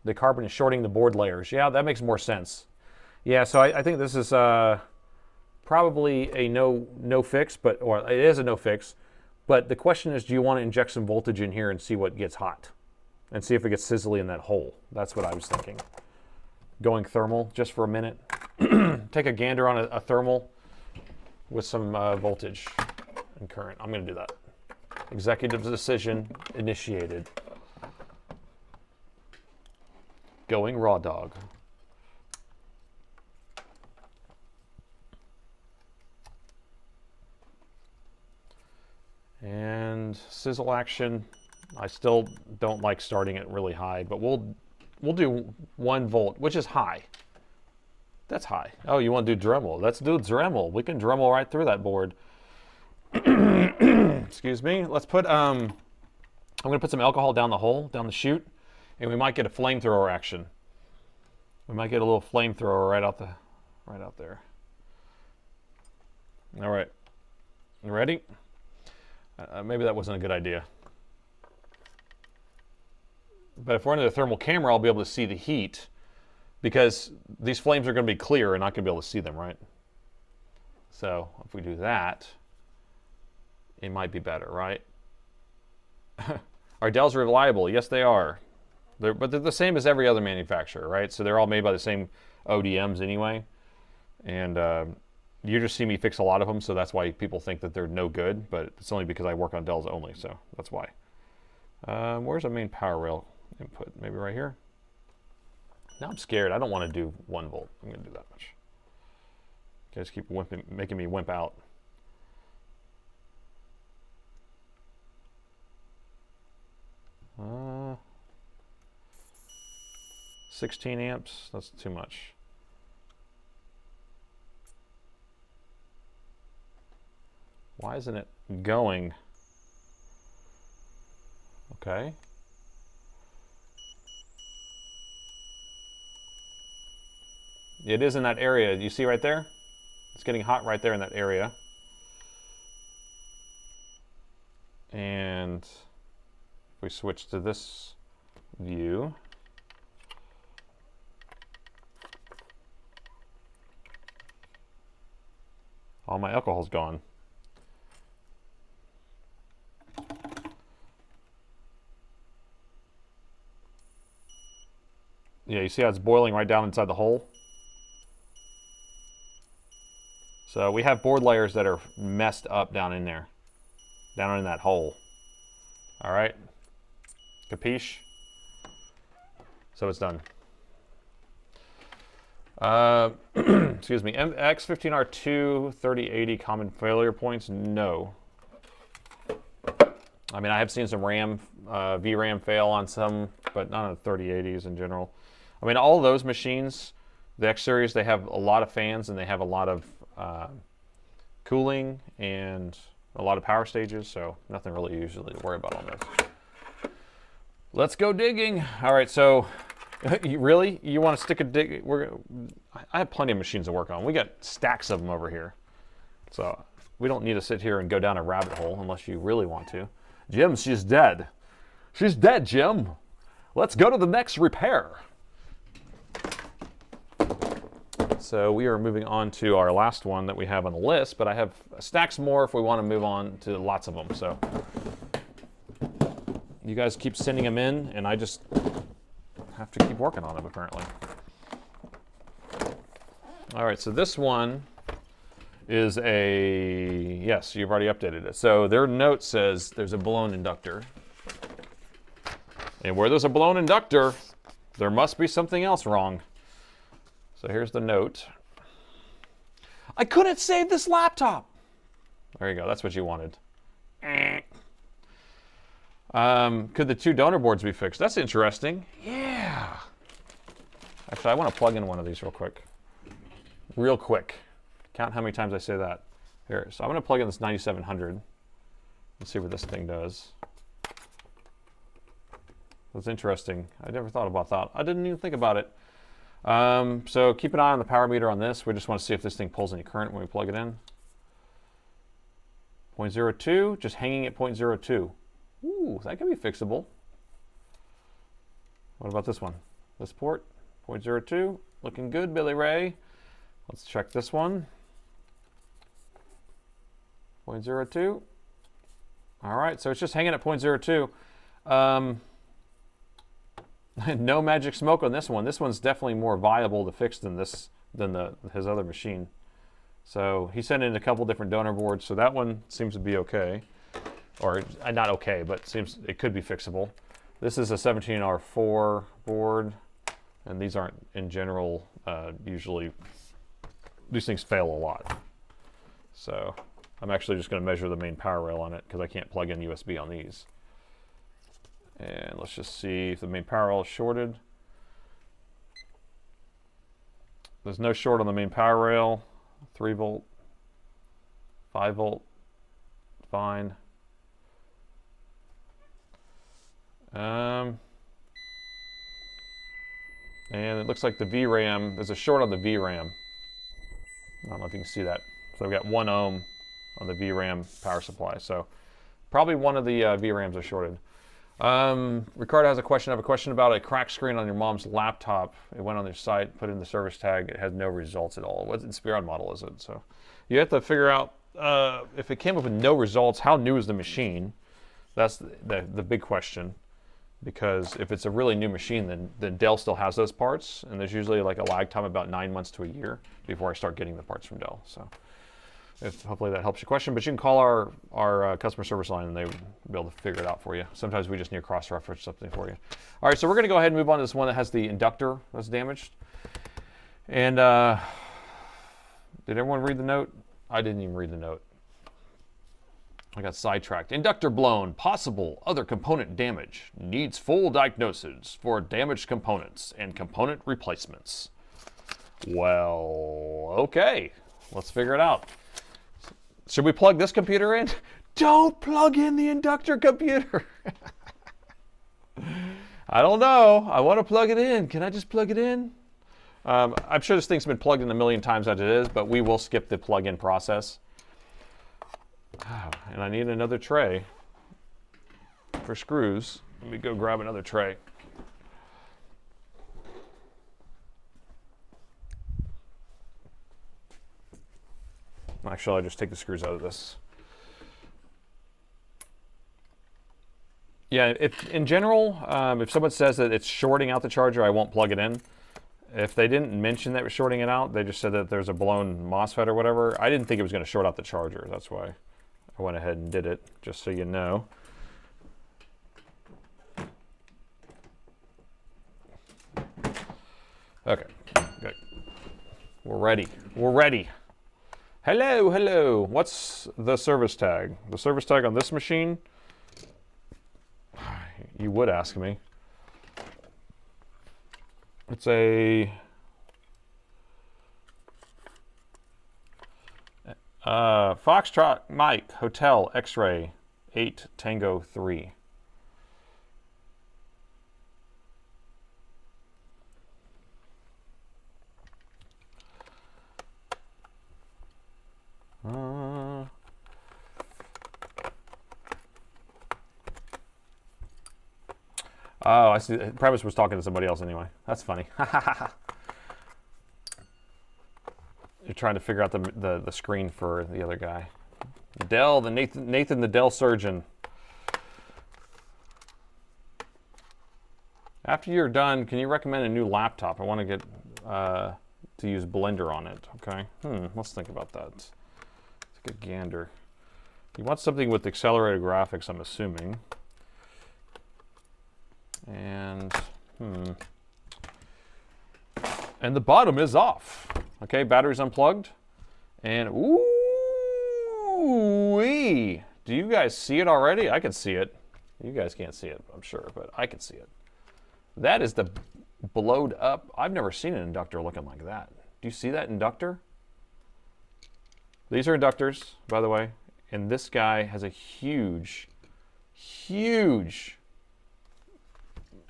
The carbon is shorting the board layers. Yeah, that makes more sense. Yeah, so I think this is probably a no fix, or it is a no fix. But the question is, do you want to inject some voltage in here and see what gets hot, and see if it gets sizzly in that hole? That's what I was thinking. Going thermal just for a minute. Take a gander on a thermal with some voltage and current. I'm going to do that. Executive decision initiated. Going raw dog. And sizzle action, I still don't like starting it really high, but we'll do 1 volt, which is high. That's high. Oh, you want to do Dremel? Let's do Dremel. We can Dremel right through that board. Excuse me. Let's put I'm going to put some alcohol down the hole, down the chute, and we might get a flamethrower action. We might get a little flamethrower right out there. All right. You ready? Maybe that wasn't a good idea. But if we're under the thermal camera, I'll be able to see the heat because these flames are going to be clear and not going to be able to see them, right? So if we do that, it might be better, right? Are Dells reliable? Yes, they are. But they're the same as every other manufacturer, right? So they're all made by the same ODMs anyway. And you just see me fix a lot of them, so that's why people think that they're no good, but it's only because I work on Dells only, so that's why. Where's the main power rail input? Maybe right here? Now I'm scared. I don't want to do 1 volt. I'm going to do that much. You guys keep making me wimp out. 16 amps, that's too much. Why isn't it going? Okay. It is in that area. You see right there? It's getting hot right there in that area. And if we switch to this view, all my alcohol's gone. Yeah, you see how it's boiling right down inside the hole? So we have board layers that are messed up down in there, down in that hole. All right, capiche? So it's done. Excuse me, X15R2 3080 common failure points, no. I mean, I have seen some RAM, VRAM fail on some, but not on the 3080s in general. I mean, all those machines, the X series, they have a lot of fans and they have a lot of cooling and a lot of power stages, so nothing really usually to worry about on those. Let's go digging. All right, so really? You want to stick a dig? I have plenty of machines to work on. We got stacks of them over here. So we don't need to sit here and go down a rabbit hole unless you really want to. Jim, she's dead. She's dead, Jim. Let's go to the next repair. So we are moving on to our last one that we have on the list, but I have stacks more if we want to move on to lots of them. So you guys keep sending them in, and I just have to keep working on them, apparently. All right, so this one is a, yes, you've already updated it. So their note says there's a blown inductor. And where there's a blown inductor, there must be something else wrong. So here's the note. I couldn't save this laptop. There you go, that's what you wanted. Could the 2 donor boards be fixed? That's interesting. Yeah. Actually, I want to plug in one of these real quick. Real quick. Count how many times I say that. Here, so I'm going to plug in this 9700 and see what this thing does. That's interesting. I never thought about that. I didn't even think about it. So keep an eye on the power meter on this. We just want to see if this thing pulls any current when we plug it in. 0.02, just hanging at 0.02. Ooh, that can be fixable. What about this one? This port, 0.02, looking good, Billy Ray. Let's check this one. 0.02. All right, so it's just hanging at 0.02. No magic smoke on this one. This one's definitely more viable to fix than his other machine. So he sent in a couple different donor boards, so that one seems to be okay. Or not okay, but seems it could be fixable. This is a 17R4 board, and these aren't in general usually, these things fail a lot. So I'm actually just going to measure the main power rail on it because I can't plug in USB on these. And let's just see if the main power rail is shorted. There's no short on the main power rail. 3 volt, 5 volt, fine. And it looks like the VRAM, there's a short on the VRAM. I don't know if you can see that. So we've got 1 ohm on the VRAM power supply. So probably one of the VRAMs are shorted. Ricardo has a question. I have a question about a crack screen on your mom's laptop. It went on their site, put in the service tag. It has no results at all. What Inspiron model is it? So you have to figure out if it came up with no results, how new is the machine? That's the big question. Because if it's a really new machine, then Dell still has those parts, and there's usually like a lag time about 9 months to a year before I start getting the parts from Dell. So Hopefully that helps your question. But you can call our customer service line and they'll be able to figure it out for you. Sometimes we just need to cross-reference something for you. All right, so we're going to go ahead and move on to this one that has the inductor that's damaged. And did everyone read the note? I didn't even read the note. I got sidetracked. Inductor blown, possible other component damage. Needs full diagnosis for damaged components and component replacements. Well, okay. Let's figure it out. Should we plug this computer in? Don't plug in the inductor computer. I don't know. I want to plug it in. Can I just plug it in? I'm sure this thing's been plugged in a million times as it is, but we will skip the plug-in process. And I need another tray for screws. Let me go grab another tray. Actually, I'll just take the screws out of this. Yeah, in general, if someone says that it's shorting out the charger, I won't plug it in. If they didn't mention that it was shorting it out, they just said that there's a blown MOSFET or whatever. I didn't think it was going to short out the charger. That's why I went ahead and did it, just so you know. Okay, good. We're ready. We're ready. Hello, hello. What's the service tag? The service tag on this machine? You would ask me. It's a Foxtrot Mike Hotel X-Ray 8 Tango 3. Oh, I see. Premise was talking to somebody else anyway. That's funny. You're trying to figure out the screen for the other guy. Dell, the Nathan the Dell surgeon. After you're done, can you recommend a new laptop? I want to get to use Blender on it. Okay. Let's think about that. Let's get a gander. You want something with accelerated graphics, I'm assuming. And and the bottom is off. Okay, battery's unplugged. And ooh-wee. Do you guys see it already? I can see it. You guys can't see it, I'm sure, but I can see it. That is the blowed up. I've never seen an inductor looking like that. Do you see that inductor? These are inductors, by the way. And this guy has a huge, huge,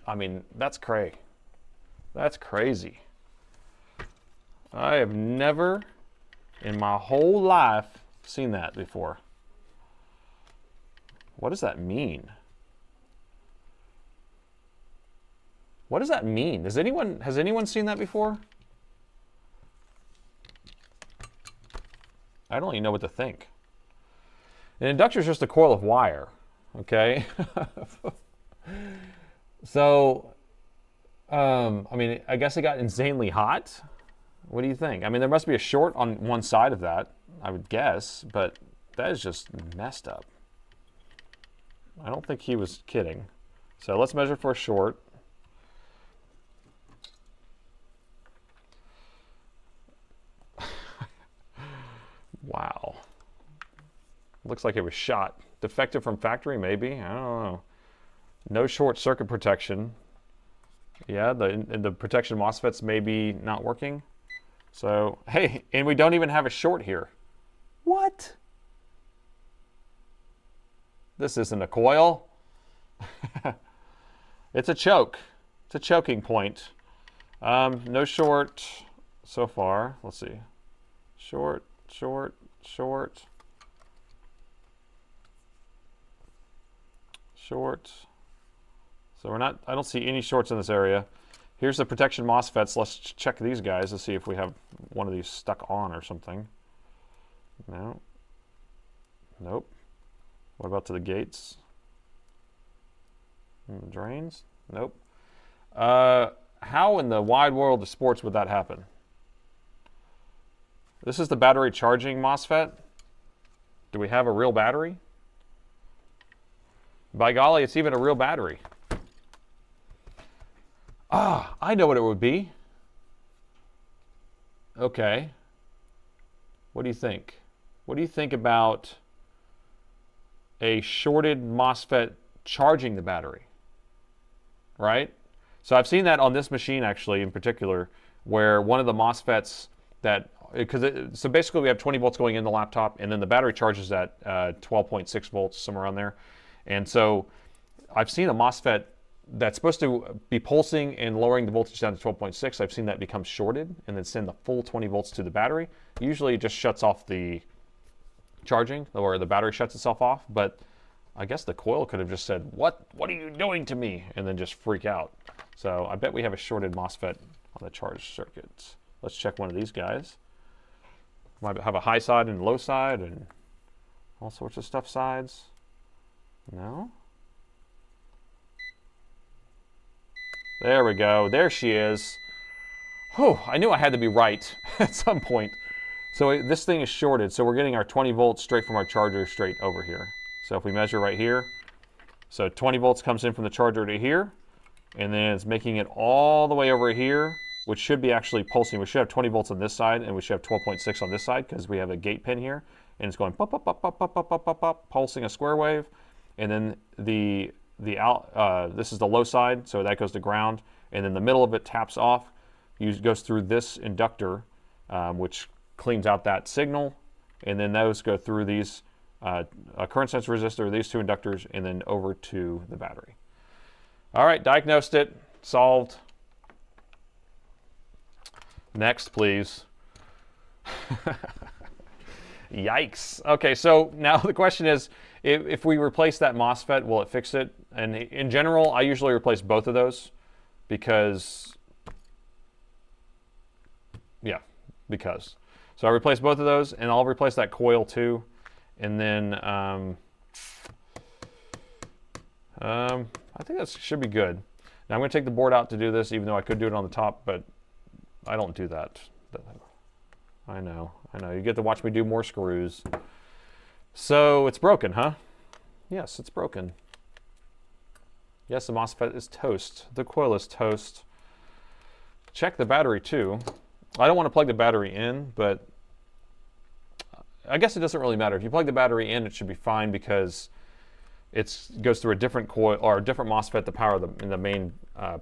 I mean, that's cray. That's crazy. I have never in my whole life seen that before. What does that mean? What does that mean? Has anyone seen that before? I don't even know what to think. An inductor is just a coil of wire, okay? So, I mean, I guess it got insanely hot. What do you think? I mean, there must be a short on one side of that, I would guess, but that is just messed up. I don't think he was kidding. So let's measure for a short. Wow. Looks like it was shot. Defective from factory, maybe? I don't know. No short circuit protection. Yeah, the protection MOSFETs may be not working. So, hey, and we don't even have a short here. What? This isn't a coil. It's a choke. It's a choking point. No short so far. Let's see. Short, short, short. Short. So we're not, I don't see any shorts in this area. Here's the protection MOSFETs. Let's check these guys to see if we have one of these stuck on or something. No. Nope. What about to the gates? Drains? Nope. How in the wide world of sports would that happen? This is the battery charging MOSFET. Do we have a real battery? By golly, it's even a real battery. Ah, I know what it would be. Okay. What do you think? What do you think about a shorted MOSFET charging the battery? Right? So I've seen that on this machine actually in particular, where one of the MOSFETs that, so basically we have 20 volts going in the laptop, and then the battery charges at 12.6 volts, somewhere around there. And so I've seen a MOSFET that's supposed to be pulsing and lowering the voltage down to 12.6. I've seen that become shorted and then send the full 20 volts to the battery. Usually it just shuts off the charging, or the battery shuts itself off, but I guess the coil could have just said, what are you doing to me? And then just freak out. So I bet we have a shorted MOSFET on the charge circuit. Let's check one of these guys. Might have a high side and low side and all sorts of stuff sides. No? There we go. There she is. Whew, I knew I had to be right at some point. So this thing is shorted, so we're getting our 20 volts straight from our charger straight over here. So if we measure right here, so 20 volts comes in from the charger to here, and then it's making it all the way over here, which should be actually pulsing. We should have 20 volts on this side, and we should have 12.6 on this side, because we have a gate pin here, and it's going pop, pop, pop, pop, pop, pop, pop, pop, pop, pulsing a square wave, and then this is the low side, so that goes to ground, and then the middle of it taps off, goes through this inductor, which cleans out that signal, and then those go through these a current sensor resistor, these two inductors, and then over to the battery. All right, diagnosed it, solved. Next, please. Yikes. Okay, so now the question is, if we replace that MOSFET, will it fix it? And in general, I usually replace both of those because. So I replace both of those, and I'll replace that coil too. And then I think that should be good. Now I'm going to take the board out to do this, even though I could do it on the top, but I don't do that. I know. You get to watch me do more screws. So it's broken, huh? Yes, it's broken. Yes, the MOSFET is toast. The coil is toast. Check the battery too. I don't want to plug the battery in, but I guess it doesn't really matter. If you plug the battery in, it should be fine because it goes through a different coil or a different MOSFET to power in the main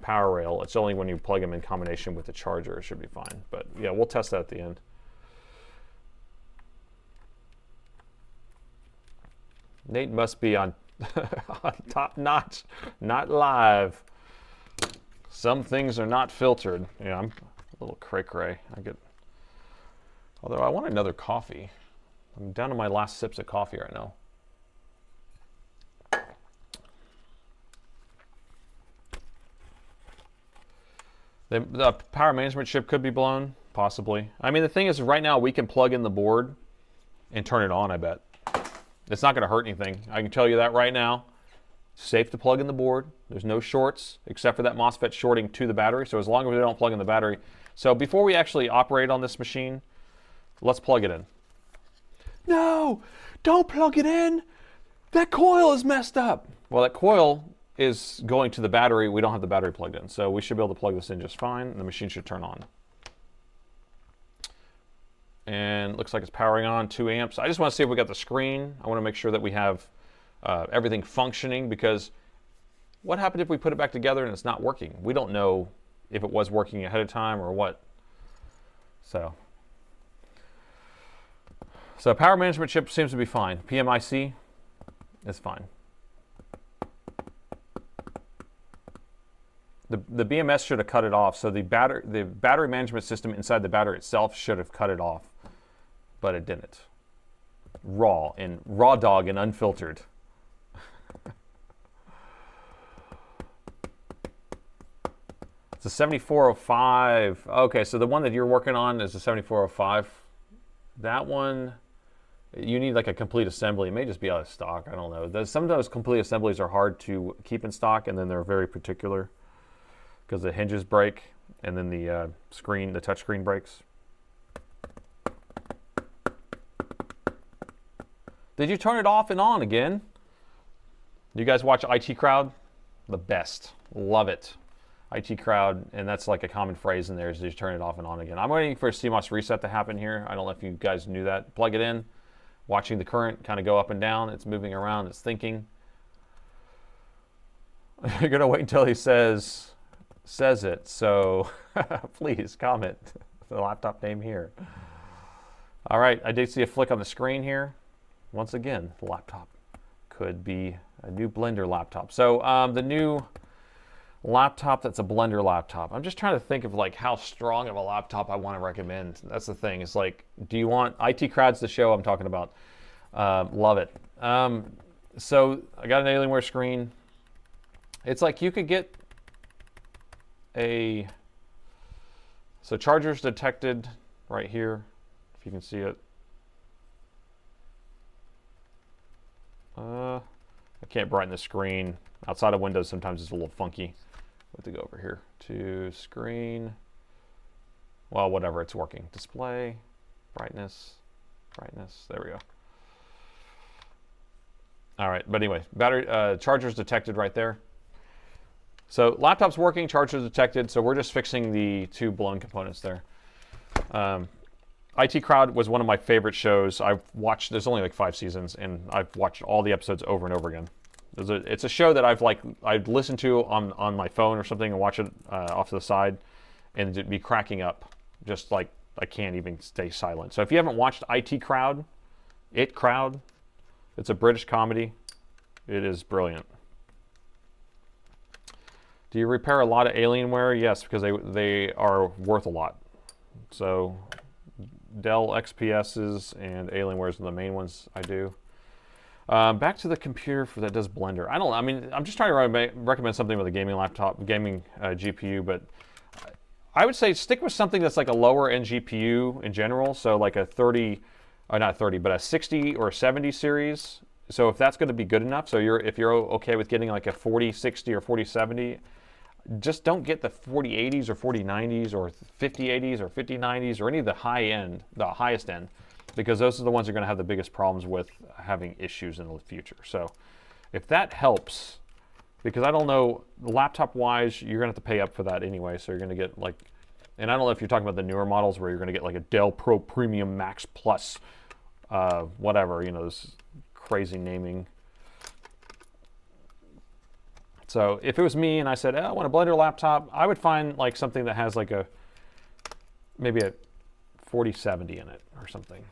power rail. It's only when you plug them in combination with the charger it should be fine. But yeah, we'll test that at the end. Nate must be on top notch, not live. Some things are not filtered. Yeah, I'm a little cray-cray. Although I want another coffee. I'm down to my last sips of coffee right now. The power management chip could be blown, possibly. I mean, the thing is, right now we can plug in the board and turn it on, I bet. It's not going to hurt anything. I can tell you that right now. It's safe to plug in the board. There's no shorts except for that MOSFET shorting to the battery. So as long as we don't plug in the battery. So before we actually operate on this machine, let's plug it in. No, don't plug it in. That coil is messed up. Well, that coil is going to the battery. We don't have the battery plugged in. So we should be able to plug this in just fine. And the machine should turn on. And looks like it's powering on, 2 amps. I just want to see if we got the screen. I want to make sure that we have everything functioning, because what happened if we put it back together and it's not working? We don't know if it was working ahead of time or what. So power management chip seems to be fine. PMIC is fine. The BMS should have cut it off, so the battery management system inside the battery itself should have cut it off, but it didn't. Raw dog and unfiltered. It's a 7405. Okay, so the one that you're working on is a 7405. That one, you need like a complete assembly. It may just be out of stock. I don't know. Some of those complete assemblies are hard to keep in stock, and then they're very particular because the hinges break, and then the touch screen breaks. Did you turn it off and on again? You guys watch IT Crowd? The best. Love it. IT Crowd, and that's like a common phrase in there, is you turn it off and on again. I'm waiting for a CMOS reset to happen here. I don't know if you guys knew that. Plug it in, watching the current kind of go up and down. It's moving around, it's thinking. You're going to wait until he says it, so please comment the laptop name here. All right, I did see a flick on the screen here. Once again, the laptop could be a new Blender laptop. So the new laptop that's a Blender laptop. I'm just trying to think of like how strong of a laptop I want to recommend. That's the thing. It's like, do you want IT Crowd's the show I'm talking about? Love it. So I got an Alienware screen. It's like you could get so chargers detected right here, if you can see it. I can't brighten the screen. Outside of Windows, sometimes it's a little funky. We have to go over here to screen. Well, whatever, it's working. Display, brightness. There we go. All right, but anyway, battery chargers detected right there. So laptop's working, chargers detected. So we're just fixing the two blown components there. IT Crowd was one of my favorite shows. I've watched, there's only like 5 seasons, and I've watched all the episodes over and over again. It's a show that I'd listen to on my phone or something and watch it off to the side, and it'd be cracking up, just like I can't even stay silent. So if you haven't watched IT Crowd, it's a British comedy. It is brilliant. Do you repair a lot of Alienware? Yes, because they are worth a lot. So Dell XPSs and Alienwares are the main ones I do. Back to the computer that does Blender. I'm just trying to recommend something with a gaming laptop, gaming GPU, but I would say stick with something that's like a lower end GPU in general. So like a 30, or not 30, but a 60 or 70 series. So if that's going to be good enough, so if you're okay with getting like a 4060 or 4070, just don't get the 4080s or 4090s or 5080s or 5090s or any of the highest end, because those are the ones that are going to have the biggest problems with having issues in the future. So if that helps, because I don't know, laptop wise, you're going to have to pay up for that anyway. So you're going to get like, and I don't know if you're talking about the newer models where you're going to get like a Dell Pro Premium Max Plus, whatever, this crazy naming. So if it was me and I said, I want a Blender laptop, I would find like something that has like maybe a 4070 in it or something.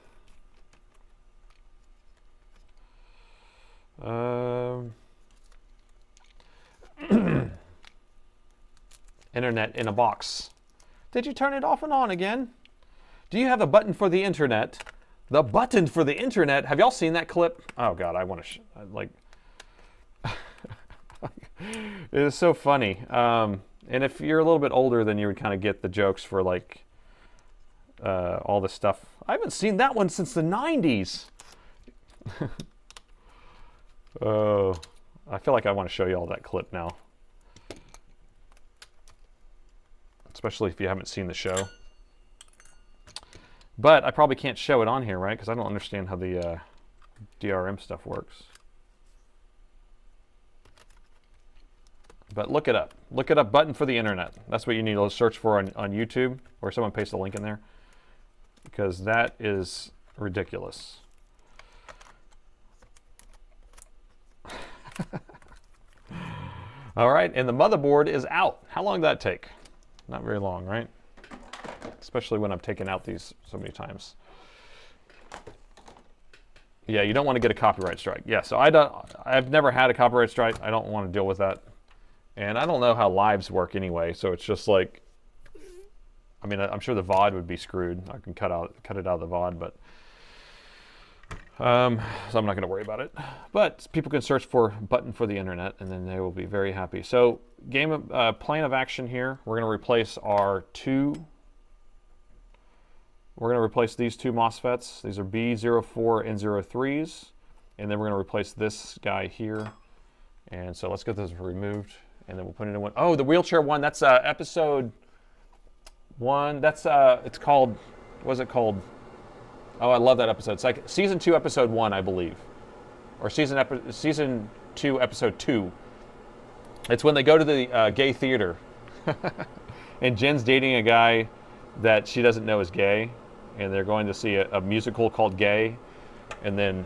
Internet in a box. Did you turn it off and on again? Do you have a button for the internet? The button for the internet. Have y'all seen that clip? Oh God, I want to like. It is so funny. And if you're a little bit older, then you would kind of get the jokes for like all this stuff. I haven't seen that one since the 90s. Oh, I feel like I want to show you all that clip now. Especially if you haven't seen the show. But I probably can't show it on here, right? Because I don't understand how the DRM stuff works. But look it up. Look it up, button for the internet. That's what you need to search for on YouTube, or someone paste a link in there. Because that is ridiculous. All right, and the motherboard is out. How long did that take? Not very long, right? Especially when I've taken out these so many times. Yeah, you don't want to get a copyright strike. Yeah, so I've never had a copyright strike. I don't want to deal with that. And I don't know how lives work anyway, so it's just like, I mean, I'm sure the VOD would be screwed. I can cut it out of the VOD, but so I'm not going to worry about it. But people can search for button for the internet, and then they will be very happy. So plan of action here. We're going to replace we're going to replace these two MOSFETs. These are B04 and 03s, and then we're going to replace this guy here. And so let's get this removed, and then we'll put it in one. Oh, the wheelchair one. That's episode 1. That's it's called. What is it called? Oh, I love that episode. It's like season 2, episode 1, I believe, or season 2, episode 2. It's when they go to the gay theater, and Jen's dating a guy that she doesn't know is gay, and they're going to see a musical called Gay, and then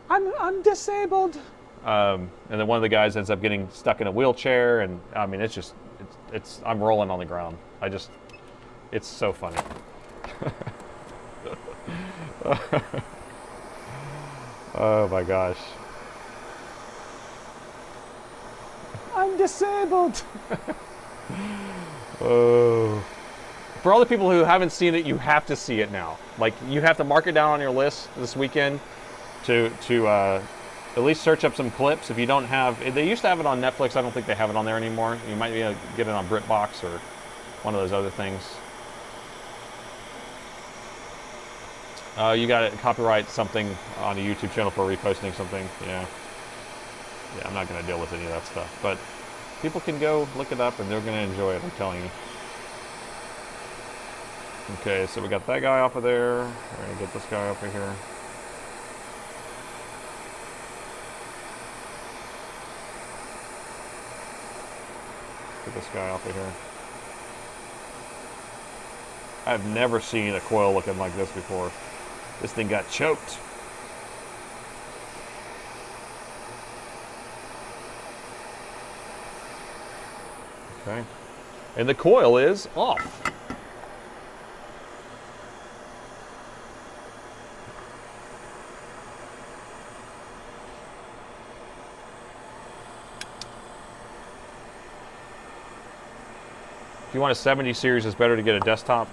I'm disabled, and then one of the guys ends up getting stuck in a wheelchair, and I mean it's I'm rolling on the ground. It's so funny. Oh my gosh. I'm disabled. Oh. For all the people who haven't seen it, you have to see it now. Like, you have to mark it down on your list this weekend to at least search up some clips. If you don't have, they used to have it on Netflix. I don't think they have it on there anymore. You might be able to get it on BritBox or one of those other things. You got to copyright something on a YouTube channel for reposting something. Yeah, I'm not going to deal with any of that stuff. But people can go look it up, and they're going to enjoy it, I'm telling you. Okay, so we got that guy off of there. We're going to get this guy over here. Get this guy off of here. I've never seen a coil looking like this before. This thing got choked. Okay. And the coil is off. If you want a 70 series, it's better to get a desktop.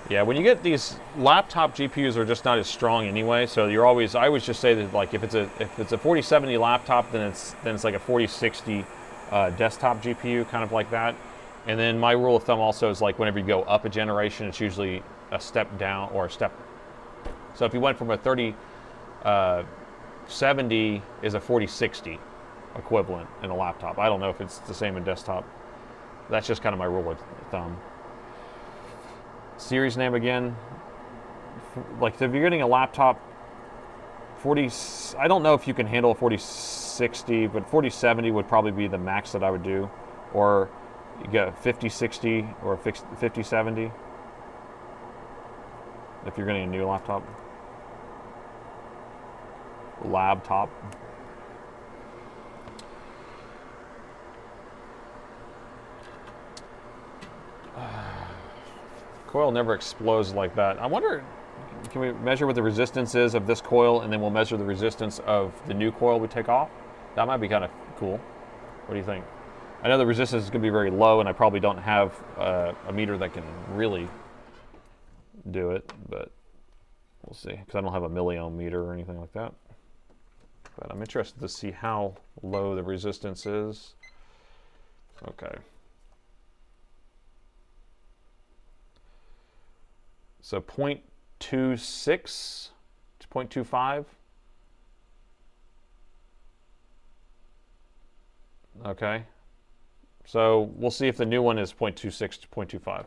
Yeah, when you get these laptop GPUs are just not as strong anyway, so you're always, I always just say that, like, if it's a 4070 laptop, then it's like a 4060 desktop GPU, kind of like that. And then my rule of thumb also is, like, whenever you go up a generation, it's usually a step down or a step. So if you went from a 3070 is a 4060 equivalent in a laptop. I don't know if it's the same in desktop. That's just kind of my rule of thumb. Series name again, like if you're getting a laptop, I don't know if you can handle a 4060, but 4070 would probably be the max that I would do. Or you get 5060 or 5070 if you're getting a new laptop. Coil never explodes like that. I wonder, can we measure what the resistance is of this coil, and then we'll measure the resistance of the new coil we take off? That might be kind of cool. What do you think? I know the resistance is going to be very low, and I probably don't have a meter that can really do it, but we'll see, because I don't have a milliohm meter or anything like that. But I'm interested to see how low the resistance is. Okay. So 0.26 to 0.25. Okay. So we'll see if the new one is 0.26 to 0.25.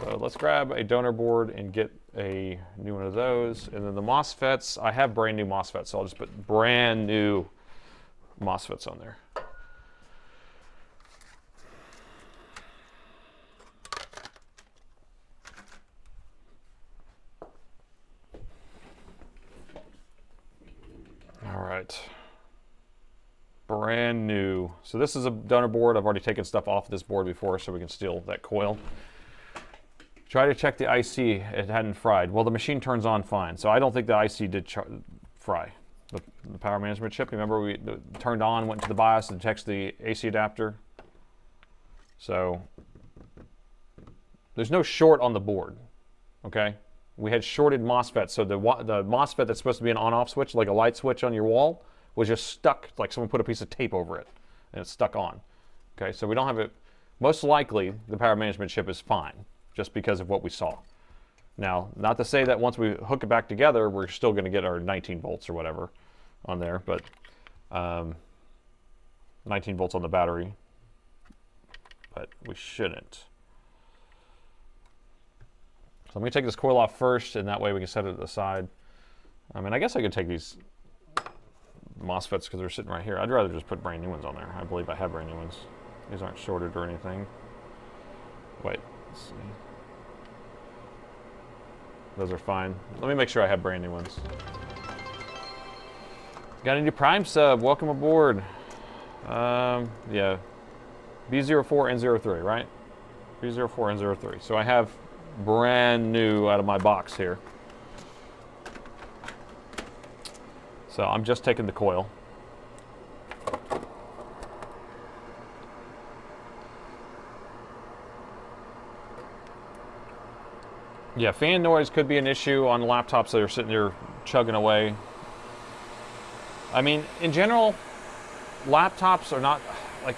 So let's grab a donor board and get a new one of those. And then the MOSFETs, I have brand new MOSFETs, so I'll just put brand new MOSFETs on there. All right, brand new. So this is a donor board. I've already taken stuff off this board before so we can steal that coil. Try to check the IC, it hadn't fried. Well, the machine turns on fine, so I don't think the IC did fry. The power management chip, remember we turned on, went to the BIOS and detects the AC adapter. So there's no short on the board, okay? We had shorted MOSFETs, so the MOSFET that's supposed to be an on-off switch, like a light switch on your wall, was just stuck, like someone put a piece of tape over it, and it's stuck on. Okay, so we don't have it. Most likely, the power management chip is fine, just because of what we saw. Now, not to say that once we hook it back together, we're still going to get our 19 volts or whatever on there, but 19 volts on the battery, but we shouldn't. So I'm going to take this coil off first, and that way we can set it to the side. I mean, I guess I could take these MOSFETs because they're sitting right here. I'd rather just put brand new ones on there. I believe I have brand new ones. These aren't shorted or anything. Wait, let's see. Those are fine. Let me make sure I have brand new ones. Got a new Prime sub. Welcome aboard. Yeah. B04 and 03, right? B04 and 03. So I have brand new out of my box here. So I'm just taking the coil. Yeah, fan noise could be an issue on laptops that are sitting there chugging away. I mean, in general, laptops are not, like,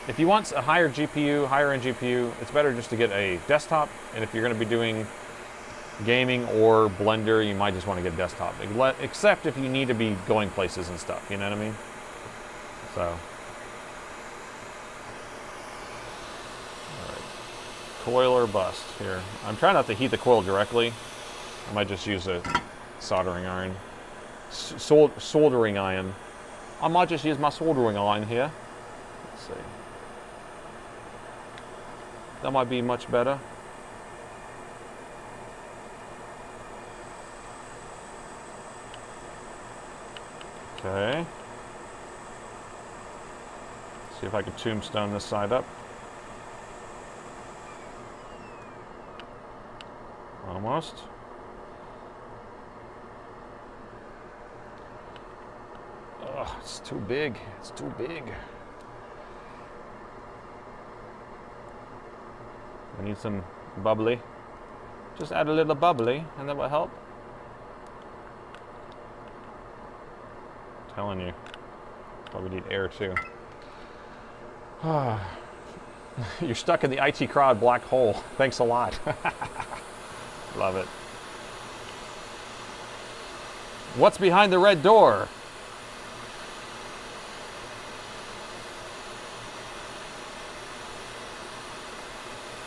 if you want a higher GPU, higher end GPU, it's better just to get a desktop. And if you're going to be doing gaming or Blender, you might just want to get a desktop. Except if you need to be going places and stuff, you know what I mean? So. All right. Coil or bust here. I'm trying not to heat the coil directly. I might just use a soldering iron. Soldering iron. I might just use my soldering iron here. Let's see. That might be much better. Okay. See if I can tombstone this side up. Almost. Oh, it's too big. It's too big. I need some bubbly. Just add a little bubbly and that will help. I'm telling you. Probably need air too. You're stuck in the IT crowd black hole. Thanks a lot. Love it. What's behind the red door?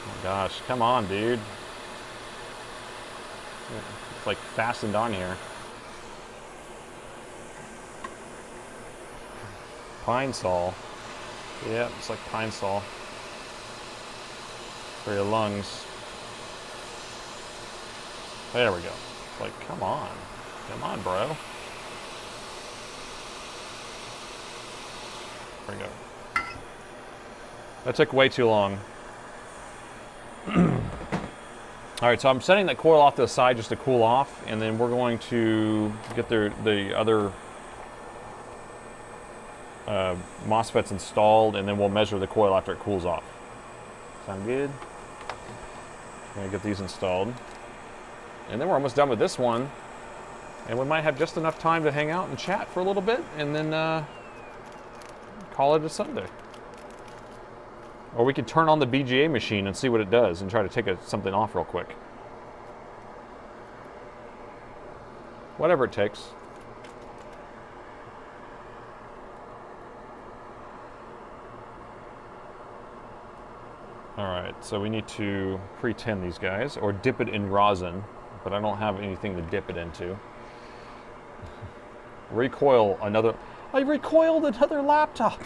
Oh gosh, come on, dude. It's like fastened on here. Pine Sol. Yeah, it's like Pine Sol. For your lungs. There we go. It's like, come on. Come on, bro. There we go. That took way too long. All right, so I'm setting that coil off to the side just to cool off, and then we're going to get the other MOSFETs installed, and then we'll measure the coil after it cools off. Sound good? I'm gonna get these installed. And then we're almost done with this one. And we might have just enough time to hang out and chat for a little bit, and then call it a Sunday. Or we could turn on the BGA machine and see what it does and try to take something off real quick. Whatever it takes. All right, so we need to pre-tin these guys, or dip it in rosin, but I don't have anything to dip it into. Recoil another, I recoiled another laptop.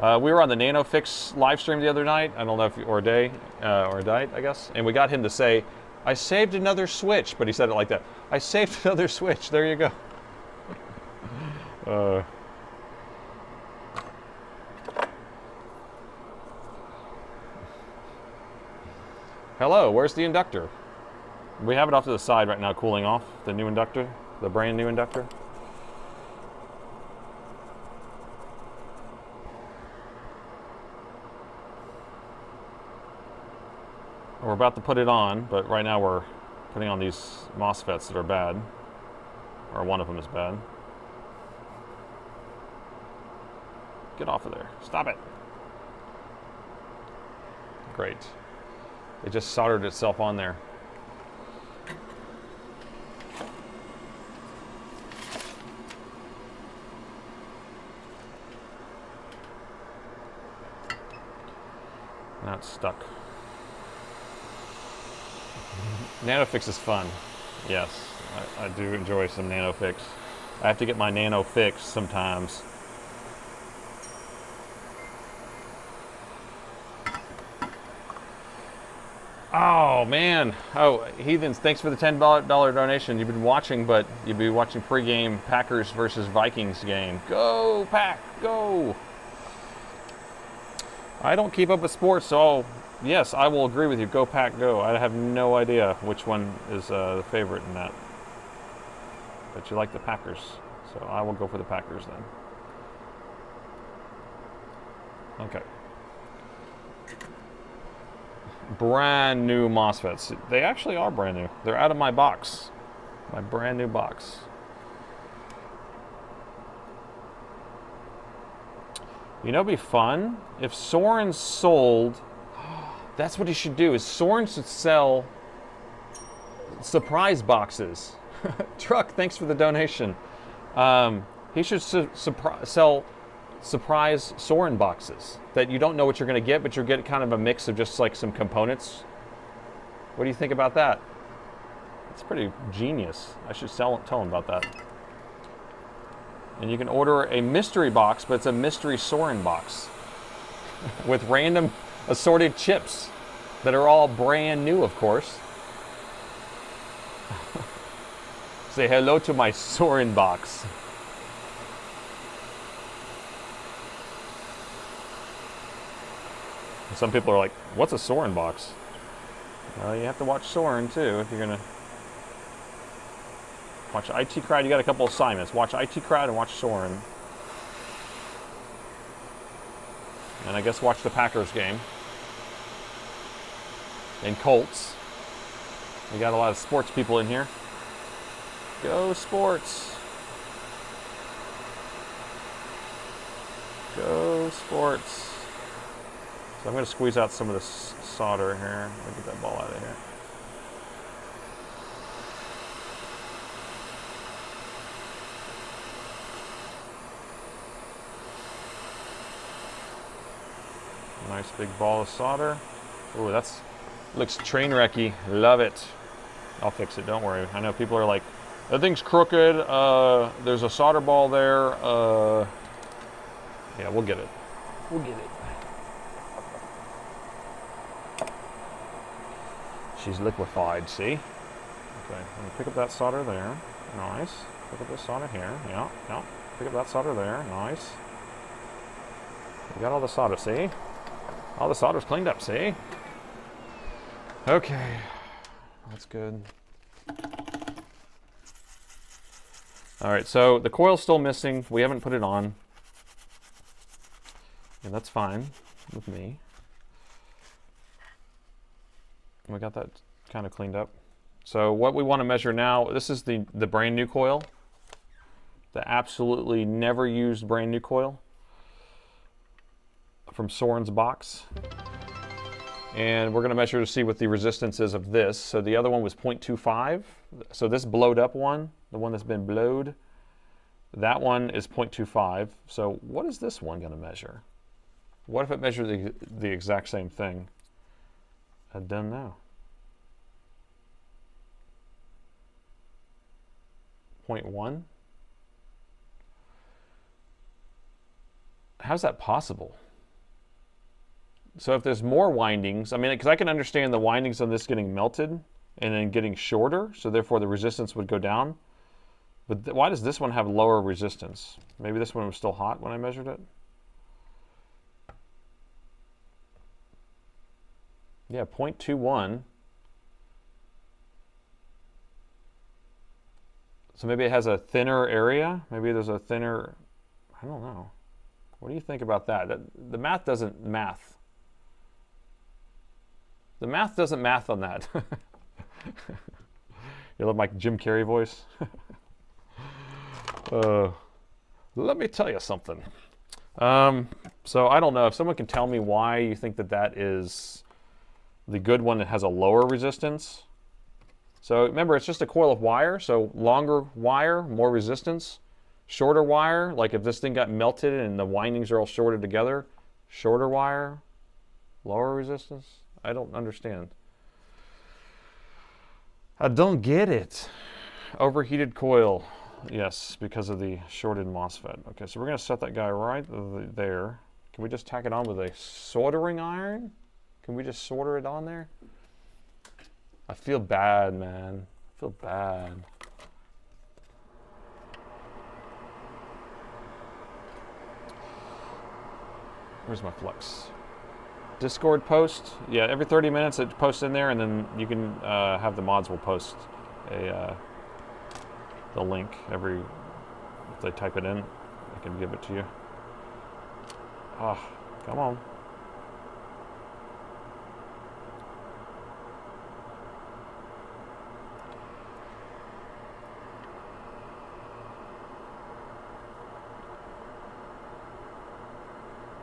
We were on the NanoFix live stream the other night, I don't know if, or a day, or a night, I guess, and we got him to say, I saved another switch, but he said it like that. I saved another switch, there you go. Hello, where's the inductor? We have it off to the side right now, cooling off, the new inductor, the brand new inductor. We're about to put it on, but right now we're putting on these MOSFETs that are bad, or one of them is bad. Get off of there, stop it. Great. It just soldered itself on there. Now it's stuck. NanoFix is fun. Yes, I do enjoy some NanoFix. I have to get my Nano fixed sometimes. Oh man! Oh, Heathens, thanks for the $10 donation. You've been watching, but you'll be watching pregame Packers versus Vikings game. Go Pack, go! I don't keep up with sports, so yes, I will agree with you. Go Pack, go! I have no idea which one is the favorite in that, but you like the Packers, so I will go for the Packers then. Okay. Brand new MOSFETs. They actually are brand new. They're out of my box. My brand new box. You know, it'd be fun if Soren sold. That's what he should do. Is Soren should sell surprise boxes. Truck, thanks for the donation. He should sell surprise Soren boxes that you don't know what you're going to get, but you'll get kind of a mix of just like some components. What do you think about that? It's pretty genius. I should tell him about that. And you can order a mystery box, but it's a mystery Soren box with random assorted chips that are all brand new, of course. Say hello to my Soren box. Some people are like, what's a Soren box? Well, you have to watch Soren too if you're gonna watch IT Crowd. You got a couple assignments. Watch IT Crowd and watch Soren. And I guess watch the Packers game. And Colts. We got a lot of sports people in here. Go sports. Go sports. So I'm going to squeeze out some of this solder here. Let me get that ball out of here. Nice big ball of solder. Ooh, that's looks train wrecky. Love it. I'll fix it. Don't worry. I know people are like, that thing's crooked. There's a solder ball there. Yeah, we'll get it. We'll get it. She's liquefied, see? Okay, I'm gonna pick up that solder there. Nice. Pick up this solder here. Yeah, yeah. Pick up that solder there. Nice. We got all the solder, see? All the solder's cleaned up, see? Okay. That's good. Alright, so the coil's still missing. We haven't put it on. And that's fine with me. We got that kind of cleaned up. So what we want to measure now, this is the brand new coil. The absolutely never used brand new coil from Soren's box. And we're going to measure to see what the resistance is of this. So the other one was 0.25. So this blowed up one, the one that's been blowed, that one is 0.25. So what is this one going to measure? What if it measured the exact same thing? I don't know. 0.1? How's that possible? So if there's more windings, I mean, because I can understand the windings on this getting melted and then getting shorter, so therefore the resistance would go down. But why does this one have lower resistance? Maybe this one was still hot when I measured it? Yeah, 0.21. So maybe it has a thinner area. Maybe there's a thinner, I don't know. What do you think about that? The math doesn't math. The math doesn't math on that. You love my Jim Carrey voice? Let me tell you something. So I don't know. If someone can tell me why you think that that is the good one that has a lower resistance. So remember, it's just a coil of wire. So longer wire, more resistance. Shorter wire, like if this thing got melted and the windings are all shorted together, shorter wire, lower resistance. I don't understand. I don't get it. Overheated coil. Yes, because of the shorted MOSFET. Okay, so we're going to set that guy right there. Can we just tack it on with a soldering iron? Can we just solder it on there? I feel bad, man. I feel bad. Where's my flex? Discord post? Yeah, every 30 minutes it posts in there, and then you can have the mods will post the link if they type it in, I can give it to you. Ah, come on.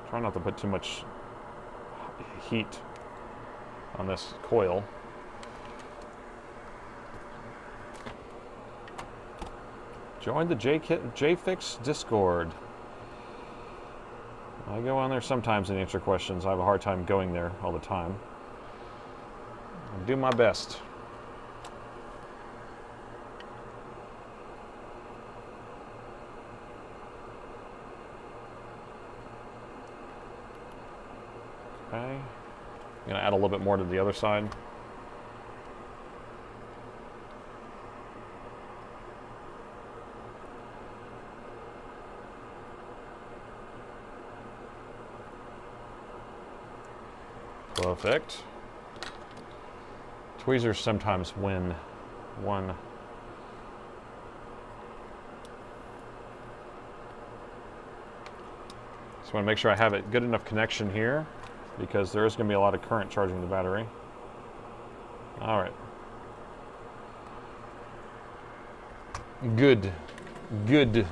Try not to put too much heat on this coil. Join the JFix Discord. I go on there sometimes and answer questions. I have a hard time going there all the time. I do my best. Okay. I'm going to add a little bit more to the other side. Perfect. Tweezers sometimes win one. Just want to make sure I have it good enough connection here, because there is going to be a lot of current charging the battery. All right. Good. Good.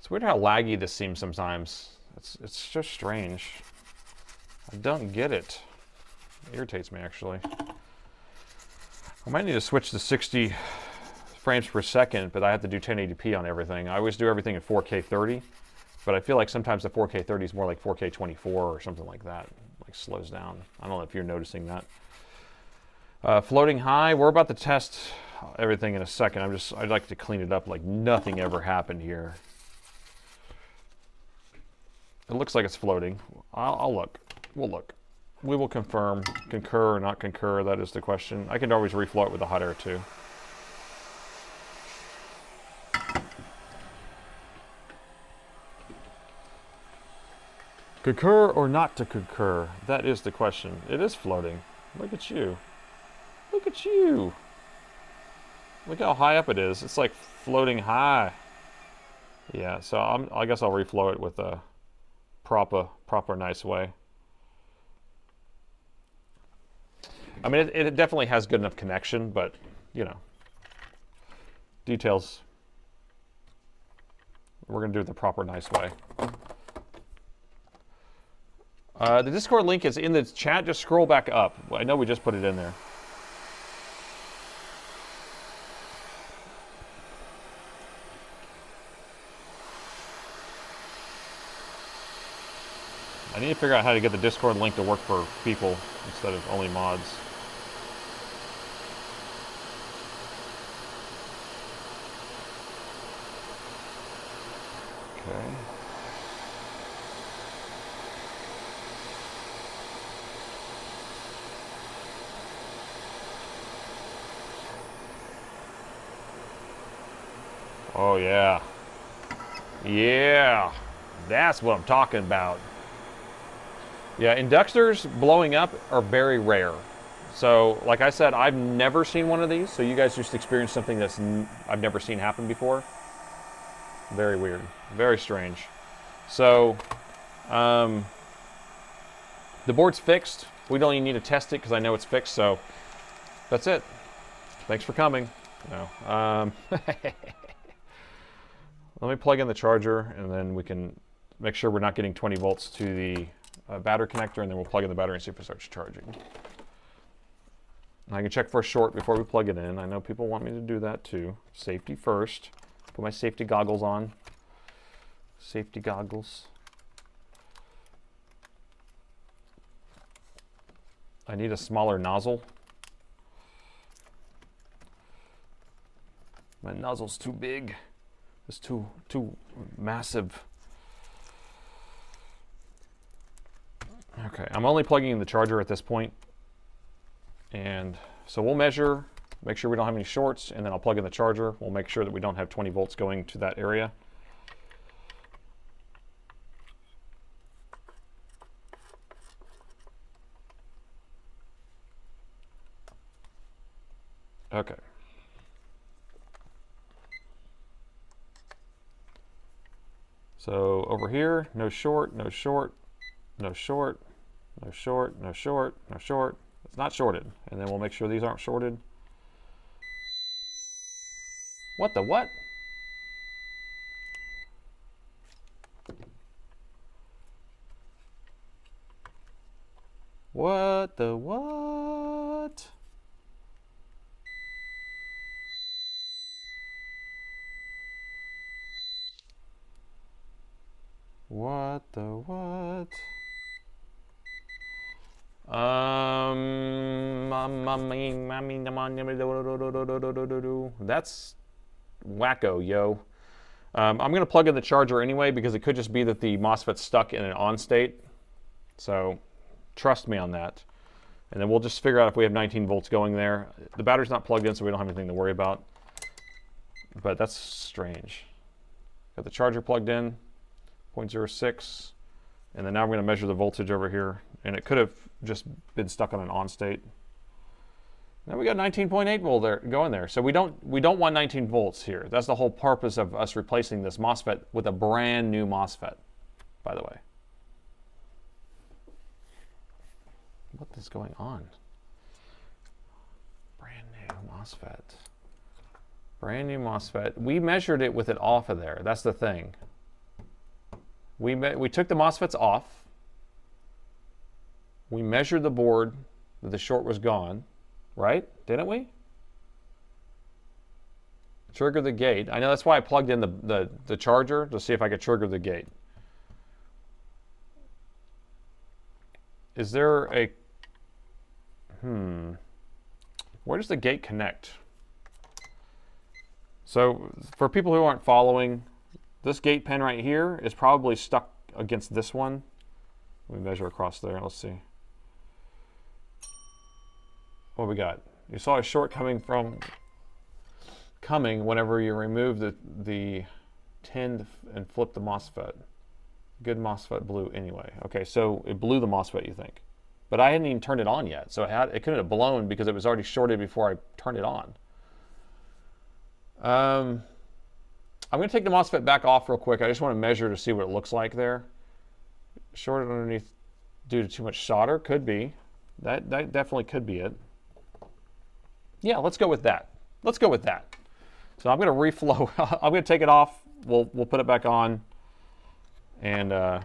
It's weird how laggy this seems sometimes. It's just strange. I don't get it. It irritates me, actually. I might need to switch to 60 frames per second, but I have to do 1080p on everything. I always do everything at 4K 30, but I feel like sometimes the 4K 30 is more like 4K 24 or something like that. Like slows down. I don't know if you're noticing that. Floating high. We're about to test everything in a second. I'd like to clean it up like nothing ever happened here. It looks like it's floating. I'll look. We'll look. We will confirm. Concur or not concur, that is the question. I can always reflow it with the hot air too. Concur or not to concur, that is the question. It is floating. Look at you. Look at you. Look how high up it is. It's like floating high. Yeah, so I guess I'll reflow it with a proper nice way. I mean, it definitely has good enough connection, but, you know, details, we're going to do it the proper nice way. The Discord link is in the chat. Just scroll back up. I know we just put it in there. I need to figure out how to get the Discord link to work for people instead of only mods. Okay. Oh yeah. Yeah. That's what I'm talking about. Yeah, inductors blowing up are very rare. So, like I said, I've never seen one of these, so you guys just experienced something that's I've never seen happen before. Very weird. Very strange. So, the board's fixed. We don't even need to test it because I know it's fixed, so that's it. Thanks for coming. No. Let me plug in the charger, and then we can make sure we're not getting 20 volts to the battery connector, and then we'll plug in the battery and see if it starts charging. I can check for a short before we plug it in. I know people want me to do that too. Safety first. Put my safety goggles on. Safety goggles. I need a smaller nozzle. My nozzle's too big. It's too massive. Okay, I'm only plugging in the charger at this point. And so we'll measure, make sure we don't have any shorts, and then I'll plug in the charger. We'll make sure that we don't have 20 volts going to that area. Okay. So over here, no short, no short, no short, no short, no short, no short. It's not shorted. And then we'll make sure these aren't shorted. What the what? What the what? What the what? That's wacko, yo. I'm going to plug in the charger anyway because it could just be that the MOSFET's stuck in an on state. So trust me on that. And then we'll just figure out if we have 19 volts going there. The battery's not plugged in, so we don't have anything to worry about. But that's strange. Got the charger plugged in, 0.06. And then now we're going to measure the voltage over here. And it could have just been stuck on an on state. Now we got 19.8 volt there going there. So we don't want 19 volts here. That's the whole purpose of us replacing this MOSFET with a brand new MOSFET, by the way. What is going on? Brand new MOSFET. Brand new MOSFET. We measured it with it off of there. That's the thing. We took the MOSFETs off. We measured the board that the short was gone, right? Didn't we? Trigger the gate. I know that's why I plugged in the charger to see if I could trigger the gate. Is there a... Where does the gate connect? So for people who aren't following, this gate pin right here is probably stuck against this one. Let me measure across there. Let's see. What we got? You saw a short coming whenever you remove the tin and flip the MOSFET. Good MOSFET blew anyway. Okay, so it blew the MOSFET, you think. But I hadn't even turned it on yet, so it couldn't have blown because it was already shorted before I turned it on. I'm going to take the MOSFET back off real quick. I just want to measure to see what it looks like there. Shorted underneath due to too much solder. Could be. That definitely could be it. Yeah, let's go with that. Let's go with that. So I'm going to reflow. I'm going to take it off. We'll put it back on. And, well,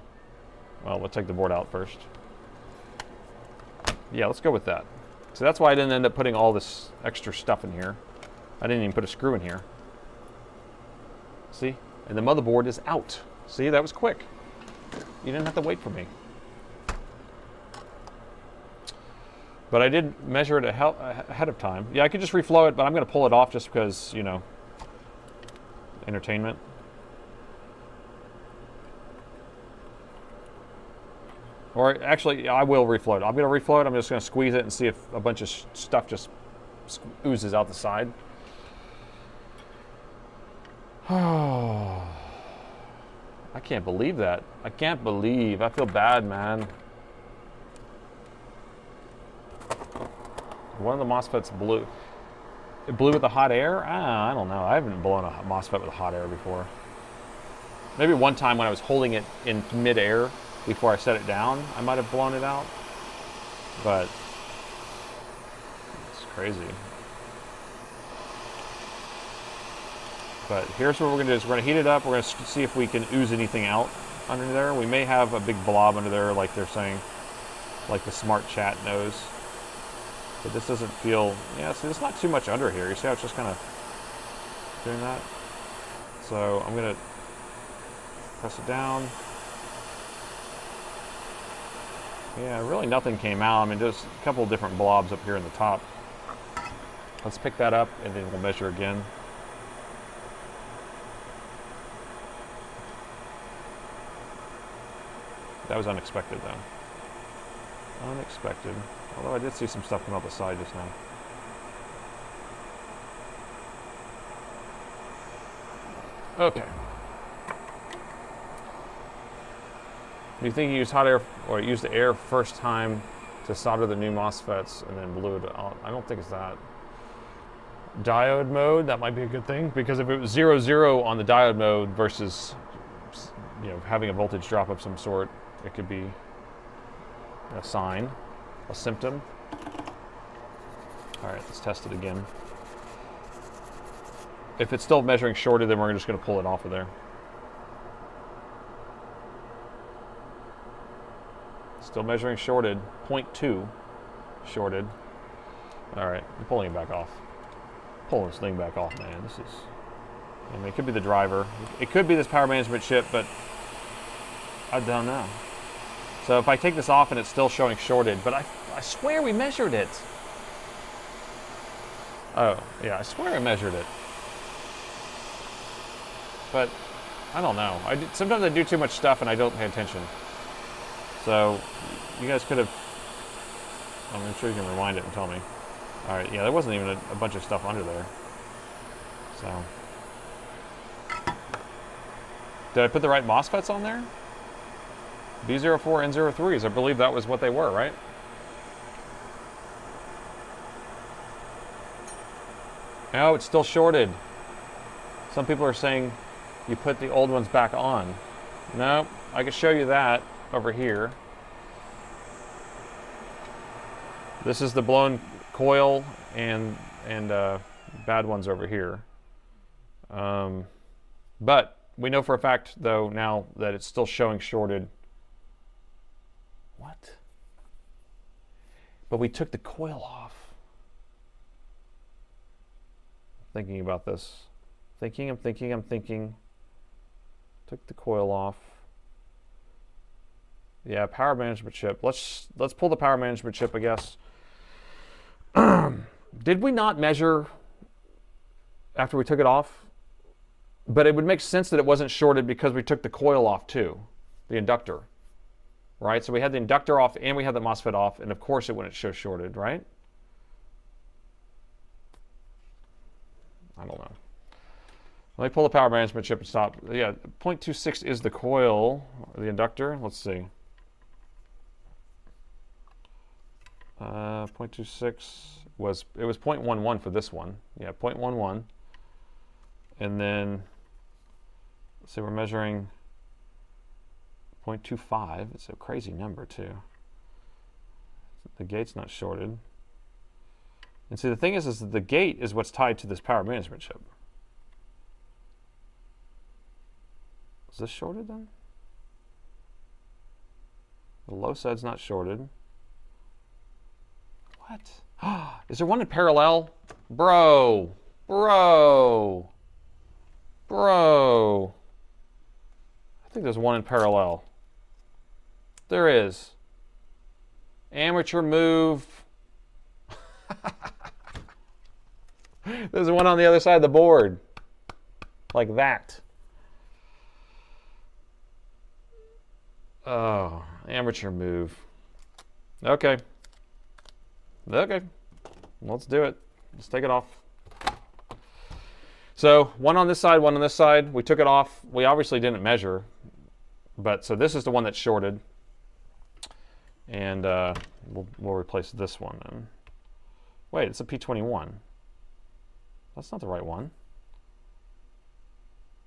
we'll take the board out first. Yeah, let's go with that. So that's why I didn't end up putting all this extra stuff in here. I didn't even put a screw in here. See? And the motherboard is out. See, that was quick. You didn't have to wait for me. But I did measure it ahead of time. Yeah, I could just reflow it, but I'm going to pull it off just because, you know, entertainment. Or actually, I will reflow it. I'm going to reflow it. I'm just going to squeeze it and see if a bunch of stuff just oozes out the side. Oh, I can't believe that. I can't believe. I feel bad, man. One of the MOSFETs blew. It blew with the hot air? I don't know. I haven't blown a MOSFET with hot air before. Maybe one time when I was holding it in mid-air before I set it down, I might have blown it out. But it's crazy. But here's what we're going to do is we're going to heat it up. We're going to see if we can ooze anything out under there. We may have a big blob under there like they're saying, like the smart chat knows. But this doesn't feel, yeah, see, there's not too much under here. You see how it's just kind of doing that? So I'm going to Press it down. Yeah, really nothing came out. I mean, there's a couple of different blobs up here in the top. Let's pick that up and then we'll measure again. That was unexpected though. Unexpected. Although I did see some stuff come out the side just now. Okay. Do you think you used hot air or used the air first time to solder the new MOSFETs and then blew it out? I don't think it's that. Diode mode, that might be a good thing, because if it was 0-0 on the diode mode versus, you know, having a voltage drop of some sort, it could be a sign, a symptom. All right, let's test it again. If it's still measuring shorted, then we're just going to pull it off of there. Still measuring shorted, 0.2 shorted. All right, I'm pulling it back off. Pulling this thing back off, man. This is, I mean, it could be the driver. It could be this power management chip, but I don't know. So if I take this off and it's still showing shorted, but I swear we measured it. Oh, yeah, I swear I measured it. But I don't know. Sometimes I do too much stuff and I don't pay attention. So you guys could have, I'm sure you can rewind it and tell me. All right, yeah, there wasn't even a bunch of stuff under there. So, did I put the right MOSFETs on there? B04, N03s, I believe that was what they were, right? Oh, it's still shorted. Some people are saying you put the old ones back on. No, I can show you that over here. This is the blown coil and bad ones over here. But we know for a fact, though, now that it's still showing shorted. What? But we took the coil off. Thinking about this. I'm thinking. Took the coil off. Yeah, power management chip. Let's pull the power management chip, I guess. Did we not measure after we took it off? But it would make sense that it wasn't shorted because we took the coil off too, the inductor, right? So we had the inductor off and we had the MOSFET off, and of course it wouldn't show shorted, right? I don't know. Let me pull the power management chip and stop. Yeah, 0.26 is the coil, the inductor. Let's see. 0.26 was 0.11 for this one. Yeah, 0.11. And then, let's see, we're measuring 0.25. It's a crazy number too. The gate's not shorted. And see, the thing is that the gate is what's tied to this power management chip. Is this shorted then? The low side's not shorted. What? Is there one in parallel? Bro. I think there's one in parallel. There is. Amateur move. There's one on the other side of the board. Like that. Oh, amateur move. Okay. Let's do it. Let's take it off. So one on this side, one on this side. We took it off. We obviously didn't measure, but so this is the one that's shorted, and we'll replace this one then. Wait, it's a P21. That's not the right one.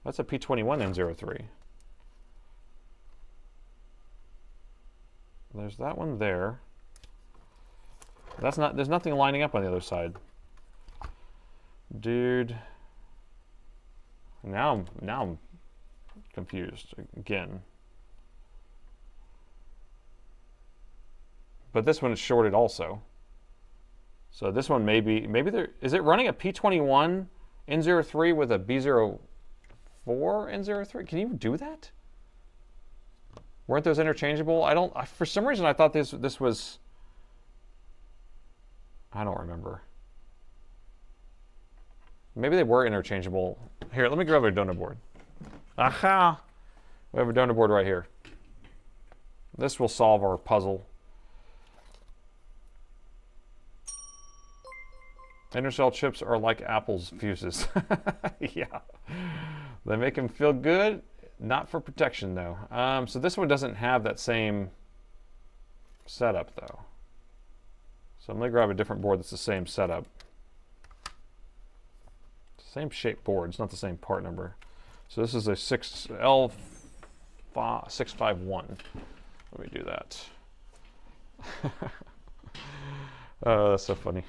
That's a P21 N03. There's that one there. That's not. There's nothing lining up on the other side, dude. Now I'm confused again. But this one is shorted also. So this one maybe there is it running a P21 N03 with a B04 N03? Can you do that? Weren't those interchangeable? For some reason I thought this was, I don't remember. Maybe they were interchangeable. Here, let me grab a donor board. Aha! We have a donor board right here. This will solve our puzzle. Intercell chips are like Apple's fuses. Yeah. They make them feel good, not for protection though. So this one doesn't have that same setup though. So I'm gonna grab a different board that's the same setup. Same shaped board, it's not the same part number. So this is a L651. Let me do that. Oh, that's so funny.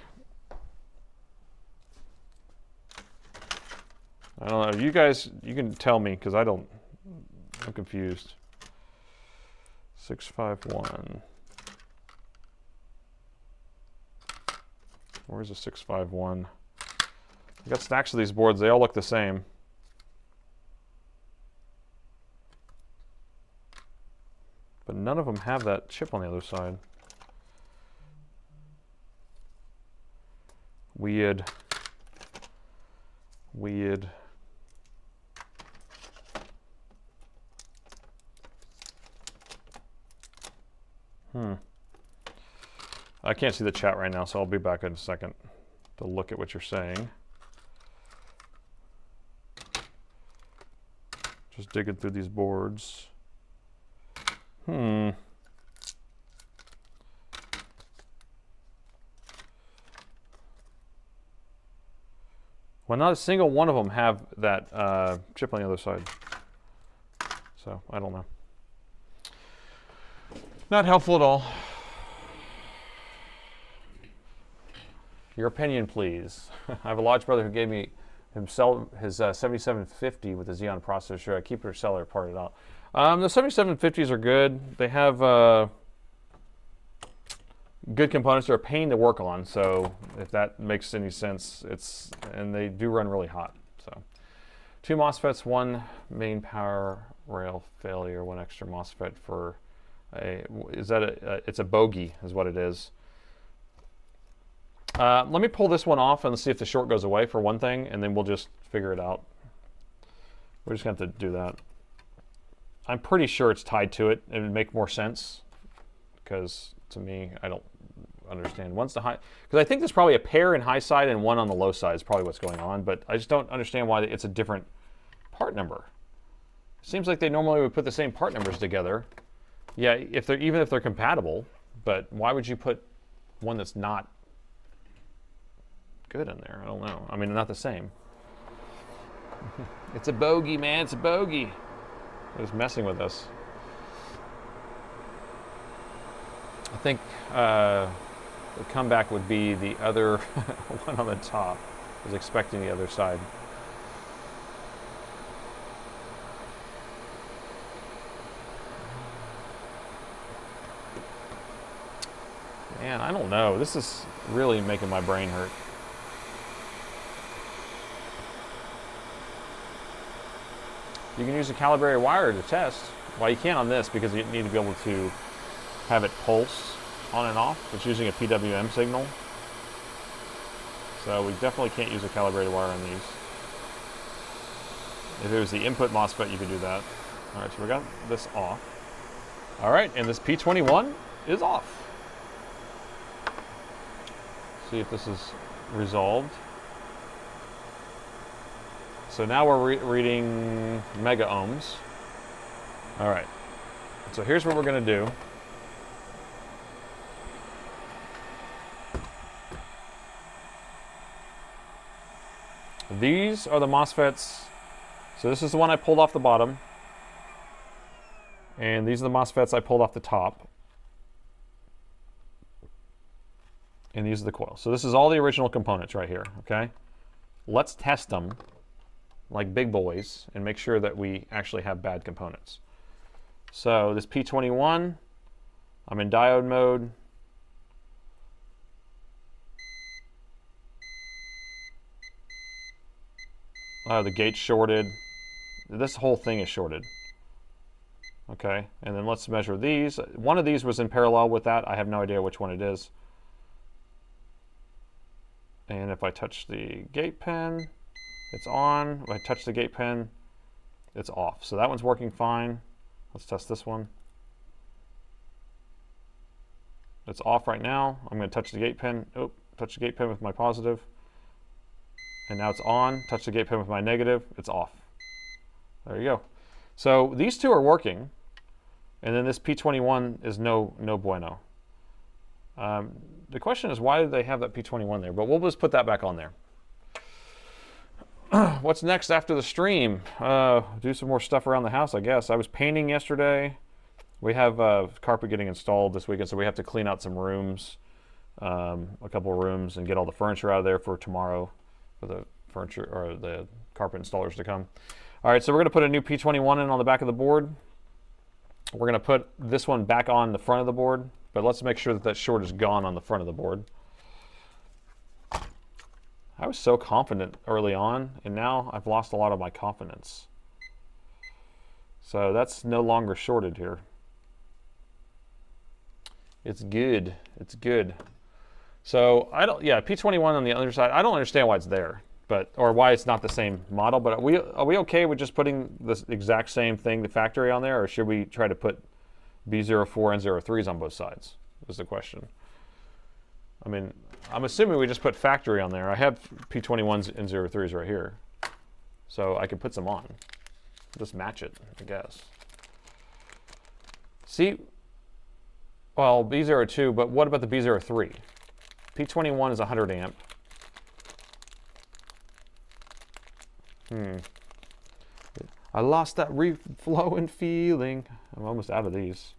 I don't know. You guys, you can tell me because I'm confused. 651. Where's the 651? I got stacks of these boards. They all look the same. But none of them have that chip on the other side. Weird. Weird. I can't see the chat right now, so I'll be back in a second to look at what you're saying. Just digging through these boards. Well, not a single one of them have that chip on the other side. So, I don't know. Not helpful at all. Your opinion, please. I have a large brother who gave me his 7750 with a Xeon processor. Should I keep it or sell it or part it out? The 7750s are good. They have good components. They're a pain to work on, so if that makes any sense, and they do run really hot. So, 2 MOSFETs, 1 main power rail failure, 1 extra MOSFET for it's a bogey is what it is. Let me pull this one off and let's see if the short goes away for one thing, and then we'll just figure it out. We're just going to have to do that. I'm pretty sure it's tied to it. It would make more sense because to me, I don't understand. One's the high, because I think there's probably a pair in high side and one on the low side is probably what's going on, but I just don't understand why it's a different part number. It seems like they normally would put the same part numbers together. Yeah, even if they're compatible, but why would you put one that's not good in there? I don't know. I mean, not the same. It's a bogey, man. It's a bogey. It's messing with us. I think the comeback would be the other one on the top. I was expecting the other side. Man, I don't know. This is really making my brain hurt. You can use a calibrated wire to test. Well, you can't on this because you need to be able to have it pulse on and off. It's using a PWM signal. So we definitely can't use a calibrated wire on these. If it was the input MOSFET, you could do that. All right, so we got this off. All right, and this P21 is off. See if this is resolved. So now we're reading mega ohms. All right, so here's what we're gonna do. These are the MOSFETs. So this is the one I pulled off the bottom. And these are the MOSFETs I pulled off the top. And these are the coils. So this is all the original components right here, okay? Let's test them like big boys and make sure that we actually have bad components. So this P21, I'm in diode mode. Oh, the gate's shorted. This whole thing is shorted. Okay, and then let's measure these. One of these was in parallel with that. I have no idea which one it is. And if I touch the gate pin, it's on. If I touch the gate pin, it's off. So that one's working fine. Let's test this one. It's off right now. I'm going to touch the gate pin. Oh, touch the gate pin with my positive. And now it's on. Touch the gate pin with my negative. It's off. There you go. So these two are working. And then this P21 is no bueno. The question is, why did they have that P21 there? But we'll just put that back on there. What's next after the stream? Do some more stuff around the house, I guess. I was painting yesterday. We have carpet getting installed this weekend, so we have to clean out some rooms, a couple of rooms, and get all the furniture out of there for tomorrow, for the furniture or the carpet installers to come. All right, so we're going to put a new P21 in on the back of the board. We're going to put this one back on the front of the board, but let's make sure that that short is gone on the front of the board. I was so confident early on, and now I've lost a lot of my confidence. So that's no longer shorted here. It's good. It's good. So yeah, P21 on the other side. I don't understand why it's there, or why it's not the same model. But are we okay with just putting this exact same thing, the factory, on there, or should we try to put B04 and 03s on both sides? Is the question. I mean, I'm assuming we just put factory on there. I have P21s and 03s right here, so I could put some on. Just match it, I guess. See, well, B02, but what about the B03? P21 is 100 amp. I lost that reflowing feeling. I'm almost out of these.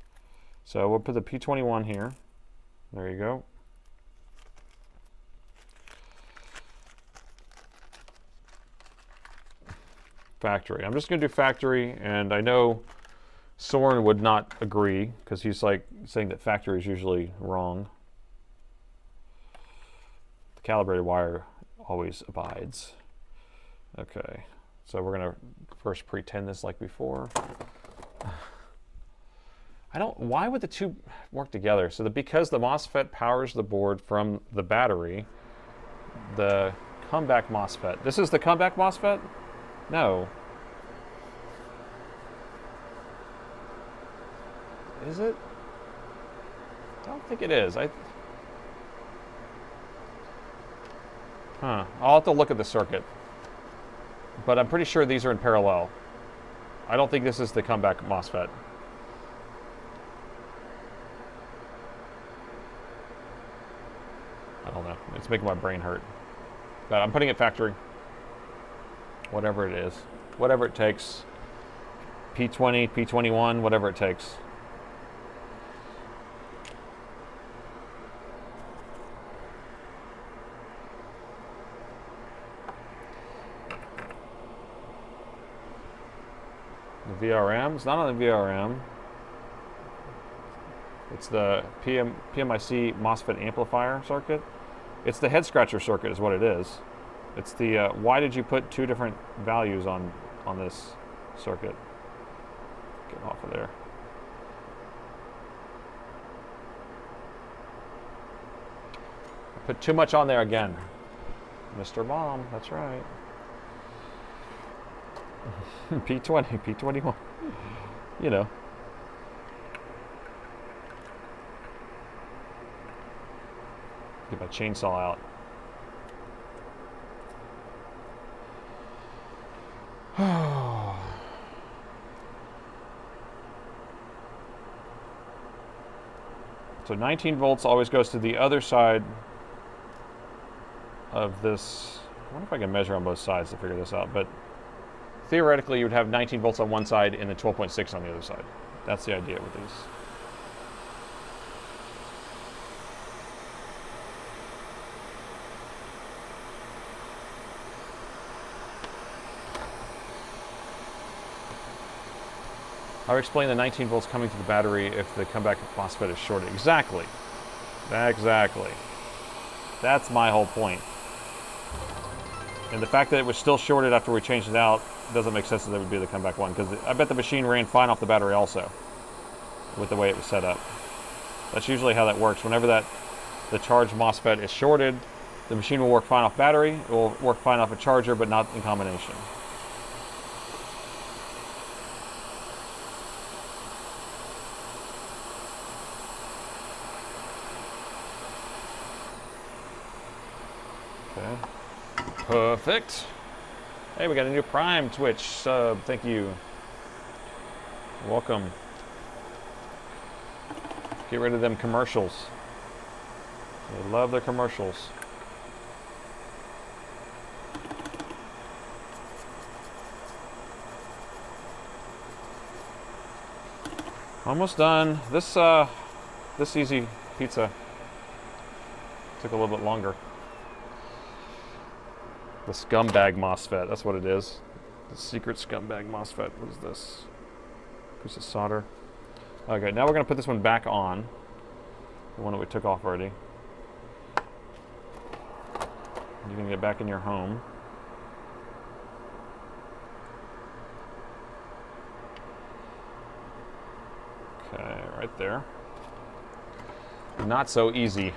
So we'll put the P21 here. There you go. Factory. I'm just going to do factory, and I know Soren would not agree because he's like saying that factory is usually wrong. The calibrated wire always abides. Okay, so we're going to first pretend this like before. Why would the two work together? So because the MOSFET powers the board from the battery, the comeback MOSFET. This is the comeback MOSFET? No. Is it? I don't think it is. I'll have to look at the circuit. But I'm pretty sure these are in parallel. I don't think this is the comeback MOSFET. I don't know. It's making my brain hurt. But I'm putting it factory. Whatever it is. Whatever it takes. P20, P21, whatever it takes. The VRM. It's not on the VRM. It's the PMIC MOSFET amplifier circuit. It's the head scratcher circuit is what it is. It's the, why did you put two different values on this circuit? Get off of there. I put too much on there again. Mr. Bomb, that's right. P20, P21. You know. Get my chainsaw out. So 19 volts always goes to the other side of this. I wonder if I can measure on both sides to figure this out, but theoretically you would have 19 volts on one side and then 12.6 on the other side. That's the idea with these. I would explain the 19 volts coming to the battery if the comeback MOSFET is shorted. Exactly. Exactly. That's my whole point. And the fact that it was still shorted after we changed it out doesn't make sense that they would be the comeback one, because I bet the machine ran fine off the battery also, with the way it was set up. That's usually how that works. Whenever the charge MOSFET is shorted, the machine will work fine off battery, it will work fine off a charger, but not in combination. Okay, perfect. Hey, we got a new Prime Twitch sub, thank you. Welcome. Get rid of them commercials. They love their commercials. Almost done. This easy pizza took a little bit longer. The scumbag MOSFET, that's what it is. The secret scumbag MOSFET. What is this? Piece of solder. Okay, now we're going to put this one back on. The one that we took off already. You can get back in your home. Okay, right there. Not so easy.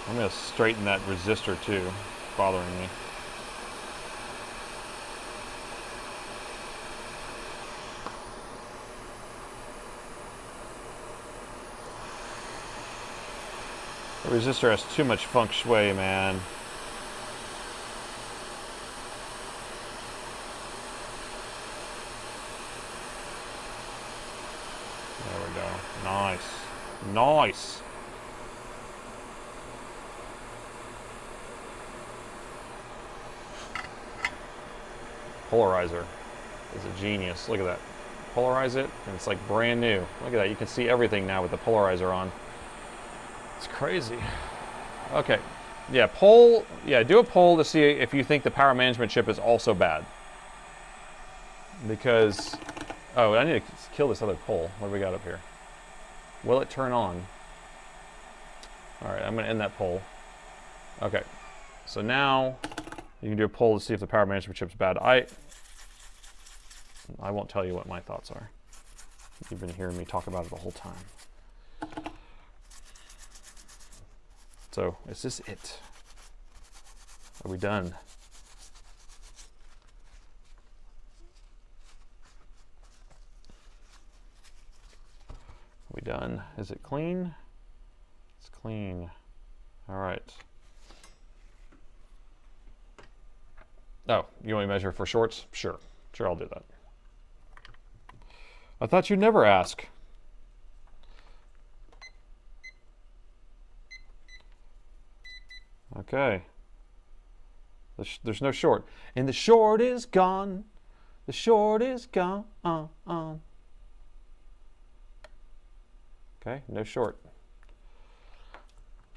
I'm going to straighten that resistor too. It's bothering me. The resistor has too much feng shui, man. There we go. Nice. Nice. Polarizer is a genius. Look at that. Polarize it, and it's like brand new. Look at that. You can see everything now with the polarizer on. It's crazy. Okay. Yeah, do a poll to see if you think the power management chip is also bad. Because, oh, I need to kill this other poll. What do we got up here? Will it turn on? All right, I'm going to end that poll. Okay. So now you can do a poll to see if the power management chip's bad. I won't tell you what my thoughts are. You've been hearing me talk about it the whole time. So, is this it? Are we done? Are we done? Is it clean? It's clean. All right. Oh, you want me to measure for shorts? Sure. Sure, I'll do that. I thought you'd never ask. Okay. There's no short. And the short is gone. The short is gone. Okay, no short.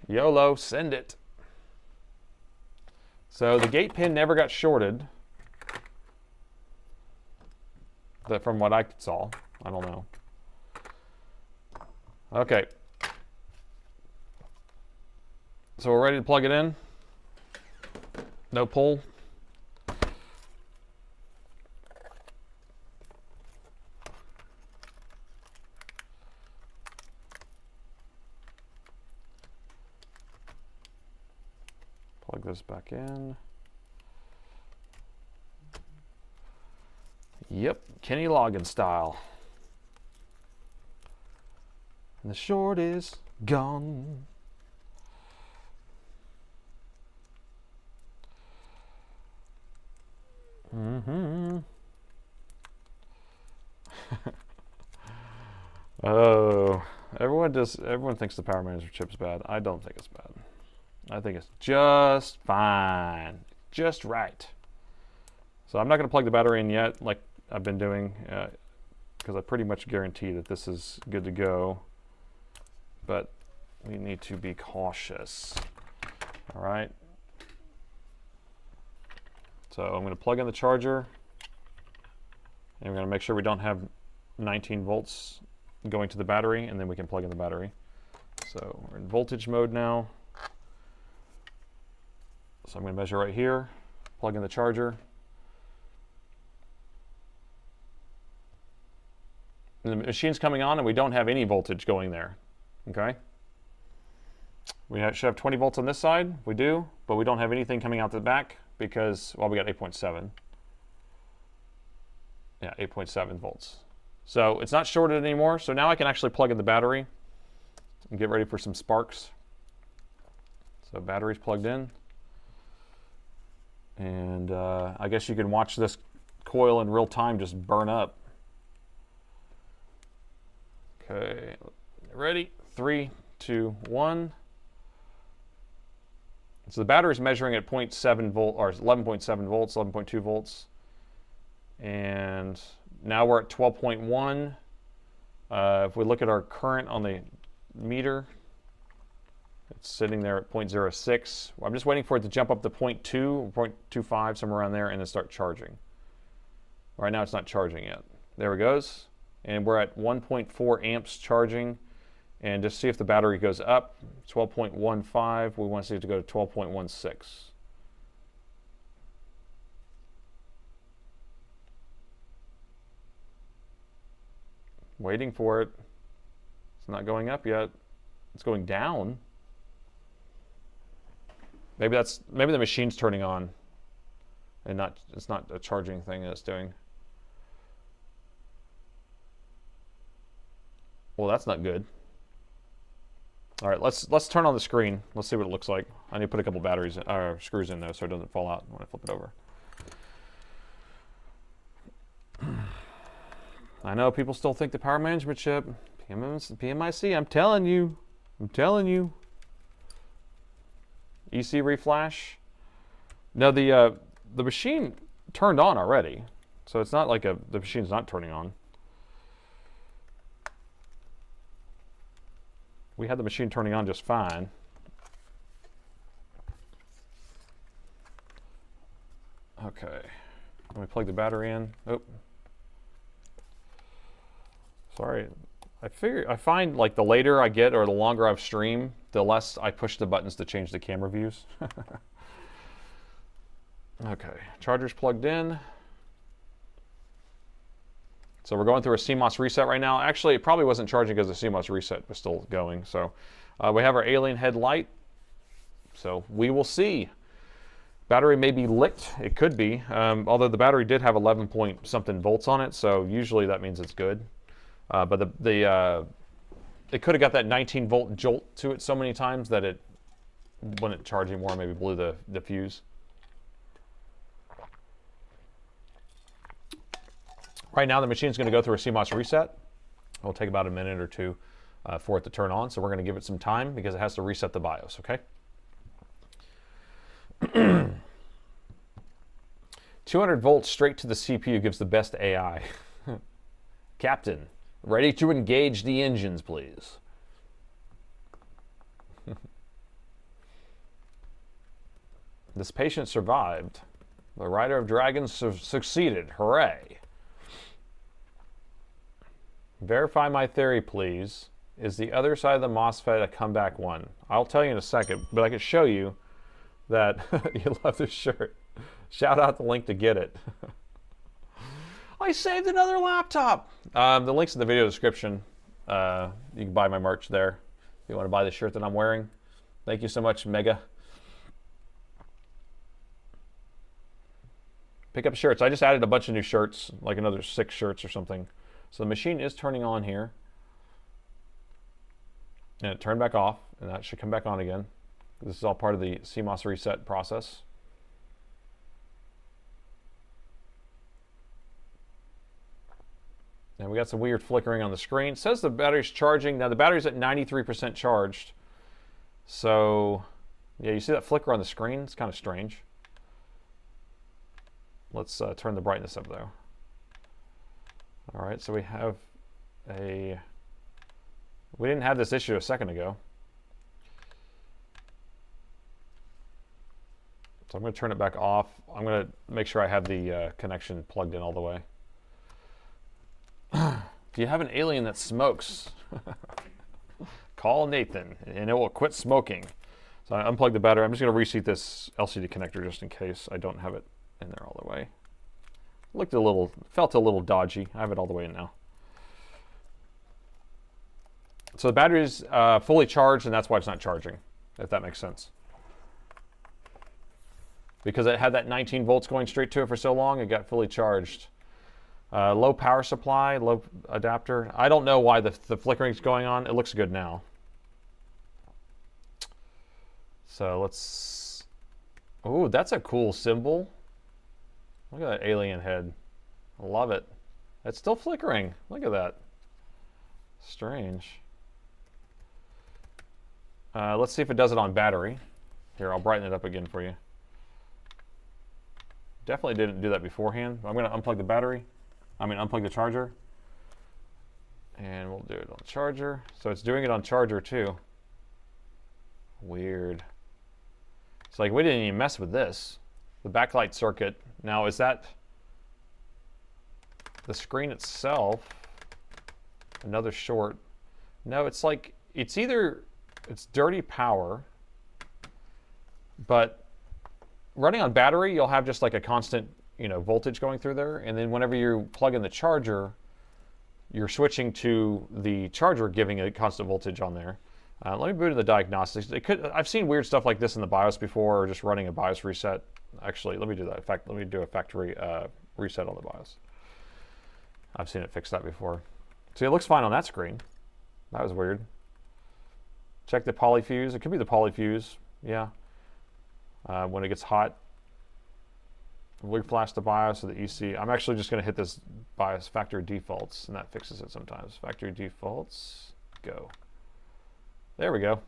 YOLO, send it. So the gate pin never got shorted. From what I saw. I don't know. Okay. So we're ready to plug it in. No pull. Plug this back in. Yep, Kenny Loggins style. And the short is gone. Oh, everyone thinks the power management chip's bad. I don't think it's bad. I think it's just fine. Just right. So I'm not going to plug the battery in yet like I've been doing because I pretty much guarantee that this is good to go. But we need to be cautious. All right. So I'm going to plug in the charger. And we're going to make sure we don't have 19 volts going to the battery, and then we can plug in the battery. So So we're in voltage mode now. So I'm going to measure right here, plug in the charger. And the machine's coming on and we don't have any voltage going there, okay? We should have 20 volts on this side, we do, but we don't have anything coming out the back because, well, we got 8.7. Yeah, 8.7 volts. So it's not shorted anymore, so now I can actually plug in the battery and get ready for some sparks. So battery's plugged in. And I guess you can watch this coil in real time just burn up. Okay, ready? 3, 2, 1. So the battery's measuring at 0.7 volt, or 11.7 volts, 11.2 volts. And now we're at 12.1. If we look at our current on the meter, it's sitting there at 0.06. I'm just waiting for it to jump up to 0.2, 0.25, somewhere around there, and then start charging. Right now it's not charging yet. There it goes. And we're at 1.4 amps charging. And just see if the battery goes up. 12.15. We want to see it to go to 12.16. Waiting for it. It's not going up yet. It's going down. Maybe the machine's turning on, and it's not a charging thing that it's doing. Well, that's not good. All right, let's turn on the screen. Let's see what it looks like. I need to put a couple batteries or screws in though, so it doesn't fall out when I flip it over. I know people still think the power management chip, PMIC. I'm telling you. EC reflash. No, the machine turned on already, so it's not like the machine's not turning on. We had the machine turning on just fine. Okay, let me plug the battery in. Oh, sorry. I find like the later I get or the longer I've streamed, the less I push the buttons to change the camera views. Okay, charger's plugged in. So we're going through a CMOS reset right now. Actually, it probably wasn't charging because the CMOS reset was still going. So we have our alien head light. So we will see. Battery may be licked. It could be. Although the battery did have 11 point something volts on it, so usually that means it's good. But it could have got that 19 volt jolt to it so many times that it, when it charged more, maybe blew the fuse. Right now the machine's going to go through a CMOS reset. It'll take about a minute or two for it to turn on, so we're going to give it some time because it has to reset the BIOS, okay? 200 volts straight to the CPU gives the best AI. Captain, ready to engage the engines, please. This patient survived. The rider of dragons succeeded. Hooray. Verify my theory, please. Is the other side of the MOSFET a comeback one? I'll tell you in a second, but I can show you that you love this shirt. Shout out the link to get it. I saved another laptop. The link's in the video description. You can buy my merch there if you want to buy the shirt that I'm wearing. Thank you so much, Mega. Pick up shirts. I just added a bunch of new shirts, like another 6 shirts or something. So the machine is turning on here. And it turned back off, and that should come back on again. This is all part of the CMOS reset process. And we got some weird flickering on the screen. It says the battery's charging. Now the battery's at 93% charged. So, yeah, you see that flicker on the screen? It's kind of strange. Let's turn the brightness up though. All right, so we have we didn't have this issue a second ago. So I'm going to turn it back off. I'm going to make sure I have the connection plugged in all the way. Do you have an alien that smokes? Call Nathan, and it will quit smoking. So I unplug the battery. I'm just going to reseat this LCD connector just in case I don't have it in there all the way. Looked a little, felt a little dodgy. I have it all the way in now. So the battery is fully charged, and that's why it's not charging, if that makes sense. Because it had that 19 volts going straight to it for so long, it got fully charged. Low power supply, low adapter. I don't know why the flickering is going on. It looks good now. So let's... Ooh, that's a cool symbol. Look at that alien head. I love it. It's still flickering. Look at that. Strange. Let's see if it does it on battery. Here, I'll brighten it up again for you. Definitely didn't do that beforehand. I'm going to unplug the battery. Unplug the charger. And we'll do it on charger. So it's doing it on charger too. Weird. It's like we didn't even mess with this. The backlight circuit. Now is that the screen itself? Another short. No, it's like, it's either, it's dirty power, but running on battery, you'll have just like a constant, voltage going through there. And then whenever you plug in the charger, you're switching to the charger giving a constant voltage on there. Let me boot in the diagnostics. I've seen weird stuff like this in the BIOS before, or just running a BIOS reset. Actually, let me do that. In fact, let me do a factory reset on the BIOS. I've seen it fix that before. See, it looks fine on that screen. That was weird. Check the polyfuse. It could be the polyfuse. Yeah. When it gets hot. We flash the BIOS or the EC. I'm actually just going to hit this BIOS factory defaults, and that fixes it sometimes. Factory defaults. Go. There we go.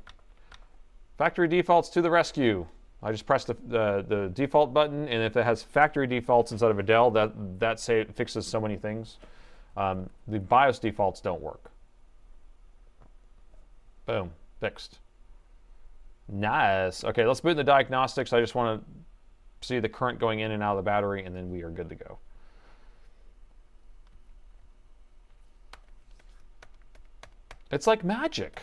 Factory defaults to the rescue. I just pressed the default button, and if it has factory defaults instead of a Dell, that fixes so many things. The BIOS defaults don't work. Boom, fixed. Nice. Okay, let's boot in the diagnostics. I just want to see the current going in and out of the battery, and then we are good to go. It's like magic.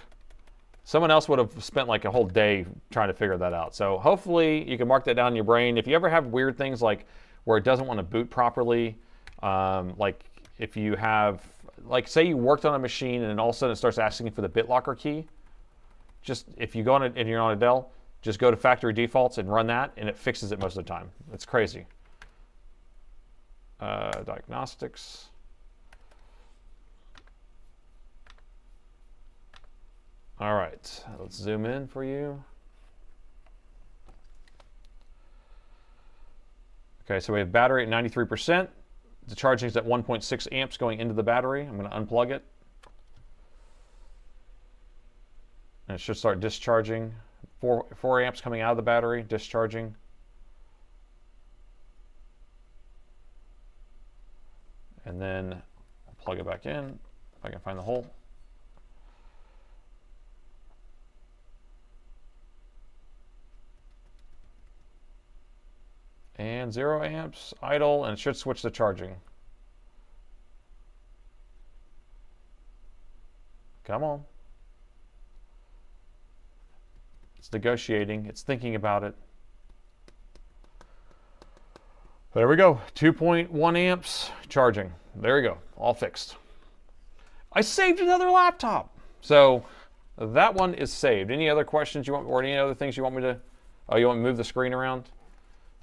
Someone else would have spent like a whole day trying to figure that out. So hopefully you can mark that down in your brain. If you ever have weird things like where it doesn't want to boot properly, like if you have, like say you worked on a machine and then all of a sudden it starts asking for the BitLocker key, just if you go on it and you're on a Dell, just go to factory defaults and run that, and it fixes it most of the time. It's crazy. Diagnostics. All right, let's zoom in for you. Okay, so we have battery at 93%. The charging is at 1.6 amps going into the battery. I'm going to unplug it. And it should start discharging. 4 amps coming out of the battery, discharging. And then I'll plug it back in, if I can find the hole. And 0 amps, idle, and it should switch to charging. Come on. It's negotiating, it's thinking about it. There we go, 2.1 amps charging. There we go, all fixed. I saved another laptop. So that one is saved. Any other questions you want, or any other things you want me to, oh, you want me to move the screen around?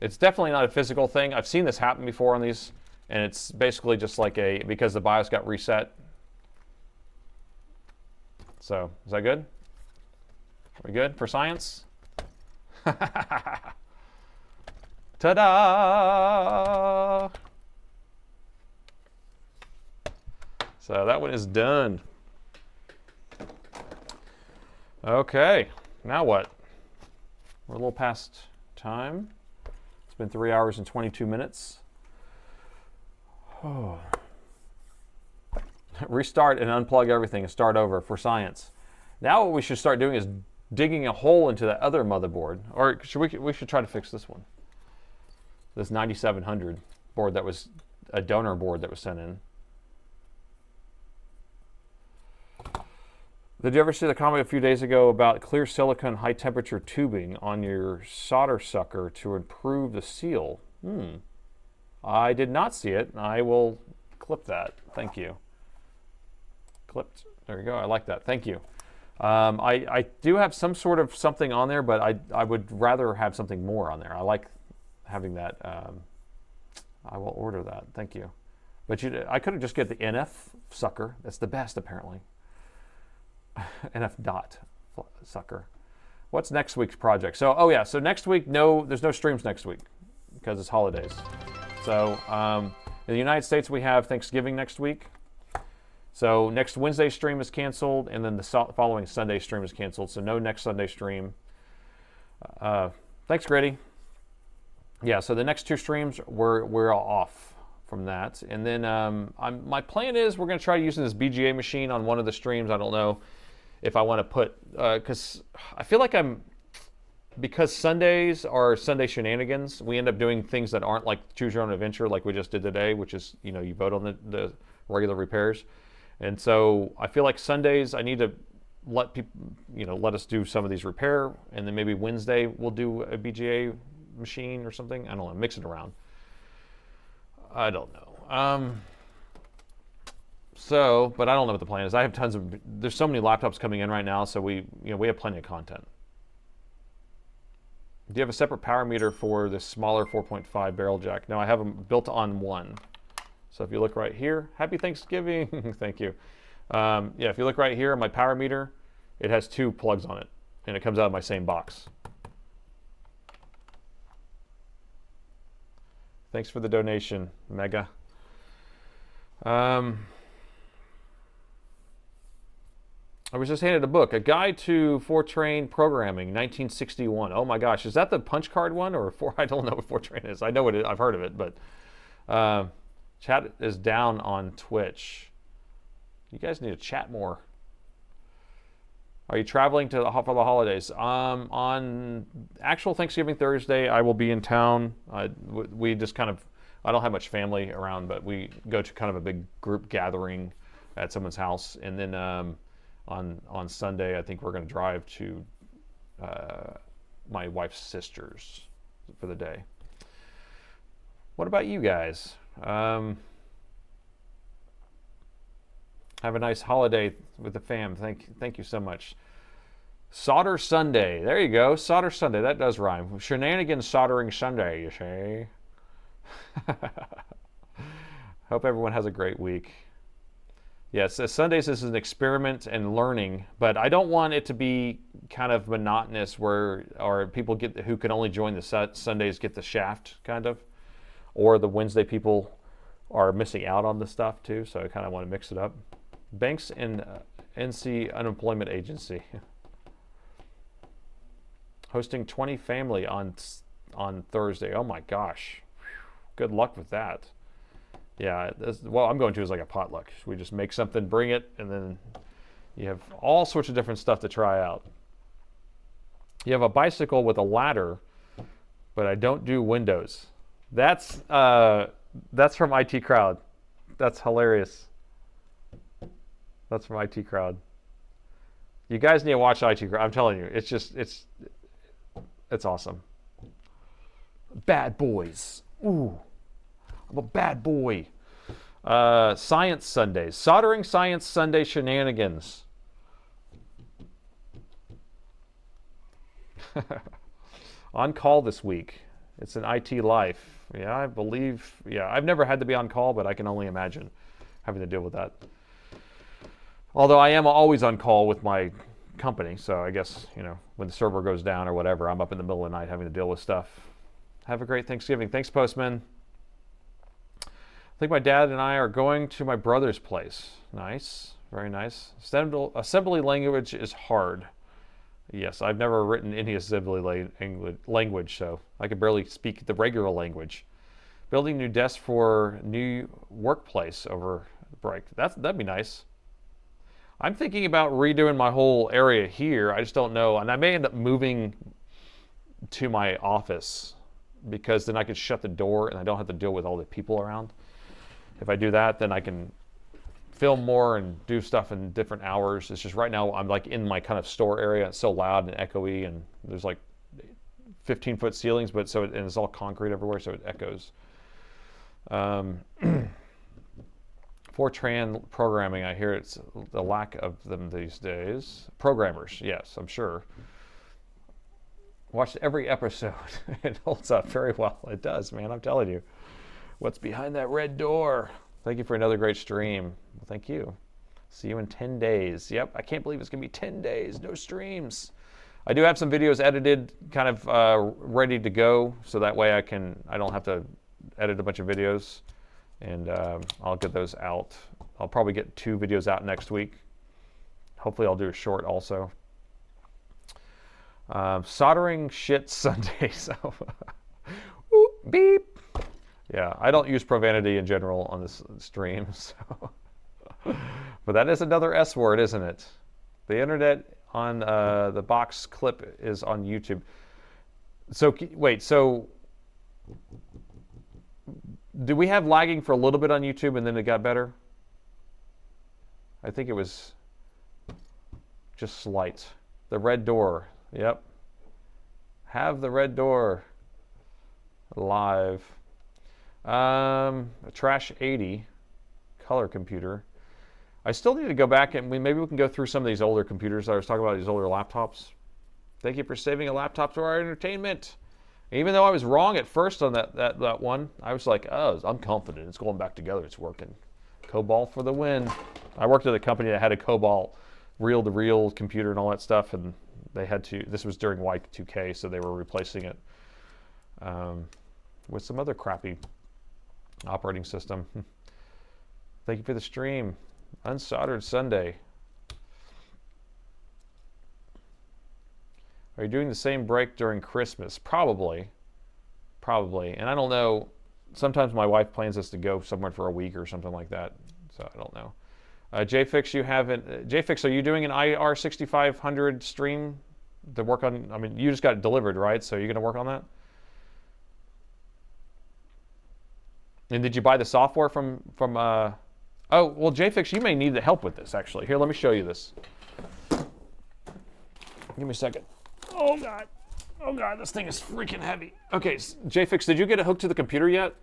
It's definitely not a physical thing. I've seen this happen before on these, and it's basically just like because the BIOS got reset. So, is that good? Are we good for science? Ta-da! So that one is done. Okay, now what? We're a little past time. It's been 3 hours and 22 minutes. Oh. Restart and unplug everything and start over for science. Now what we should start doing is digging a hole into that other motherboard. Or we should try to fix this one. This 9700 board that was a donor board that was sent in. Did you ever see the comment a few days ago about clear silicone high temperature tubing on your solder sucker to improve the seal? I did not see it. I will clip that. Thank you. Clipped. There you go. I like that. Thank you. I do have some sort of something on there, but I would rather have something more on there. I like having that. I will order that. Thank you. But I could have just get the NF sucker. That's the best, apparently. NF dot sucker. What's next week's project? So, oh yeah, so next week, there's no streams next week because it's holidays. So, in the United States, we have Thanksgiving next week. So next Wednesday stream is canceled, and then the following Sunday stream is canceled. So no next Sunday stream. Thanks, Gritty. Yeah, so the next two streams, we're all off from that. And then my plan is we're going to try using this BGA machine on one of the streams. I don't know if I want to put, because I feel like because Sundays are Sunday shenanigans, we end up doing things that aren't like choose your own adventure like we just did today, which is, you vote on the regular repairs. And so I feel like Sundays I need to let people, let us do some of these repair, and then maybe Wednesday we'll do a BGA machine or something. I don't know, mix it around. I don't know. But I don't know what the plan is. I have there's so many laptops coming in right now, so we have plenty of content. Do you have a separate power meter for the smaller 4.5 barrel jack? No, I have them built on one. So if you look right here, happy Thanksgiving. Thank you. Yeah, if you look right here, my power meter, it has two plugs on it, and it comes out of my same box. Thanks for the donation, Mega. I was just handed a book, A Guide to Fortran Programming, 1961. Oh my gosh, is that the punch card one or I don't know what Fortran is. I know it is. I've heard of it, but chat is down on Twitch. You guys need to chat more. Are you traveling for the holidays? On actual Thanksgiving Thursday, I will be in town. We just I don't have much family around, but we go to kind of a big group gathering at someone's house. And then on Sunday, I think we're going to drive to my wife's sister's for the day. What about you guys? Have a nice holiday with the fam. Thank you so much. Solder Sunday. There you go. Solder Sunday. That does rhyme. Shenanigans soldering Sunday, you say. Hope everyone has a great week. Yes, Sundays is an experiment and learning, but I don't want it to be kind of monotonous or people who can only join the Sundays get the shaft, kind of. Or the Wednesday people are missing out on the stuff too, so I kind of want to mix it up. Banks and NC Unemployment Agency hosting 20 family on Thursday. Oh my gosh, good luck with that. Yeah, what I'm going to is like a potluck. We just make something, bring it, and then you have all sorts of different stuff to try out. You have a bicycle with a ladder, but I don't do windows. That's from IT Crowd. That's hilarious. That's from IT Crowd. You guys need to watch IT Crowd. I'm telling you, it's awesome. Bad boys. Ooh, I'm a bad boy. Science Sundays. Soldering Science Sunday shenanigans. On call this week. It's an IT life. Yeah, I believe. Yeah, I've never had to be on call, but I can only imagine having to deal with that. Although I am always on call with my company, so I guess, when the server goes down or whatever, I'm up in the middle of the night having to deal with stuff. Have a great Thanksgiving. Thanks, Postman. I think my dad and I are going to my brother's place. Nice. Very nice. Assembly language is hard. Yes, I've never written any assembly language, so I can barely speak the regular language. Building new desk for new workplace over break. That'd be nice. I'm thinking about redoing my whole area here. I just don't know, and I may end up moving to my office because then I could shut the door and I don't have to deal with all the people around. If I do that, then I can film more and do stuff in different hours. It's just right now I'm like in my kind of store area. It's so loud and echoey, and there's like 15-foot ceilings, but so and it's all concrete everywhere, so it echoes. Fortran programming, I hear it's the lack of them these days. Programmers, yes, I'm sure. Watched every episode. It holds up very well. It does, man, I'm telling you. What's behind that red door? Thank you for another great stream. Well, thank you. See you in 10 days. Yep, I can't believe it's going to be 10 days. No streams. I do have some videos edited, kind of ready to go, so that way I don't have to edit a bunch of videos, and I'll get those out. I'll probably get 2 videos out next week. Hopefully I'll do a short also. Soldering shit Sunday, so ooh, beep. Yeah, I don't use profanity in general on this stream, so. But that is another S word, isn't it? The internet on the box clip is on YouTube. So wait, so do we have lagging for a little bit on YouTube and then it got better? I think it was just slight. The red door, yep. Have the red door live. A Trash 80 color computer. I still need to go back and maybe we can go through some of these older computers. I was talking about these older laptops. Thank you for saving a laptop to our entertainment. Even though I was wrong at first on that one, I was like, oh, I'm confident. It's going back together. It's working. Cobalt for the win. I worked at a company that had a Cobalt reel-to-reel computer and all that stuff, and they had to. This was during Y2K, so they were replacing it with some other crappy operating system. Thank you for the stream. Unsoldered Sunday. Are you doing the same break during Christmas? Probably. And I don't know. Sometimes my wife plans us to go somewhere for a week or something like that. So I don't know. JFix, you haven't. JFix, are you doing an IR6500 stream to work on? I mean, you just got it delivered, right? So you're going to work on that? And did you buy the software from oh, well, JFix, you may need the help with this, actually. Here, let me show you this. Give me a second. Oh, God. Oh, God, this thing is freaking heavy. Okay, JFix, did you get it hooked to the computer yet?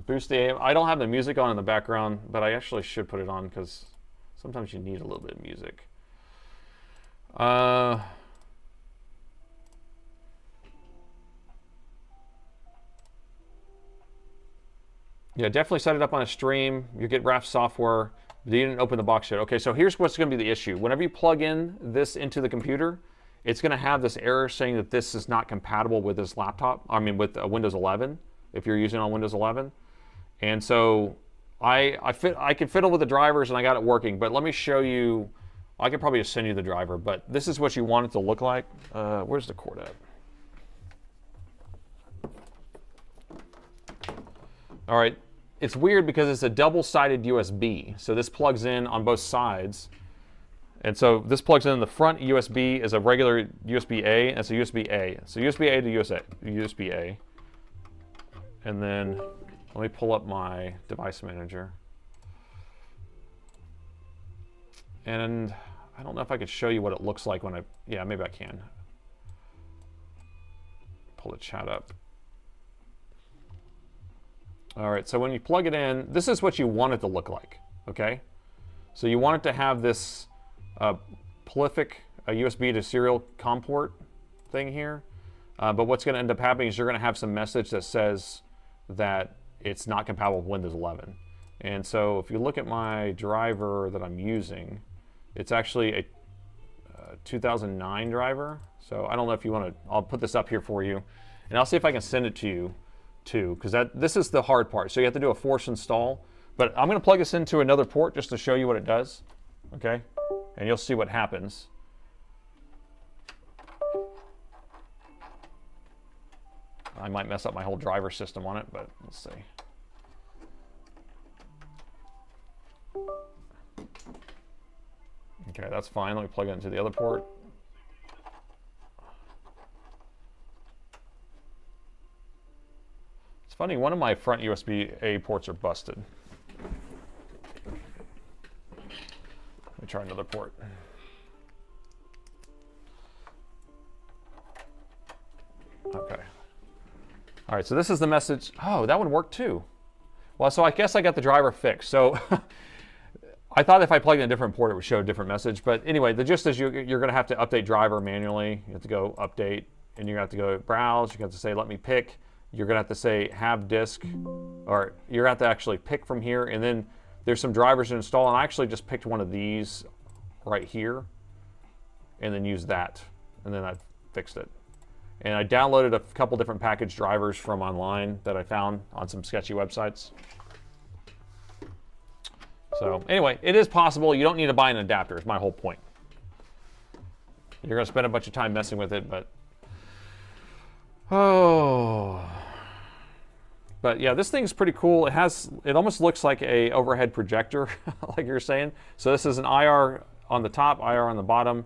Boost the aim. I don't have the music on in the background, but I actually should put it on because sometimes you need a little bit of music. Yeah, definitely set it up on a stream. You get RAF software. You didn't open the box yet. Okay, so here's what's going to be the issue. Whenever you plug in this into the computer, it's going to have this error saying that this is not compatible with this laptop. I mean, with Windows 11, if you're using it on Windows 11. And so I can fiddle with the drivers, and I got it working. But let me show you. I could probably just send you the driver, but this is what you want it to look like. Where's the cord at? All right. It's weird because it's a double-sided USB. So this plugs in on both sides. And so this plugs in the front USB is a regular USB-A, and it's a USB-A. So USB-A to USB-A. And then let me pull up my device manager. And I don't know if I could show you what it looks like when yeah, maybe I can. Pull the chat up. All right, so when you plug it in, this is what you want it to look like, okay? So you want it to have this prolific USB to serial COM port thing here. But what's going to end up happening is you're going to have some message that says that it's not compatible with Windows 11. And so if you look at my driver that I'm using, it's actually a 2009 driver. So I don't know if you want to, I'll put this up here for you. And I'll see if I can send it to you too, because this is the hard part. So you have to do a force install. But I'm going to plug this into another port just to show you what it does. Okay? And you'll see what happens. I might mess up my whole driver system on it, but let's see. Okay, that's fine. Let me plug it into the other port. It's funny, one of my front USB-A ports are busted. Let me try another port. Okay. All right, so this is the message. Oh, that one worked too. Well, so I guess I got the driver fixed. So I thought if I plugged in a different port, it would show a different message. But anyway, the gist is you're going to have to update driver manually. You have to go update, and you're going to have to go browse. You're going to have to say, let me pick. You're going to have to say, have disk, or you're going to have to actually pick from here. And then there's some drivers to install. And I actually just picked one of these right here, and then used that. And then I fixed it. And I downloaded a couple different package drivers from online that I found on some sketchy websites. So anyway, it is possible. You don't need to buy an adapter, is my whole point. You're going to spend a bunch of time messing with it, but... Oh... But yeah, this thing's pretty cool. It almost looks like a overhead projector, like you're saying. So this is an IR on the top, IR on the bottom,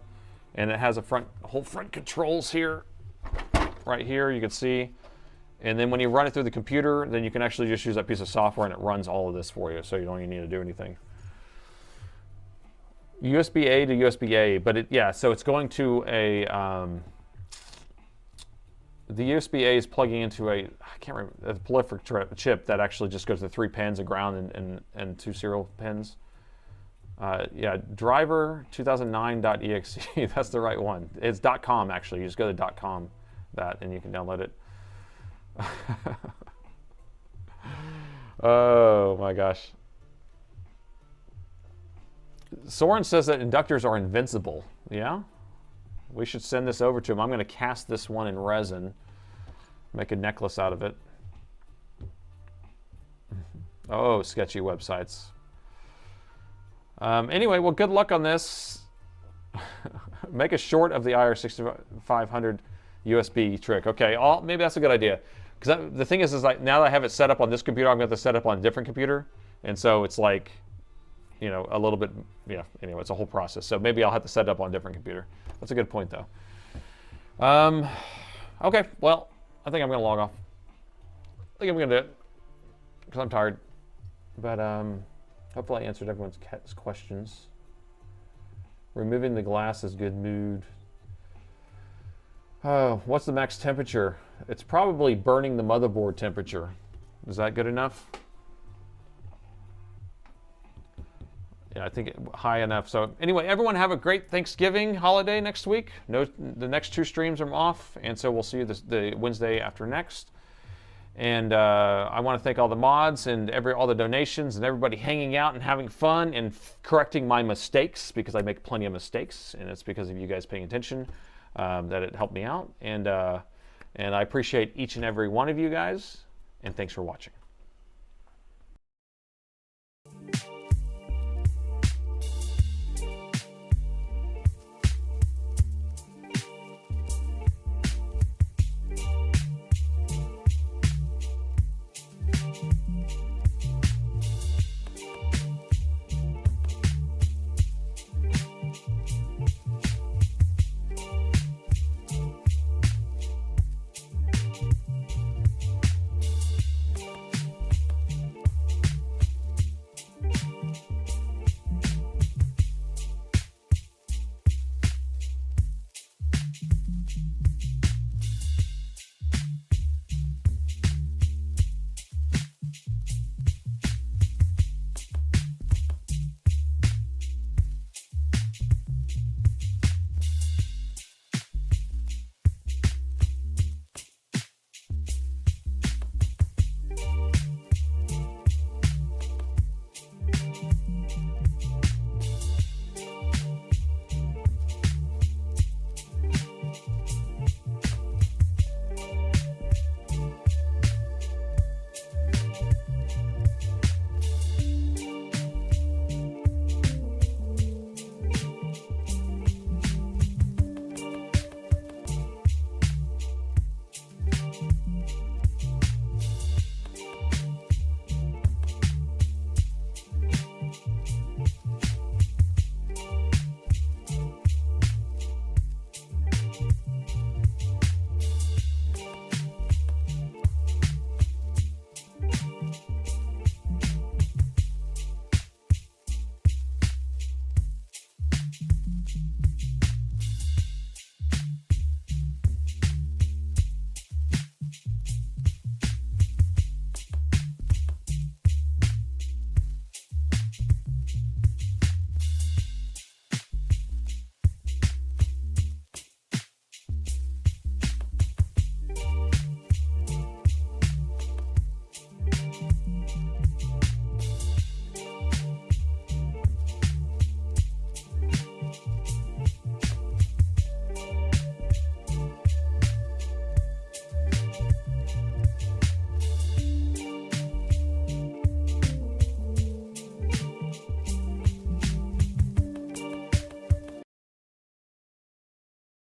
and it has whole front controls here. Right here, you can see. And then when you run it through the computer, then you can actually just use that piece of software and it runs all of this for you, so you don't even need to do anything. USB-A to USB-A, but so it's going to a, the USB-A is plugging into I can't remember, a prolific chip that actually just goes to 3 pins, a ground and 2 serial pins. Yeah, driver 2009.exe, that's the right one. It's .com actually, you just go to .com. That and you can download it. Oh my gosh. Soren says that inductors are invincible. Yeah? We should send this over to him. I'm going to cast this one in resin, make a necklace out of it. Oh, sketchy websites. Anyway, well, good luck on this. Make a short of the IR6500 USB trick. Okay, maybe that's a good idea. Because the thing is like now that I have it set up on this computer, I'm going to have to set up on a different computer. And so it's like, you know, a little bit, yeah, anyway, it's a whole process. So maybe I'll have to set it up on a different computer. That's a good point, though. Okay, well, I think I'm going to log off. I think I'm going to do it because I'm tired. But hopefully I answered everyone's questions. Removing the glass is good mood. Oh, what's the max temperature? It's probably burning the motherboard temperature. Is that good enough? Yeah, I think high enough. So anyway, everyone have a great Thanksgiving holiday next week. No, the next 2 streams are off, and so we'll see you the Wednesday after next. And I want to thank all the mods and all the donations and everybody hanging out and having fun and correcting my mistakes, because I make plenty of mistakes, and it's because of you guys paying attention that it helped me out. And I appreciate each and every one of you guys, and thanks for watching.